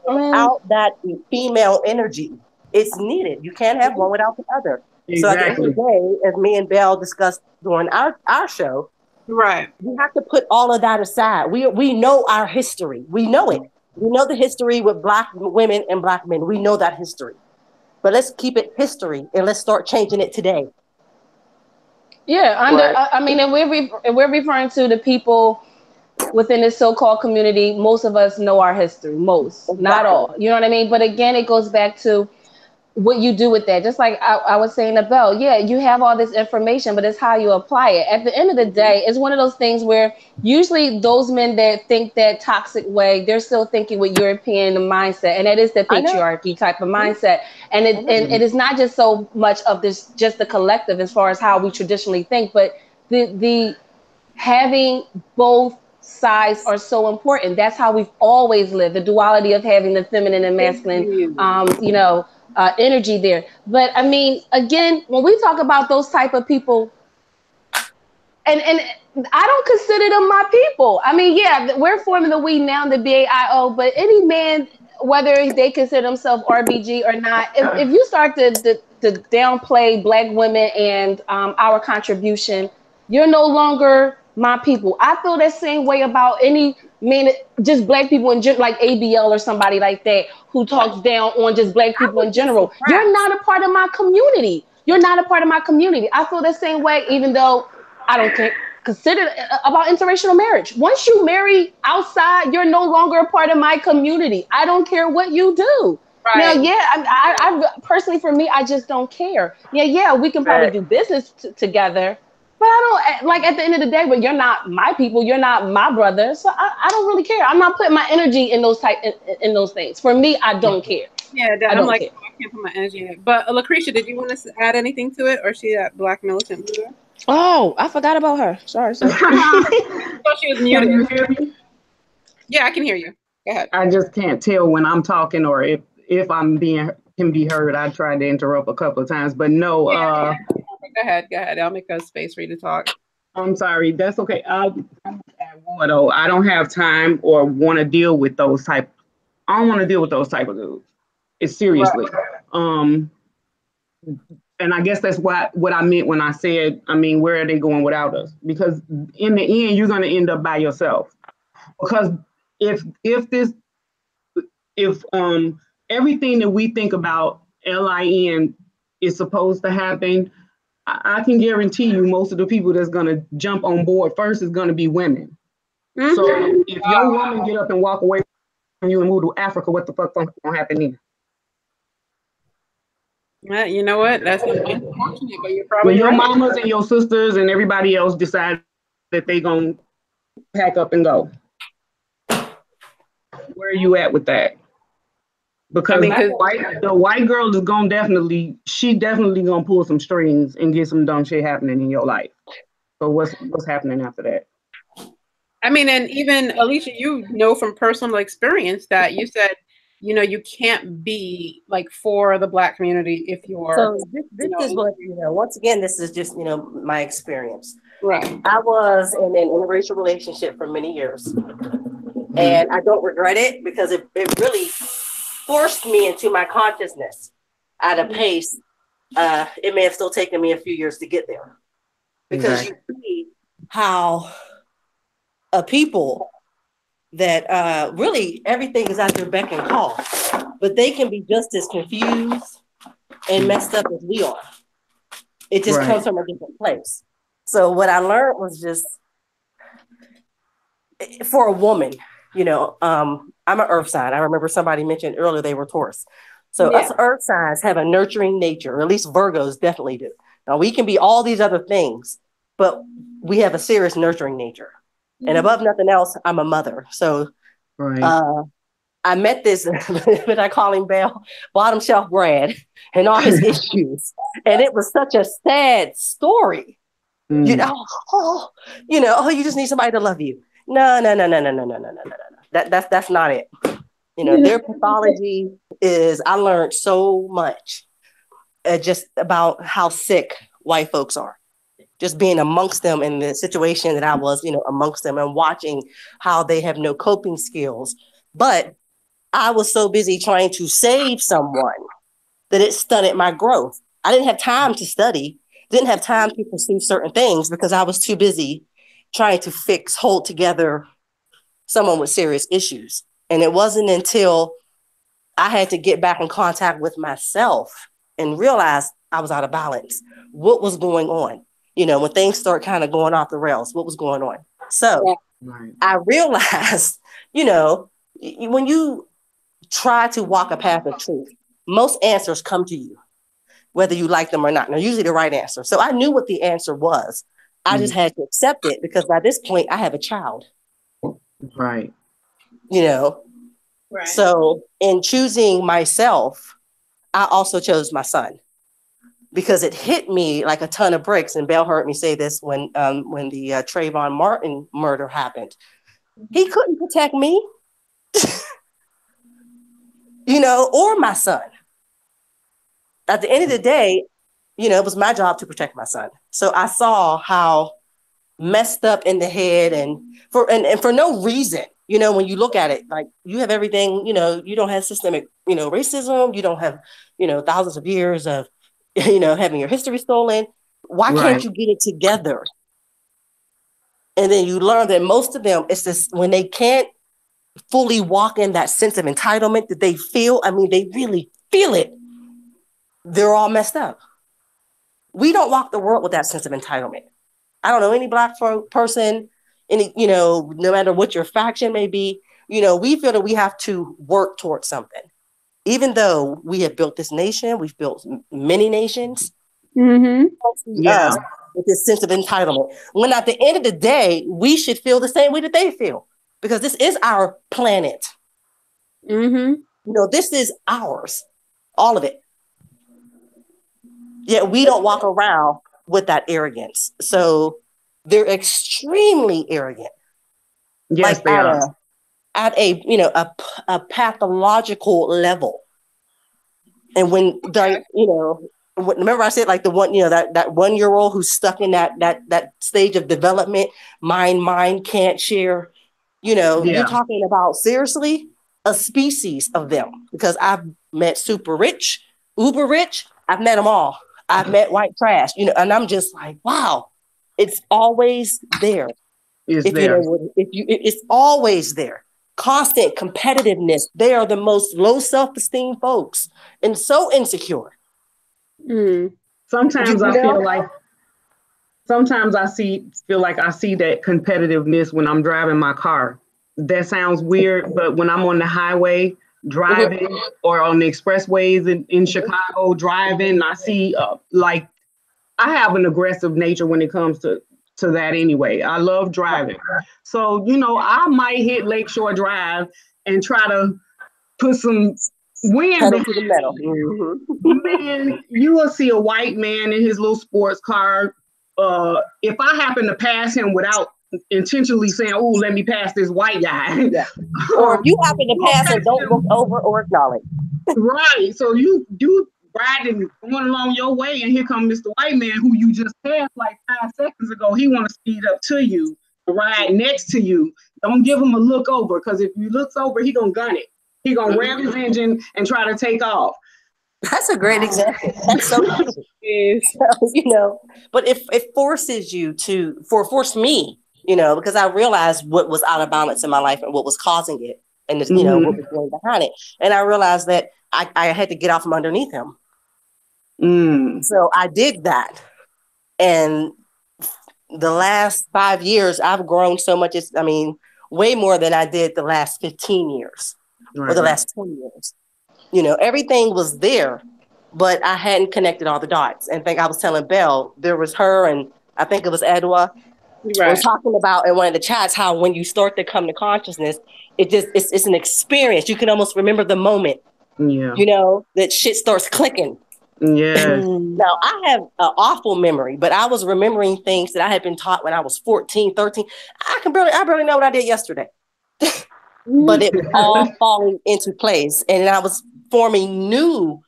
Without that female energy, it's needed. You can't have one without the other. Exactly. So at the end of the day, as me and Belle discussed during our show, right, we have to put all of that aside. We know our history. We know it. We know the history with Black women and Black men. We know that history. But let's keep it history and let's start changing it today. Yeah, I mean, and we're referring to the people within this so-called community. Most of us know our history, not all. You know what I mean? But again, it goes back to what you do with that. Just like I was saying to Belle, you have all this information, but it's how you apply it. At the end of the day, it's one of those things where usually those men that think that toxic way, they're still thinking with European mindset, and that is the patriarchy type of mindset. And it is not just so much of this, just the collective as far as how we traditionally think, but the having both sides are so important. That's how we've always lived. The duality of having the feminine and masculine, energy there. But I mean, again, when we talk about those type of people, and I don't consider them my people. I mean, we're forming the we now, the BAIO, but any man, whether they consider themselves RBG or not, if you start to downplay Black women and our contribution, you're no longer my people. I feel that same way about any man, just Black people in general, like ABL or somebody like that, who talks down on just Black people in general. You're not a part of my community. You're not a part of my community. I feel the same way, even though I don't consider about interracial marriage. Once you marry outside, you're no longer a part of my community. I don't care what you do. Right. Now, I personally, for me, I just don't care. We can probably do business together. But I don't, like, at the end of the day, but you're not my people, you're not my brother, so I don't really care. I'm not putting my energy in those in those things. For me, I don't care. Yeah, I'm like, I can't put my energy in it. But Lucretia, did you want to add anything to it, or is she that Black militant leader? Oh, I forgot about her. Sorry. So she was muted. Can you hear me? Yeah, I can hear you. Go ahead. I just can't tell when I'm talking or if I'm being can be heard. I tried to interrupt a couple of times, but no. Go ahead. I'll make a space for you to talk. I'm sorry. That's okay. I'm at war though. I don't have time or want to deal with those type. I don't want to deal with those type of dudes. It's seriously. Right. And I guess that's what I meant when I said, I mean, where are they going without us? Because in the end, you're going to end up by yourself. Because if everything that we think about LIN is supposed to happen, I can guarantee you most of the people that's going to jump on board first is going to be women. Mm-hmm. So if your woman get up and walk away from you and move to Africa, what the fuck going to happen then? You know what? That's unfortunate, but you're probably when your right. mamas and your sisters and everybody else decide that they gonna pack up and go. Where are you at with that? Because the white girl is gonna definitely gonna pull some strings and get some dumb shit happening in your life. So what's happening after that? I mean, and even Alicia, you know from personal experience that you said, you know, you can't be like for the Black community if you're. So this is what, you know, once again, this is just, you know, my experience. Right. I was in an interracial relationship for many years. Mm-hmm. And I don't regret it because it really forced me into my consciousness at a pace. It may have still taken me a few years to get there. Because you see how a people that really everything is at their beck and call, but they can be just as confused and messed up as we are. It just comes from a different place. So what I learned was just for a woman, you know, I'm an earth sign. I remember somebody mentioned earlier they were Taurus. So us earth signs have a nurturing nature, or at least Virgos definitely do. Now we can be all these other things, but we have a serious nurturing nature. And above nothing else, I'm a mother. So I met this, what I call him bottom shelf Brad, and all his issues. And it was such a sad story. You know, you just need somebody to love you. No. That's not it. You know, their pathology is, I learned so much just about how sick white folks are. Just being amongst them in the situation that I was, you know, amongst them and watching how they have no coping skills. But I was so busy trying to save someone that it stunted my growth. I didn't have time to study, didn't have time to pursue certain things because I was too busy trying to hold together someone with serious issues. And it wasn't until I had to get back in contact with myself and realize I was out of balance. What was going on? You know, when things start kind of going off the rails, what was going on? So I realized, you know, when you try to walk a path of truth, most answers come to you, whether you like them or not. They're usually the right answer. So I knew what the answer was. I just had to accept it because by this point I have a child. Right. You know, so in choosing myself, I also chose my son. Because it hit me like a ton of bricks. And Belle heard me say this when the Trayvon Martin murder happened. He couldn't protect me, you know, or my son. At the end of the day, you know, it was my job to protect my son. So I saw how messed up in the head and for no reason, you know, when you look at it, like you have everything, you know, you don't have systemic, you know, racism. You don't have, you know, thousands of years of, you know, having your history stolen. Why can't you get it together? And then you learn that most of them, it's this, when they can't fully walk in that sense of entitlement that they feel, I mean, they really feel it. They're all messed up. We don't walk the world with that sense of entitlement. I don't know any Black person, any, you know, no matter what your faction may be, you know, we feel that we have to work towards something. Even though we have built this nation, we've built many nations. With this sense of entitlement. When at the end of the day, we should feel the same way that they feel, because this is our planet. You know, this is ours, all of it. Yet we don't walk around with that arrogance. So they're extremely arrogant. Yes, like they are. At a, you know, a pathological level. And when remember I said like the one, that 1 year old who's stuck in that stage of development, mind can't share. You're talking about seriously a species of them, because I've met super rich, uber rich. I've met them all. I've met white trash, and I'm just like, wow, it's always there. It's always there. Constant competitiveness. They are the most low self-esteem folks and so insecure. Sometimes I feel like I see that competitiveness when I'm driving my car. That sounds weird, but when I'm on the highway driving or on the expressways in Chicago driving, I see I have an aggressive nature when it comes to that anyway. I love driving. So, I might hit Lakeshore Drive and try to put some wind to the metal. Man, you will see a white man in his little sports car. If I happen to pass him without intentionally saying, "Oh, let me pass this white guy," or if you happen to pass and don't look over or acknowledge, right? So you riding going along your way, and here comes Mr. White Man who you just passed like 5 seconds ago. He want to speed up to you, ride next to you. Don't give him a look over, because if you looks over, he gonna gun it. He gonna rev his engine and try to take off. That's a great example. That's so but it forces you forced me, because I realized what was out of balance in my life and what was causing it, and what was going behind it. And I realized that I had to get out from underneath him. So I did that. And the last 5 years, I've grown so much. Way more than I did the last 15 years or the last 10 years. Everything was there, but I hadn't connected all the dots. And I was telling Belle, there was her, and I think it was Edwa. We're talking about in one of the chats how when you start to come to consciousness, it's an experience. You can almost remember the moment. That shit starts clicking. Now I have an awful memory, but I was remembering things that I had been taught when I was 14, 13. I barely know what I did yesterday. But it was all falling into place, and I was forming new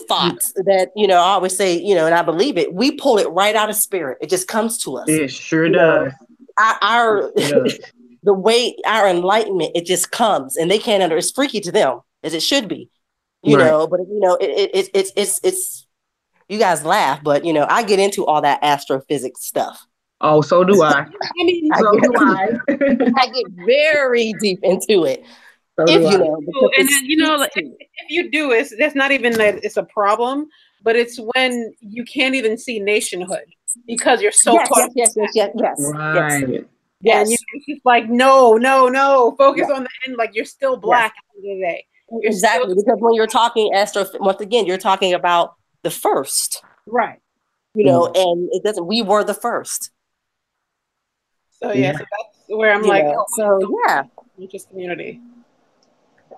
thoughts that I always say, and I believe it. We pull it right out of spirit. It just comes to us. It sure does. The way our enlightenment, it just comes, and they can't it's freaky to them, as it should be, but it's you guys laugh, but I get into all that astrophysics stuff. Oh, so do I. I get very deep into it. If you do, that's not even that it's a problem, but it's when you can't even see nationhood because you're so caught. Yes. Right. Yes. And it's just like, no. Focus on the end. Like, you're still black at the end of the day. Exactly. Because when you're talking once again, you're talking about the first. Right. And it doesn't, we were the first. So, so that's where I'm just community.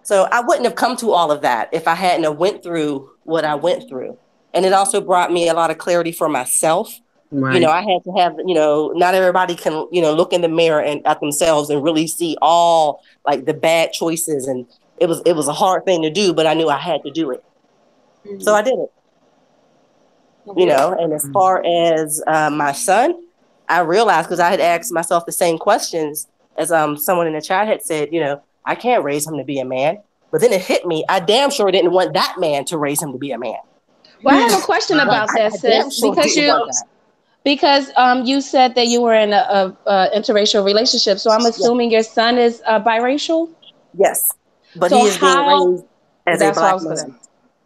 So I wouldn't have come to all of that if I hadn't have went through what I went through. And it also brought me a lot of clarity for myself. Right. I had to have, not everybody can, look in the mirror and at themselves and really see all like the bad choices. And it was a hard thing to do, but I knew I had to do it. Mm-hmm. So I did it. And as far as my son, I realized, because I had asked myself the same questions as someone in the chat had said, I can't raise him to be a man. But then it hit me. I damn sure didn't want that man to raise him to be a man. Well, I have a question about that, sis. Because you said that you were in a interracial relationship. So I'm assuming your son is biracial? Yes. But he is being raised as a black man.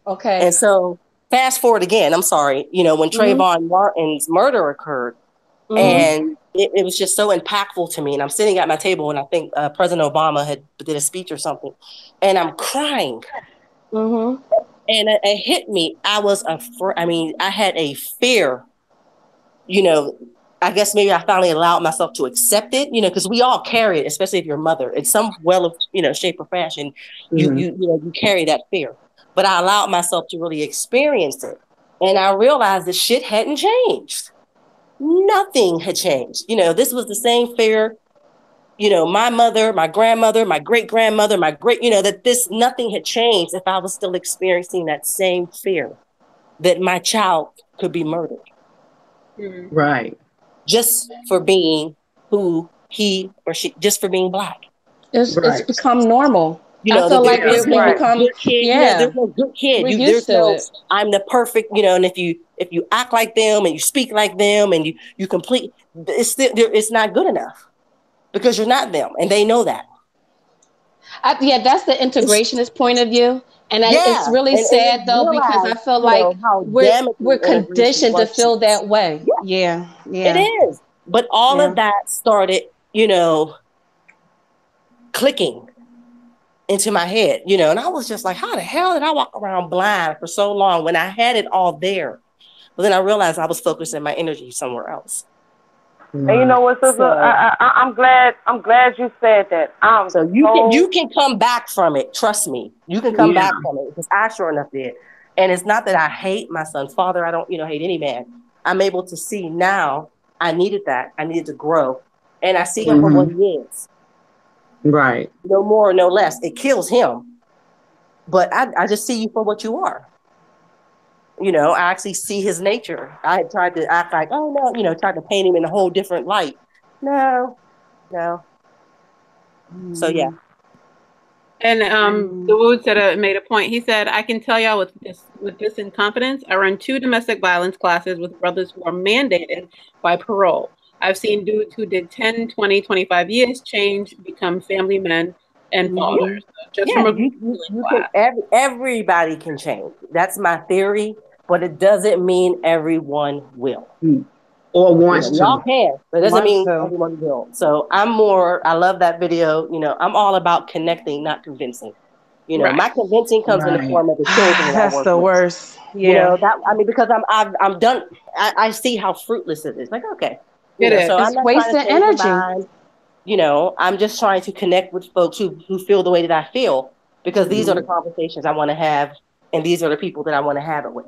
Okay. And so fast forward again, I'm sorry, when Trayvon Martin's murder occurred, and it was just so impactful to me. And I'm sitting at my table, and I think President Obama did a speech or something, and I'm crying. And it hit me. I had a fear, I guess maybe I finally allowed myself to accept it, because we all carry it, especially if you're a mother. In some shape or fashion, you carry that fear. But I allowed myself to really experience it. And I realized that shit hadn't changed. Nothing had changed. This was the same fear my mother, my grandmother, my great-grandmother, that nothing had changed if I was still experiencing that same fear that my child could be murdered. Right. Just for being who he or she, just for being Black. It's become normal. I feel That like there's we no become, good kid. There's no good kid. We're There's used to no, it. I'm the perfect, and if you act like them and you speak like them and you complete, it's not good enough because you're not them and they know that. That's the integrationist point of view. And it's really sad though, because I feel like we're conditioned to feel that way. Yeah. It is. But all of that started, clicking into my head, and I was just like, how the hell did I walk around blind for so long when I had it all there? But then I realized I was focusing my energy somewhere else. And you know what, sister? I'm glad you said that. So you can come back from it. Trust me, you can come back from it because I sure enough did. And it's not that I hate my son's father. I don't, hate any man. I'm able to see now. I needed that. I needed to grow, and I see him for what he is. Right. No more, no less. It kills him, but I just see you for what you are. I actually see his nature. I had tried to act like, oh no, tried to paint him in a whole different light. No. So yeah. And the Wood said made a point. He said, I can tell y'all with this in confidence. I run 2 domestic violence classes with brothers who are mandated by parole. I've seen dudes who did 10, 20, 25 years change, become family men and fathers. Just from everybody can change. That's my theory, but it doesn't mean everyone will. Or wants to. Y'all can, but it doesn't mean everyone will. So I love that video. I'm all about connecting, not convincing. My convincing comes in the form of the children. That's the worst. Yeah. Because I'm done. I see how fruitless it is. Like, okay. So I'm not wasting energy. I'm just trying to connect with folks who feel the way that I feel, because these are the conversations I want to have, and these are the people that I want to have it with.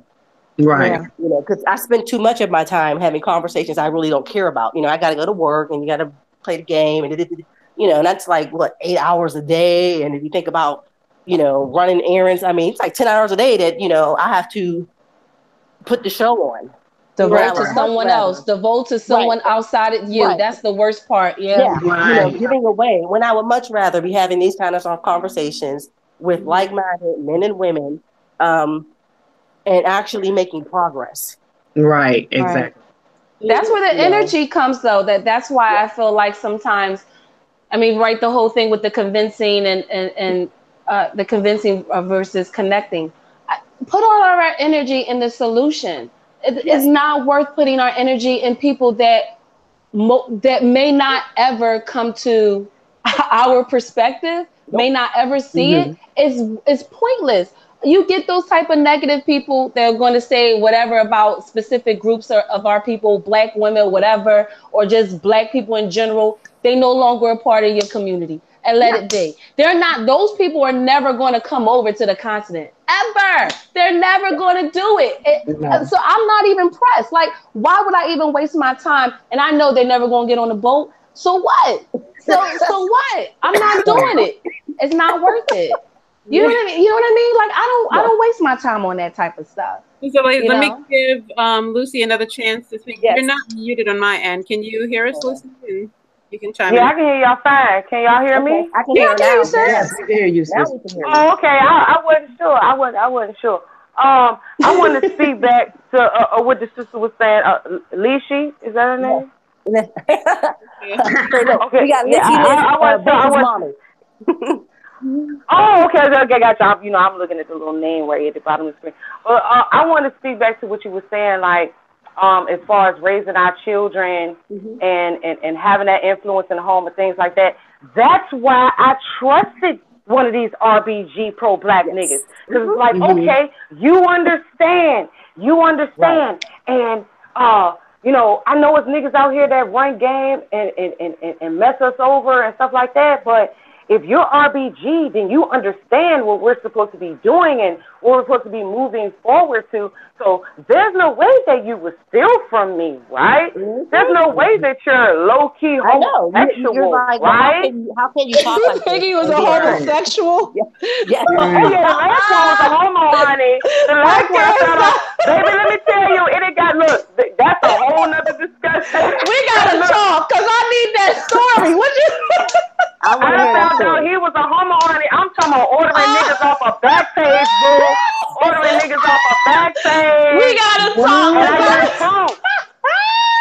Right. Because I spend too much of my time having conversations I really don't care about. I got to go to work and you got to play the game, and and that's like 8 hours a day. And if you think about, running errands, it's like 10 hours a day that, I have to put the show on. Devote to someone else. Devote to someone outside of you. Right. That's the worst part. Yeah. Right. Giving away, when I would much rather be having these kind of conversations with like-minded men and women, and actually making progress. Right. Exactly. That's where the energy comes, though. That's why I feel like sometimes, the whole thing with the convincing and the convincing versus connecting. Put all of our energy in the solution. It's not worth putting our energy in people that may not ever come to our perspective, may not ever see it. It's pointless. You get those type of negative people that are going to say whatever about specific groups of our people, Black women, whatever, or just Black people in general. They no longer a part of your community, and let it be. Those people are never going to come over to the continent. Ever. They're never going to do it. So I'm not even pressed. Like, why would I even waste my time? And I know they're never going to get on the boat. So what? So what? I'm not doing it. It's not worth it. You know what I mean? Like, I don't waste my time on that type of stuff. So let me give Lucy another chance to speak. Yes. You're not muted on my end. Can you hear us, Lucy? You can chime in. Yeah, I can hear y'all fine. Can y'all hear me? I can hear you, sis. Yes, we can hear you, sis. Oh, okay. I wasn't sure. I wasn't sure. I want to speak back to what the sister was saying. Lishi, is that her name? Okay. We got Lishi, mommy. Oh, okay, gotcha. I'm looking at the little name right at the bottom of the screen. But I want to speak back to what you were saying, like, as far as raising our children and having that influence in the home and things like that. That's why I trusted one of these RBG pro-Black niggas. Because it's like, okay, you understand. Right. And, I know it's niggas out here that run game and mess us over and stuff like that, but if you're RBG, then you understand what we're supposed to be doing and what we're supposed to be moving forward to. So there's no way that you would steal from me, right? Mm-hmm. There's no way that you're low-key homosexual, you're like, right? How can you talk like this? He was a homosexual? Yeah. Oh, yeah, the last one was a homo, honey. The last one I thought, baby, let me tell you, it got, look, that's a whole nother discussion. We got to talk, because I need that story. What you... I found out he was a homo, honey. I'm talking about ordering niggas off a Backpage, boo. Ordering niggas off a Backpage. We gotta talk. And I gotta talk.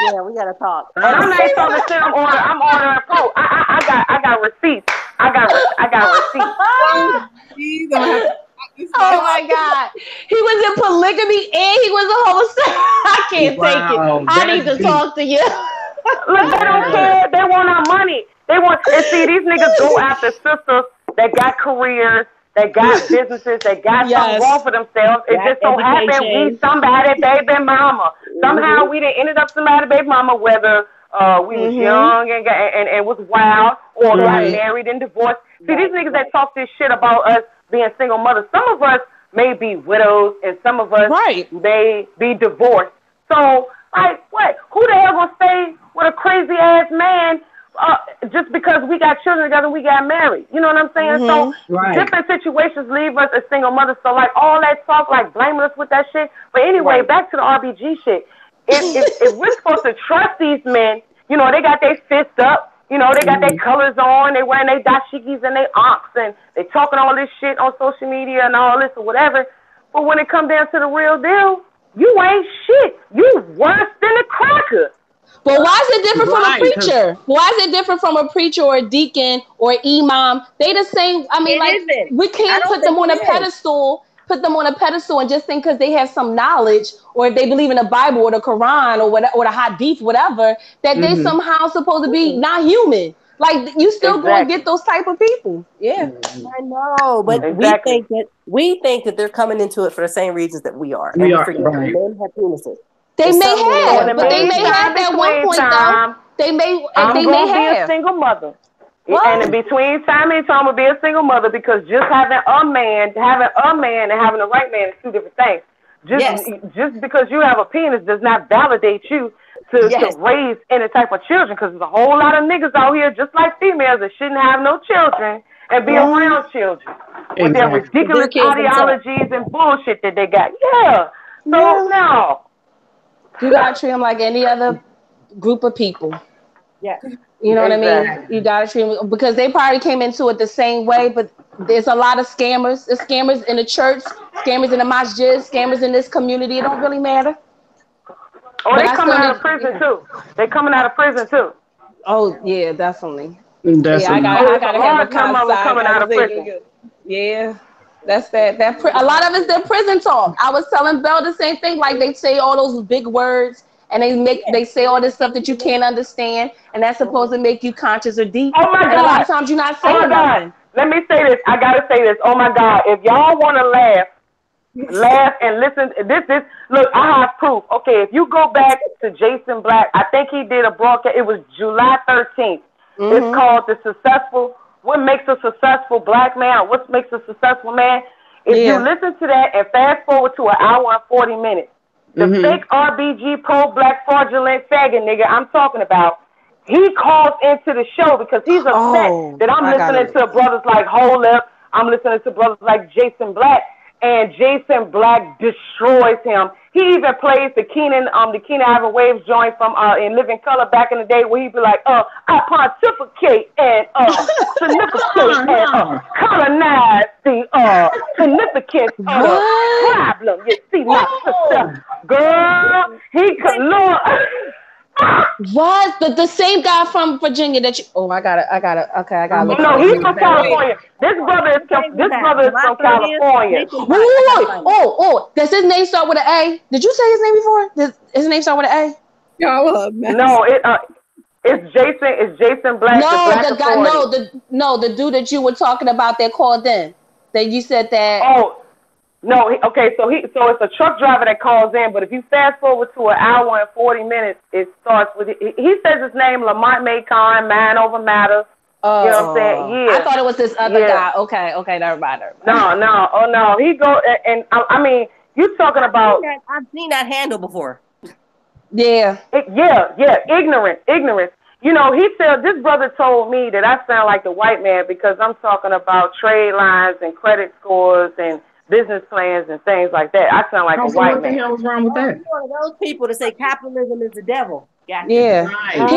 Yeah, we gotta talk. And I'm not talking to sit order. I'm ordering food. I got receipts. I got receipts. Oh my God. He was in polygamy and he was a homosexual. I can't take it. I need to talk to you. Look, they don't care. They want our money. They want, and see, these niggas go after sisters that got careers, that got businesses, that got something wrong for themselves. It just so happened we somebody baby mama. Somehow we done ended up somebody baby mama, whether we was young and was wild or got married and divorced. See, these niggas that talk this shit about us being single mothers, some of us may be widows and some of us may be divorced. So, like, what? Who the hell gonna stay with a crazy ass man just because we got children together and we got married? You know what I'm saying? So different situations leave us as single mothers. So like all that talk, like blaming us with that shit. But anyway, back to the RBG shit. If we're supposed to trust these men, you know, they got their fist up, you know, they got their colors on, they wearing their dashikis and their ox, and they talking all this shit on social media and all this or whatever. But when it comes down to the real deal, you ain't shit. You worse than a cracker. But why is it different from a preacher? Why is it different from a preacher or a deacon or imam? They the same. I mean, we can't put them on a pedestal. Put them on a pedestal and just think because they have some knowledge or if they believe in the Bible or the Quran or the Hadith, whatever, that they somehow supposed to be not human. Like you still going to get those type of people. Yeah, I know, but we think that they're coming into it for the same reasons that we are. We are. Men have penises. They may have, but they may have at one point though. They may be a single mother. What? And in between time and time, I'm gonna be a single mother because just having a man and having the right man is two different things. Just because you have a penis does not validate you to raise any type of children, because there's a whole lot of niggas out here just like females that shouldn't have no children and be around children with their ridiculous ideologies and bullshit that they got. So no. You gotta treat them like any other group of people. Yeah. You know what I mean? You gotta treat them because they probably came into it the same way, but there's a lot of scammers. There's scammers in the church, scammers in the masjid, scammers in this community. It don't really matter. Oh, they coming out of prison too. They coming out of prison too. Oh yeah, definitely. I gotta have a coming out of prison. Yeah. That's that. A lot of it's their prison talk. I was telling Belle the same thing. Like they say all those big words, and they say all this stuff that you can't understand, and that's supposed to make you conscious or deep. Oh my God! And a lot of times you're not saying nothing. Let me say this. I gotta say this. Oh my God! If y'all want to laugh and listen. This. Look, I have proof. Okay, if you go back to Jason Black, I think he did a broadcast. It was July 13th. It's called The Successful. What makes a successful black man? What makes a successful man? If you listen to that and fast forward to an hour and 40 minutes, the fake RBG pro-black fraudulent faggot nigga I'm talking about, he calls into the show because he's upset that I'm listening to brothers like Hold Up. I'm listening to brothers like Jason Black, and Jason Black destroys him. He even plays the Keenan Ivan Waves joint from in Living Color back in the day where he'd be like, I pontificate and significate and colonize the significance of the problem. You see my sister, girl, he could Lord. What? The same guy from Virginia that you? Oh, I got it. No, he's from California. This brother is from California. Oh, does his name start with an A? Did you say his name before? Does his name start with an A? No, it's Jason. It's Jason Black. The dude that you were talking about that called in. That you said that. Oh. No, okay, so it's a truck driver that calls in, but if you fast forward to an hour and 40 minutes, it starts with, he says his name, Lamont Macon, Man Over Matter. Oh, you know what I'm saying? Yeah. I thought it was this other guy. Okay, never mind. No. He go and I mean, you talking about? I've seen that handle before. Yeah. Ignorance. You know, this brother told me that I sound like the white man because I'm talking about trade lines and credit scores and business plans and things like that. I sound like a white man. What the hell was wrong with that? You're one of those people to say capitalism is the devil. Yeah. Right.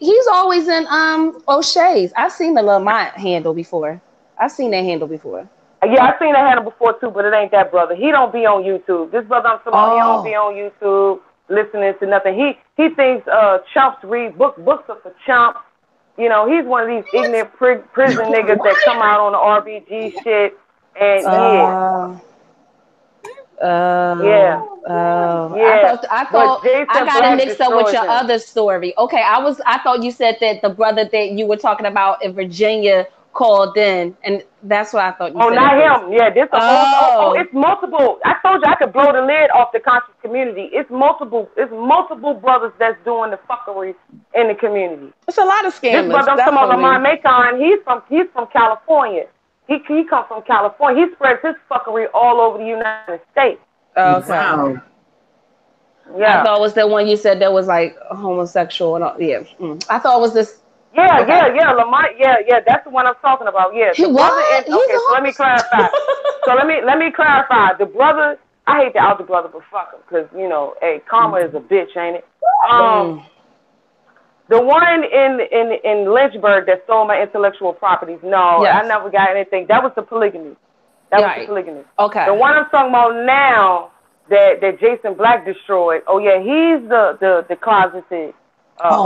He's always in O'Shea's. I've seen the Lamont handle before. I've seen that handle before. Yeah, I've seen that handle before too, but it ain't that brother. He don't be on YouTube. This brother I'm talking about, he don't be on YouTube listening to nothing. He thinks chumps read books are for chumps. You know, he's one of these ignorant prison niggas that come out on the RBG shit and I thought I got it mixed up with your other story. Okay, I thought you said that the brother that you were talking about in Virginia called in, and that's what I thought you said. Oh, not him. Yeah, this it's multiple. I told you I could blow the lid off the conscious community. It's multiple brothers that's doing the fuckery in the community. It's a lot of scammers. This brother I'm talking about, Lamont Macon, he's from California. He comes from California. He spreads his fuckery all over the United States. Okay. Wow. Yeah. I thought it was the one you said that was like homosexual and all. Yeah. I thought it was this. Yeah, Lamont. Yeah, that's the one I'm talking about. Yeah. So let me clarify. let me clarify. The brother, I hate to out the brother, but fuck him, because you know, hey, karma is a bitch, ain't it? The one in Lynchburg that stole my intellectual properties. No, I never got anything. That was the polygamy. Okay. The one I'm talking about now that Jason Black destroyed. Oh yeah, he's the closeted.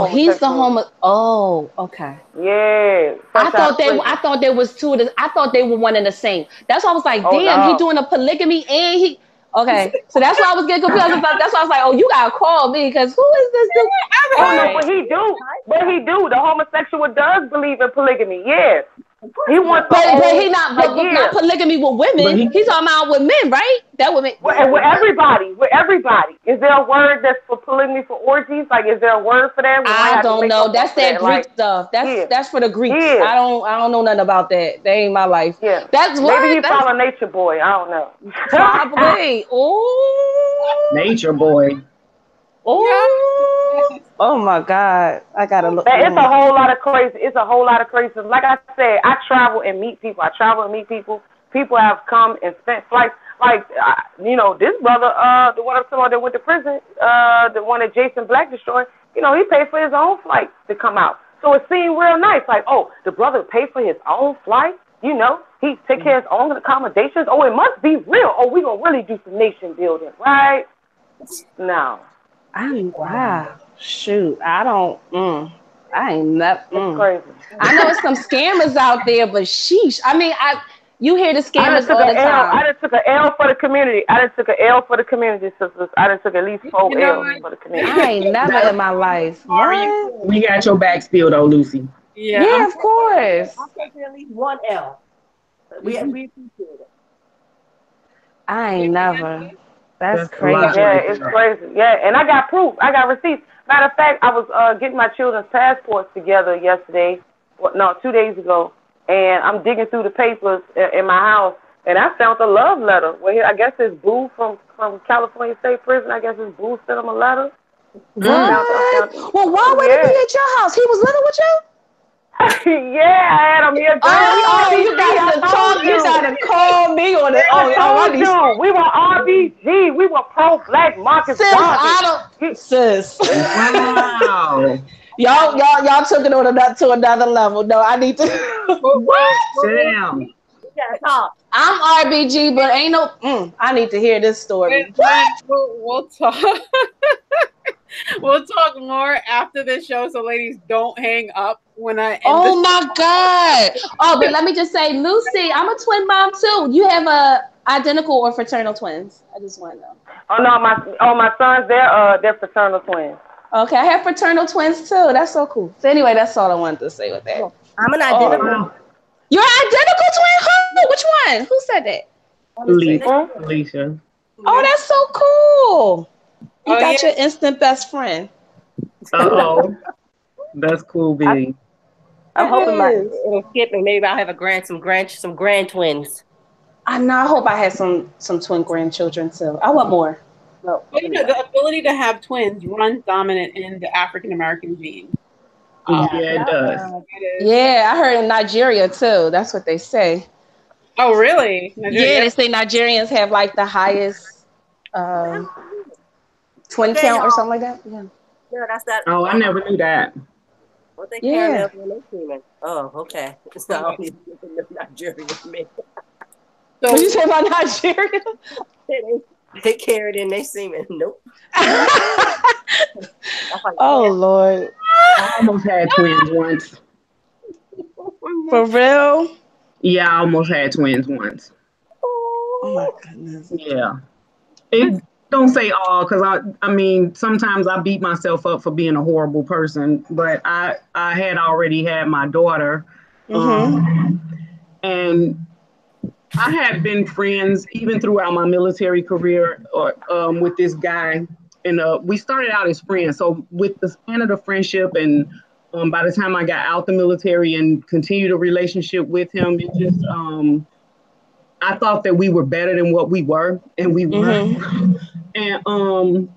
He's the homo. Oh, okay. Yeah. I thought there was two of the. I thought they were one and the same. That's why I was like, damn, he doing a polygamy and he. Okay, so that's why I was getting confused. That's why I was like, oh, you gotta call me because who is this dude? No, but he do. The homosexual does believe in polygamy. Yes. He wants, but he not polygamy with women. He's talking about with men, right? That would make with everybody. Is there a word that's for polygamy for orgies? Like, is there a word for that? I don't know. That's that Greek stuff. That's for the Greeks. Yeah. I don't know nothing about that. They ain't my life. Yeah, that's maybe he follow Nature Boy. I don't know. Probably. Oh, Nature Boy. Oh my God! I gotta look. It's a whole lot of crazy. Like I said, I travel and meet people. People have come and spent flights. Like this brother, the one I'm talking about that went to prison, the one that Jason Black destroyed. You know, he paid for his own flight to come out. So it seemed real nice. Like, oh, the brother paid for his own flight. You know, he take care of his own accommodations. Oh, it must be real. Oh, we gonna really do some nation building, right? No. Wow. Shoot, I ain't that. It's crazy. I know it's some scammers out there, but sheesh. I mean, you hear the scammers all the time. I just took an L for the community. Sisters. I just took at least 4 L's for the community. I ain't never in my life. We got your back still though, Lucy. Yeah, of course. I'll take at least 1 L. We appreciate it. I ain't never. That's crazy. Yeah, it's crazy. Yeah, and I got proof. I got receipts. Matter of fact, I was getting my children's passports together yesterday. 2 days ago. And I'm digging through the papers in my house, and I found a love letter. Well, I guess it's Boo from California State Prison. I guess it's Boo sent him a letter. Well, why would he be at your house? He was living with you? Yeah, I had him here. You gotta call me on it. We were RBG. We were pro-black Marcus Garvey. Sis. Wow. Y'all took it to another level. No, I need to. What? Damn. You gotta talk. I'm RBG, but ain't no. I need to hear this story. We'll talk. We'll talk more after the show, so ladies, don't hang up when I end my God. Oh, but let me just say, Lucy, I'm a twin mom too. You have a identical or fraternal twins? I just want to know. Oh no, my sons, they're fraternal twins. Okay, I have fraternal twins too. That's so cool. So anyway, that's all I wanted to say with that. I'm an identical. You're an identical twin? Who? Which one? Who said that? Alicia. Oh, that's so cool. You got your instant best friend. Uh-oh. That's cool, baby. I'm hoping it'll skip and maybe I'll have some grand twins. I know. I hope I had some twin grandchildren too. I want more. Well, the ability to have twins runs dominant in the African American gene. Yeah, it does. Yeah, I heard in Nigeria too. That's what they say. Oh, really? Nigeria, yeah, they say Nigerians have like the highest twin count or something like that. Yeah. Yeah, that's that. Oh, I never knew that. What they caramel when they screaming? Oh, okay. It's not only Nigerian men. So what you say about Nigeria? They carried in, they seeming. Nope. Oh Lord. I almost had twins once. For real? Yeah, I almost had twins once. Oh my goodness. Yeah. It don't say all, because I mean sometimes I beat myself up for being a horrible person, but I had already had my daughter. And I had been friends even throughout my military career with this guy, and we started out as friends. So with the span of the friendship, and by the time I got out the military and continued a relationship with him, it just I thought that we were better than what we were, and we weren't. And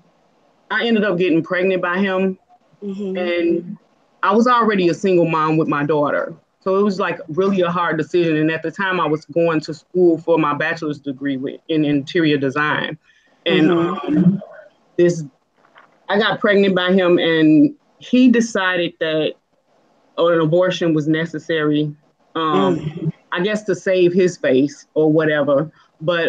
I ended up getting pregnant by him, and I was already a single mom with my daughter. So it was like really a hard decision. And at the time I was going to school for my bachelor's degree in interior design. And I got pregnant by him, and he decided that an abortion was necessary, I guess to save his face or whatever. But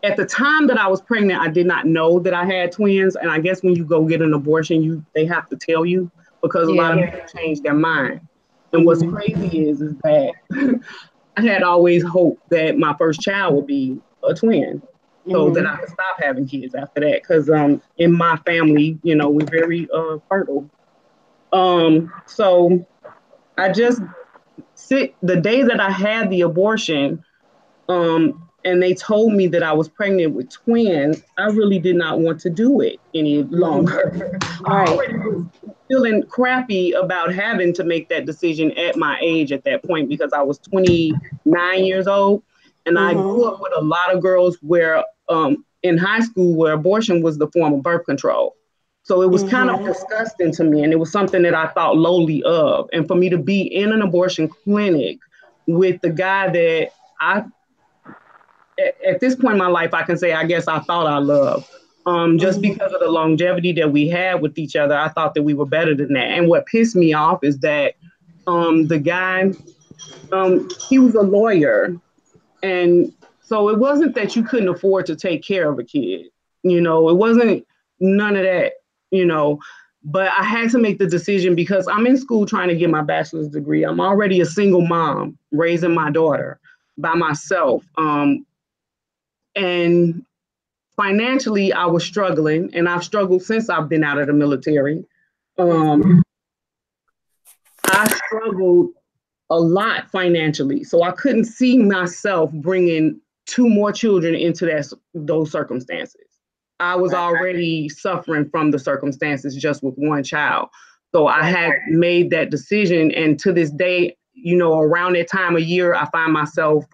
at the time that I was pregnant, I did not know that I had twins. And I guess when you go get an abortion, they have to tell you, because a lot of people change their mind. And what's crazy is that I had always hoped that my first child would be a twin, so that I could stop having kids after that. Because in my family, we're very fertile. So I just the day that I had the abortion, and they told me that I was pregnant with twins, I really did not want to do it any longer. I already was feeling crappy about having to make that decision at my age at that point, because I was 29 years old, and I grew up with a lot of girls where in high school where abortion was the form of birth control. So it was kind of disgusting to me, and it was something that I thought lowly of. And for me to be in an abortion clinic with the guy that at this point in my life, I can say, I guess I thought I loved. Just because of the longevity that we had with each other, I thought that we were better than that. And what pissed me off is that the guy, he was a lawyer. And so it wasn't that you couldn't afford to take care of a kid. It wasn't none of that, but I had to make the decision because I'm in school trying to get my bachelor's degree. I'm already a single mom raising my daughter by myself. And financially, I was struggling, and I've struggled since I've been out of the military. I struggled a lot financially, so I couldn't see myself bringing 2 more children into those circumstances. I was already suffering from the circumstances just with 1 child. So I had made that decision, and to this day, around that time of year, I find myself,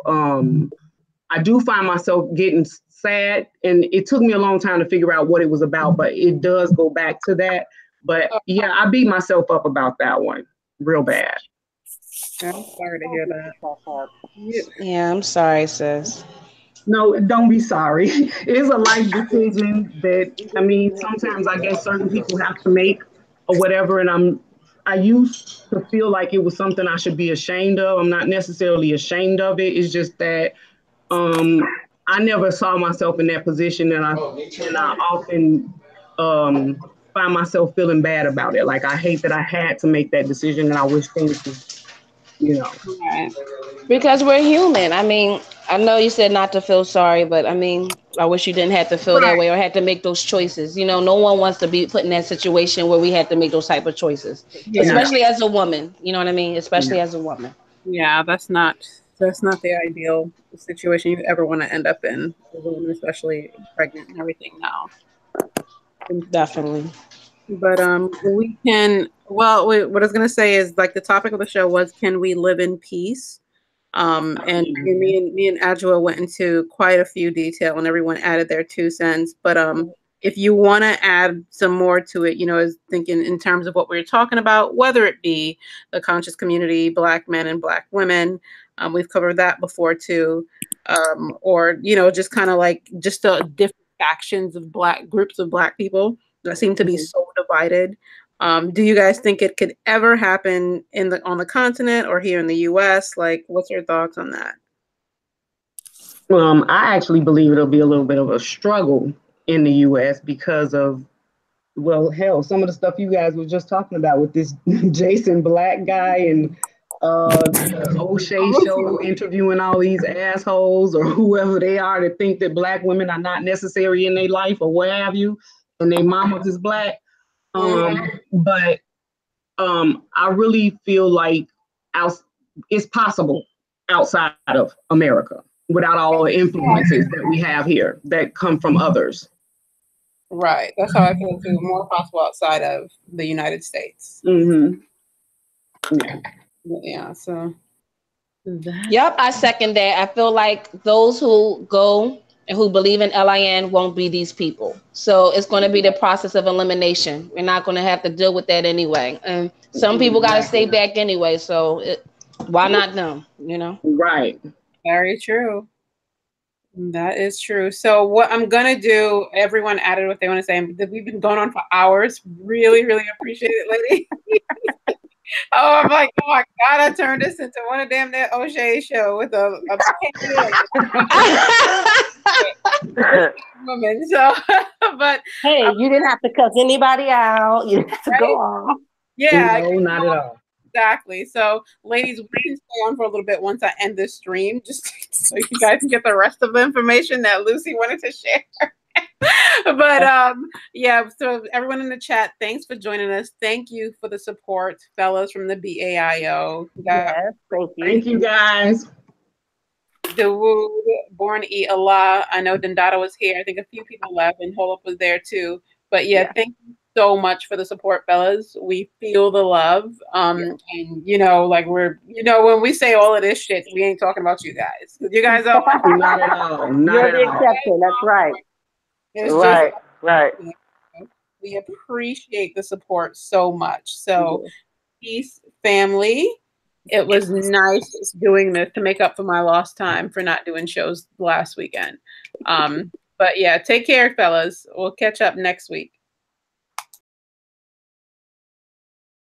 I do find myself getting sad, and it took me a long time to figure out what it was about, but it does go back to that. But yeah, I beat myself up about that one real bad. I'm sorry to hear that. Yeah, I'm sorry, sis. No, don't be sorry. It is a life decision that, sometimes I guess certain people have to make or whatever. And I used to feel like it was something I should be ashamed of. I'm not necessarily ashamed of it. It's just that I never saw myself in that position, and I often find myself feeling bad about it. Like I hate that I had to make that decision, and I wish things would, Because we're human. I know you said not to feel sorry, but I wish you didn't have to feel that way or had to make those choices. No one wants to be put in that situation where we had to make those type of choices, especially as a woman. You know what I mean? Especially as a woman. Yeah, that's not the ideal situation you ever want to end up in, as a woman, especially pregnant and everything now. Definitely. But we can Well, what I was going to say is like the topic of the show was, can we live in peace? And me and Adjoa went into quite a few detail and everyone added their 2 cents. But if you want to add some more to it, is thinking in terms of what we were talking about, whether it be the conscious community, Black men and Black women, we've covered that before too, or just kind of like just the different factions of Black groups of Black people that seem to be so divided. Do you guys think it could ever happen on the continent or here in the U.S.? Like, what's your thoughts on that? I actually believe it'll be a little bit of a struggle in the U.S. because of, well, hell, some of the stuff you guys were just talking about with this Jason Black guy and the O'Shea show interviewing all these assholes or whoever they are that think that Black women are not necessary in their life or what have you, and their mamas is Black. But I really feel like it's possible outside of America without all the influences that we have here that come from others. Right. That's how I feel too. More possible outside of the United States. Yeah. So. Yep, I second that. I feel like those who go and who believe in LIN won't be these people. So it's going to be the process of elimination. We're not going to have to deal with that anyway. And some people got to stay back anyway. So why not them? Right. Very true. That is true. So what I'm going to do, everyone added what they want to say. We've been going on for hours. Really, really appreciate it, lady. Oh, I'm like, oh my God, I turned this into one of damn that O'Shea show with a woman. So, but hey, you didn't have to cuss anybody out. You didn't have to go off. Yeah, no, not at all. Exactly. So, ladies, we can stay on for a little bit once I end this stream, just so you guys can get the rest of the information that Lucy wanted to share. But yeah, so everyone in the chat, thanks for joining us. Thank you for the support, fellas from the BAIO. Yes, thank you. Thank you, guys. Dawood, Born E Allah. I know Dendata was here. I think a few people left, and Holop was there too. But yeah, thank you so much for the support, fellas. We feel the love. And like we're, when we say all of this shit, we ain't talking about you guys. You guys are not at all. You're the exception. That's right. It's right. We appreciate the support so much. So, peace, family. It was nice doing this to make up for my lost time for not doing shows last weekend. But yeah, take care, fellas. We'll catch up next week.